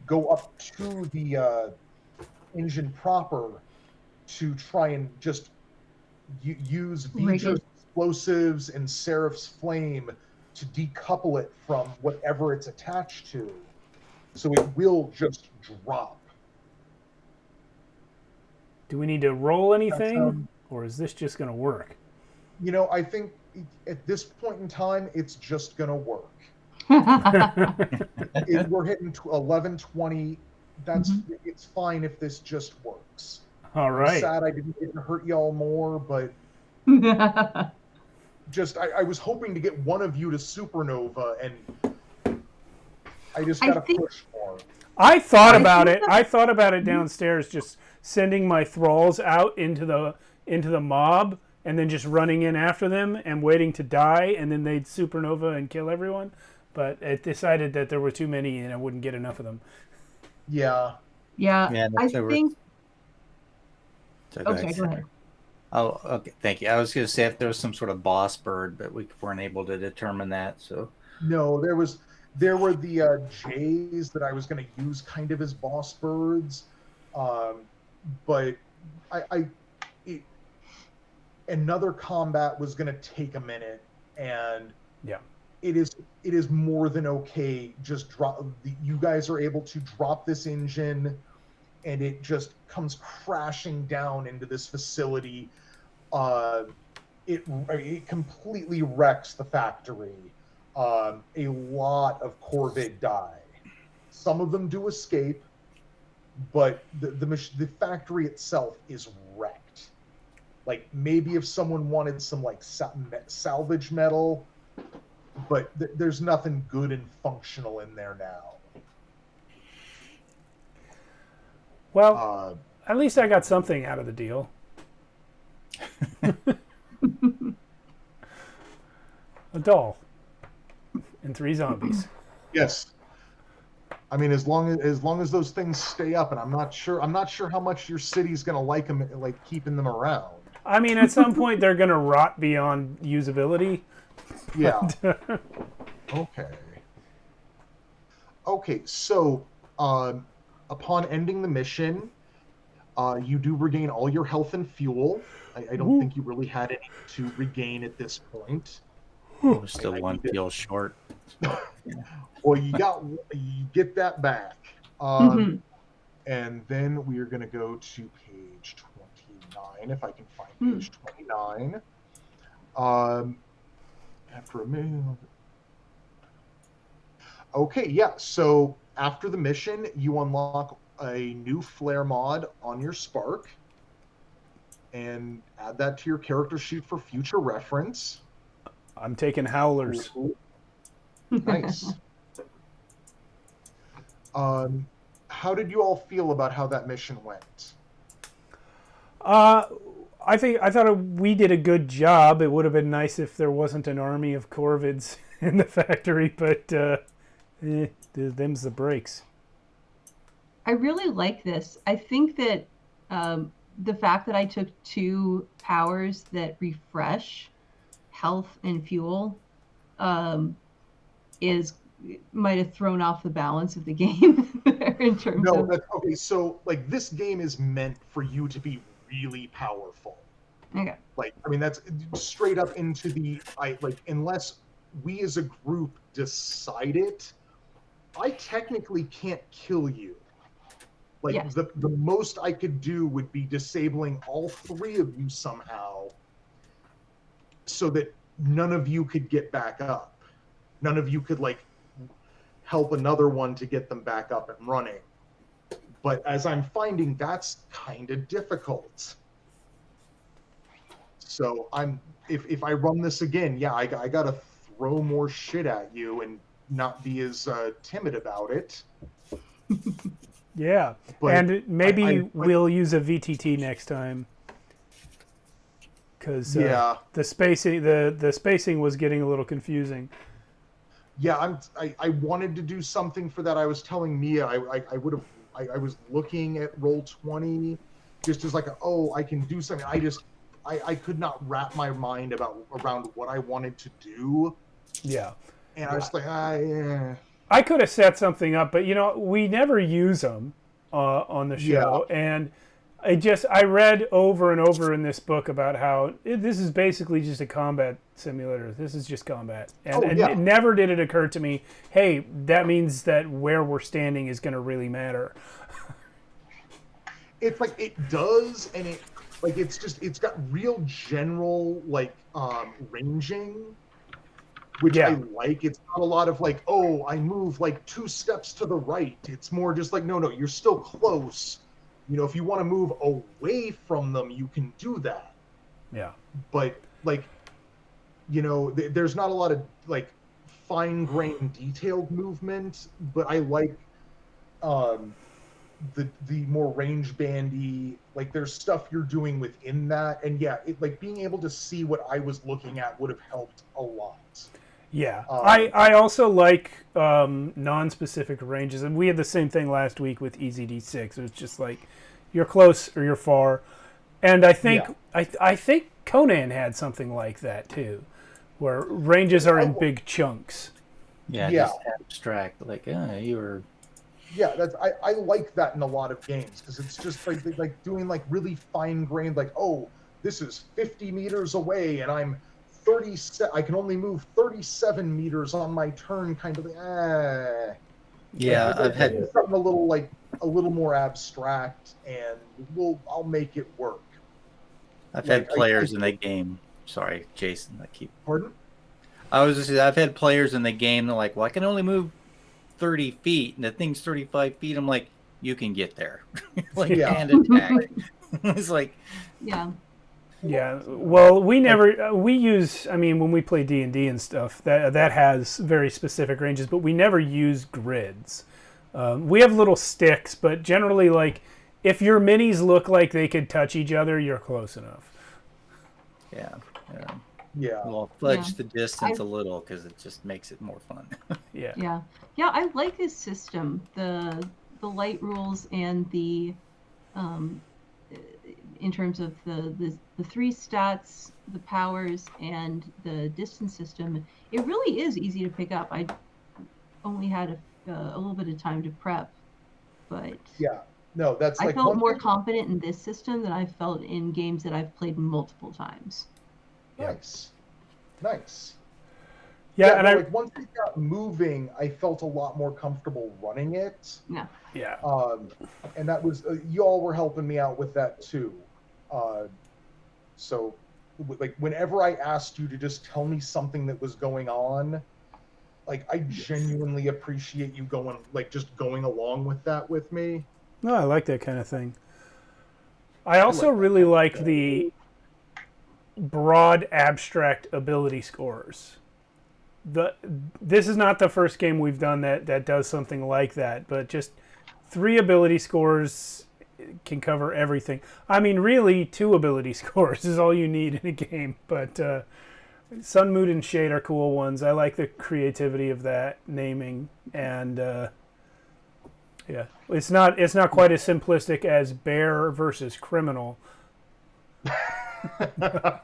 go up to the engine proper to try and just use V'ger's explosives and Seraph's flame to decouple it from whatever it's attached to, so it will just drop. Do we need to roll anything, or is this just going to work? You know, I think at this point in time, it's just going to work. We're hitting 11:20. It's fine if this just works. All right. I'm sad I didn't get to hurt y'all more, but just I was hoping to get one of you to supernova, and I just gotta push more. I thought about it. I thought about it downstairs, just sending my thralls out into the mob, and then just running in after them and waiting to die, and then they'd supernova and kill everyone. But it decided that there were too many, and I wouldn't get enough of them. Yeah. Yeah. I think. Okay, go ahead. Oh, okay. Thank you. I was going to say if there was some sort of boss bird, but we weren't able to determine that. So no, there were the jays that I was going to use kind of as boss birds, but another combat was going to take a minute, and yeah, it is more than okay. Just you guys are able to drop this engine, and it just comes crashing down into this facility. It completely wrecks the factory. A lot of Corvid die. Some of them do escape, but the factory itself is wrecked. Like, maybe if someone wanted some like salvage metal, but there's nothing good and functional in there now. Well, at least I got something out of the deal. A doll and 3 zombies. Yes. I mean, as long as those things stay up, and I'm not sure how much your city's gonna like them, like keeping them around. I mean, at some point they're gonna rot beyond usability. Yeah. Okay. So, upon ending the mission, you do regain all your health and fuel. I don't think you really had any to regain at this point. We're still one feel short. Well, you get that back. And then we are going to go to page 29, if I can find page 29. After a minute. Okay, yeah. So after the mission, you unlock a new flare mod on your Spark and add that to your character sheet for future reference. I'm taking howlers. Nice. How did you all feel about how that mission went? I thought we did a good job. It would have been nice if there wasn't an army of Corvids in the factory, but them's the breaks. I really like this. I think that the fact that I took 2 powers that refresh health and fuel might have thrown off the balance of the game in terms of. Okay. So like this game is meant for you to be really powerful. Okay. Like, I mean, that's straight up into unless we as a group decide it, I technically can't kill you. Like, yes. The most I could do would be disabling all 3 of you somehow so that none of you could get back up. None of you could, like, help another one to get them back up and running. But as I'm finding, that's kind of difficult. So if I run this again, yeah, I got to throw more shit at you and not be as timid about it. Yeah, But and maybe I- we'll use a VTT next time because Yeah. the spacing was getting a little confusing. Yeah, I wanted to do something for that. I was telling Mia I would have I was looking at Roll20 just as like I can do something. I could not wrap my mind around what I wanted to do, Yeah, and I was like, yeah. I could have set something up, but we never use them on the show, and I read over and over in this book about how this is basically just a combat simulator. This is just combat, and it never did it occur to me, hey, that means that where we're standing is going to really matter. It's like it does, and it's got real general ranging, which I like. It's not a lot of I move 2 steps to the right. It's more just no, you're still close. If you want to move away from them, you can do that. Yeah. But there's not a lot of fine-grained, detailed movement. But I like the more range bandy. There's stuff you're doing within that, and being able to see what I was looking at would have helped a lot. Yeah, I also like non-specific ranges, and we had the same thing last week with EZD6. It was just you're close or you're far, and I think I think Conan had something like that too, where ranges are in big chunks. Yeah, just abstract, you were. Yeah, I like that in a lot of games because it's just doing really fine-grained, this is 50 meters away and I'm 37. I can only move 37 meters on my turn, kind of. Yeah, I've had something a little more abstract, and I'll make it work. I've had players in the game. Sorry, Jason. Pardon? I've had players in the game. They're like, well, I can only move 30 feet, and the thing's 35 feet. I'm like, you can get there. And attack. It's yeah. Yeah, well, we use. I mean, when we play D&D and stuff, that has very specific ranges, but we never use grids. We have little sticks, but generally, if your minis look like they could touch each other, you're close enough. Yeah. Well, fudge the distance a little because it just makes it more fun. Yeah. I like this system. The light rules and the in terms of the 3 stats, the powers, and the distance system, it really is easy to pick up. I only had a little bit of time to prep, but that's I felt more confident in this system than I felt in games that I've played multiple times. Nice. Yeah, and once it got moving, I felt a lot more comfortable running it. Yeah. And that was y'all were helping me out with that too. So, whenever I asked you to just tell me something that was going on, I genuinely appreciate you going along with that with me. No, I like that kind of thing. I also really like the broad abstract ability scores. This is not the first game we've done that does something like that, but just 3 ability scores can cover everything. I mean, really, 2 ability scores is all you need in a game, but Sun, Mood, and Shade are cool ones. I like the creativity of that naming, and it's not quite as simplistic as Bear versus Criminal. That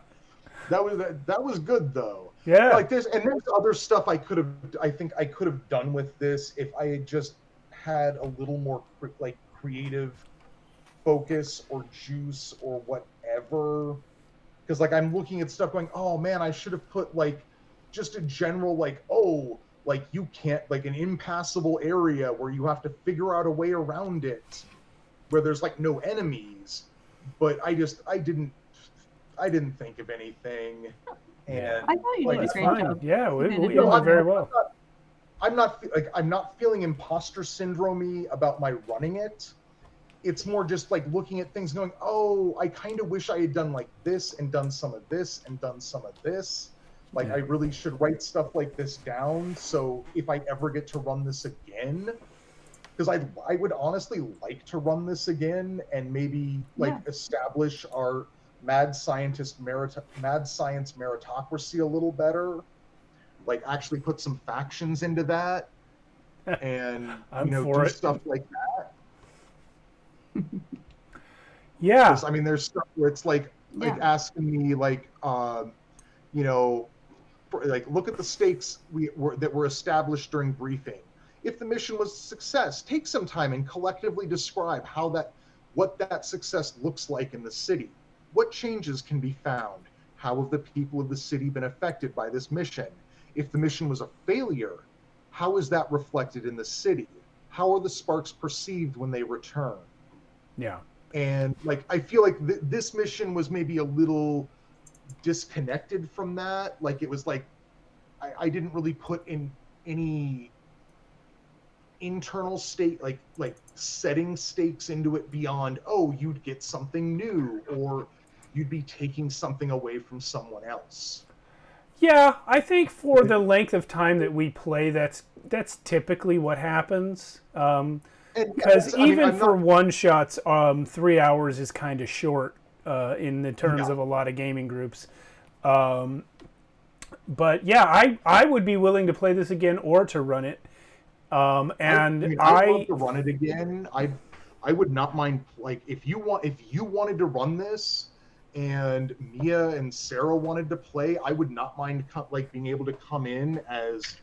was good though. Yeah. There's other stuff I think I could have done with this if I had just had a little more creative focus or juice or whatever. Because I'm looking at stuff going, oh man, I should have put just a general you can't an impassable area where you have to figure out a way around it, where there's no enemies. But I didn't think of anything. And I thought you did a great job. Yeah, we did very well. I'm not feeling imposter syndrome-y about my running it. It's more just looking at things going, oh, I kind of wish I had done this and done some of this and done some of this. I really should write stuff like this down. So if I ever get to run this again, because I would honestly like to run this again and maybe like establish our mad science meritocracy a little better, like actually put some factions into that, and do stuff like that. Yeah, I mean, there's stuff where it's like asking me like look at the stakes that were established during briefing. If the mission was a success, take some time and collectively describe what that success looks like in the city. What changes can be found? How have the people of the city been affected by this mission? If the mission was a failure, how is that reflected in the city? How are the sparks perceived when they return? Yeah. And like, I feel like this mission was maybe a little disconnected from that. Like, it was like, I didn't really put in any internal state, like setting stakes into it beyond, oh, you'd get something new, or you'd be taking something away from someone else. Yeah, I think for the length of time that we play, that's typically what happens. Because for one shots, 3 hours is kind of short in the terms of a lot of gaming groups. But yeah, I would be willing to play this again or to run it. And I'd love to run it again. I would not mind, like, if you wanted to run this and Mia and Sarah wanted to play, I would not mind being able to come in as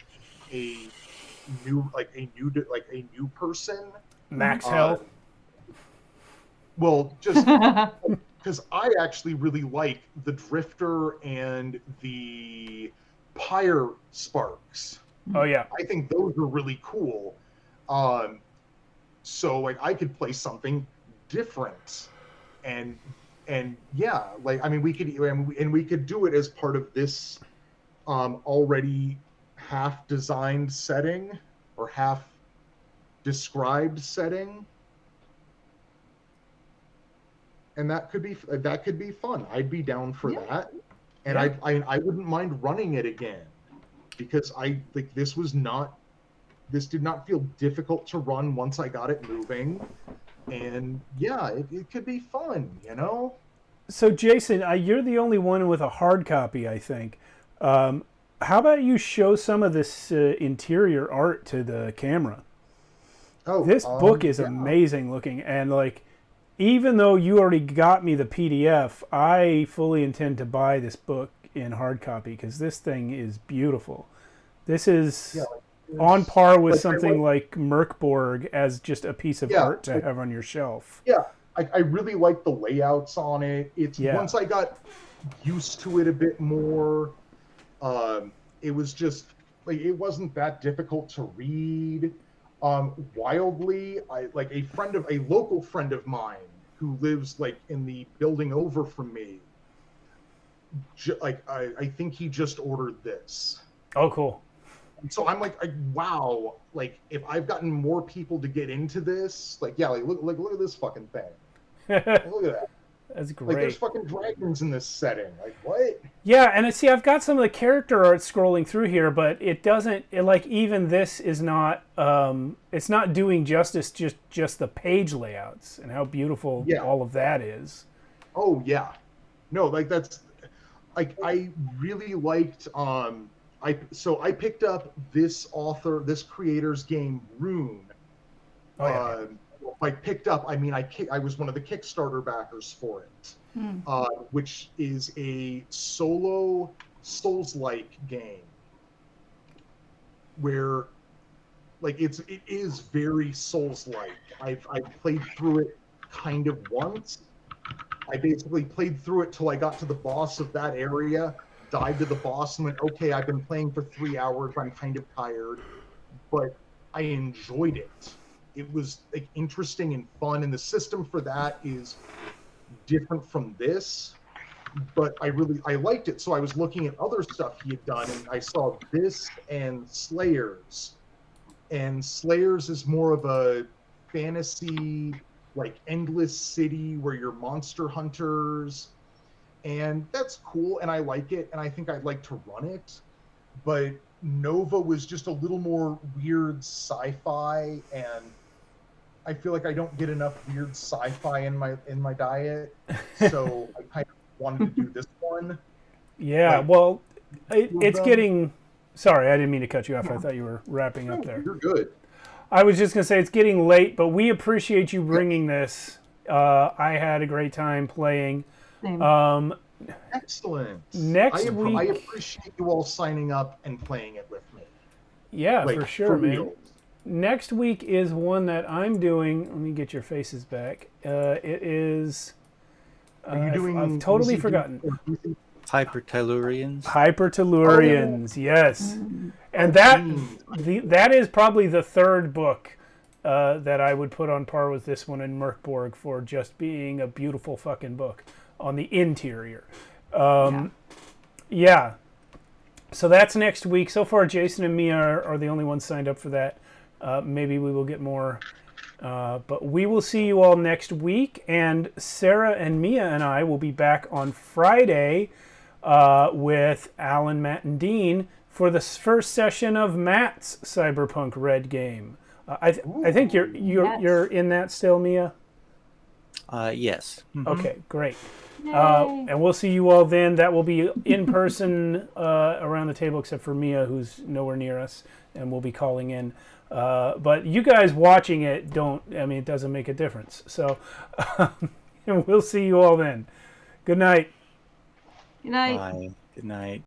a new person. Max Hell. Well, just because I actually really like the Drifter and the Pyre Sparks. Oh yeah, I think those are really cool. So like I could play something different, and yeah, like I mean we could do it as part of this already half designed setting or half described setting, and that could be fun. I'd be down for that, and I wouldn't mind running it again, because I think this did not feel difficult to run once I got it moving, and yeah, it could be fun, you know. So Jason, you're the only one with a hard copy, I think. How about you show some of this interior art to the camera? Oh, this book is amazing looking, and like, even though you already got me the PDF, I fully intend to buy this book in hard copy because this thing is beautiful. This is on par with something like Merkborg as just a piece of art to have on your shelf. Yeah, I really like the layouts on it. Once I got used to it a bit more, it was just like it wasn't that difficult to read. Wildly, a local friend of mine who lives like in the building over from me, I think he just ordered this. Oh, cool. So I'm like, wow, like if I've gotten more people to get into this, look at this fucking thing. Look at that. That's great. Like, there's fucking dragons in this setting. Like, what? Yeah, and see, I've got some of the character art scrolling through here, but it doesn't. Even this is not. It's not doing justice just the page layouts and how beautiful all of that is. Oh yeah, no, like that's like I really liked. I picked up this creator's game, Rune. Oh yeah. I picked up. I mean, I was one of the Kickstarter backers for it, which is a solo Souls-like game where, like, it is very Souls-like. I've played through it kind of once. I basically played through it till I got to the boss of that area, died to the boss, and went, okay, I've been playing for 3 hours. I'm kind of tired, but I enjoyed it. It was like interesting and fun, and the system for that is different from this, but I liked it. So I was looking at other stuff he had done, and I saw this and Slayers. And Slayers is more of a fantasy, like endless city where you're monster hunters, and that's cool, and I like it, and I think I'd like to run it. But Nova was just a little more weird sci-fi, and I feel like I don't get enough weird sci-fi in my diet, so I kind of wanted to do this one. Yeah, Like, well, it's them. getting. Sorry, I didn't mean to cut you off. I thought you were wrapping up there. You're good. I was just gonna say it's getting late, but we appreciate you bringing this. I had a great time playing. Same. Excellent. Next week, I appreciate you all signing up and playing it with me. yeah, Like, for sure, man. real. Next week is one that I'm doing. Let me get your faces back. It is. Are you doing? I've totally forgotten. Hypertellurians. Hypertellurians, yes. And that is probably the third book that I would put on par with this one in Merkborg for just being a beautiful fucking book on the interior. Yeah. So that's next week. So far, Jason and Mia are the only ones signed up for that. Maybe we will get more. But we will see you all next week. And Sarah and Mia and I will be back on Friday with Alan, Matt, and Dean for the first session of Matt's Cyberpunk Red game. I think you're in that still, Mia? Yes. Mm-hmm. Okay, great. And we'll see you all then. That will be in person around the table, except for Mia, who's nowhere near us, and we'll be calling in. But you guys watching it it doesn't make a difference. So we'll see you all then. Good night. Good night. Bye. Good night.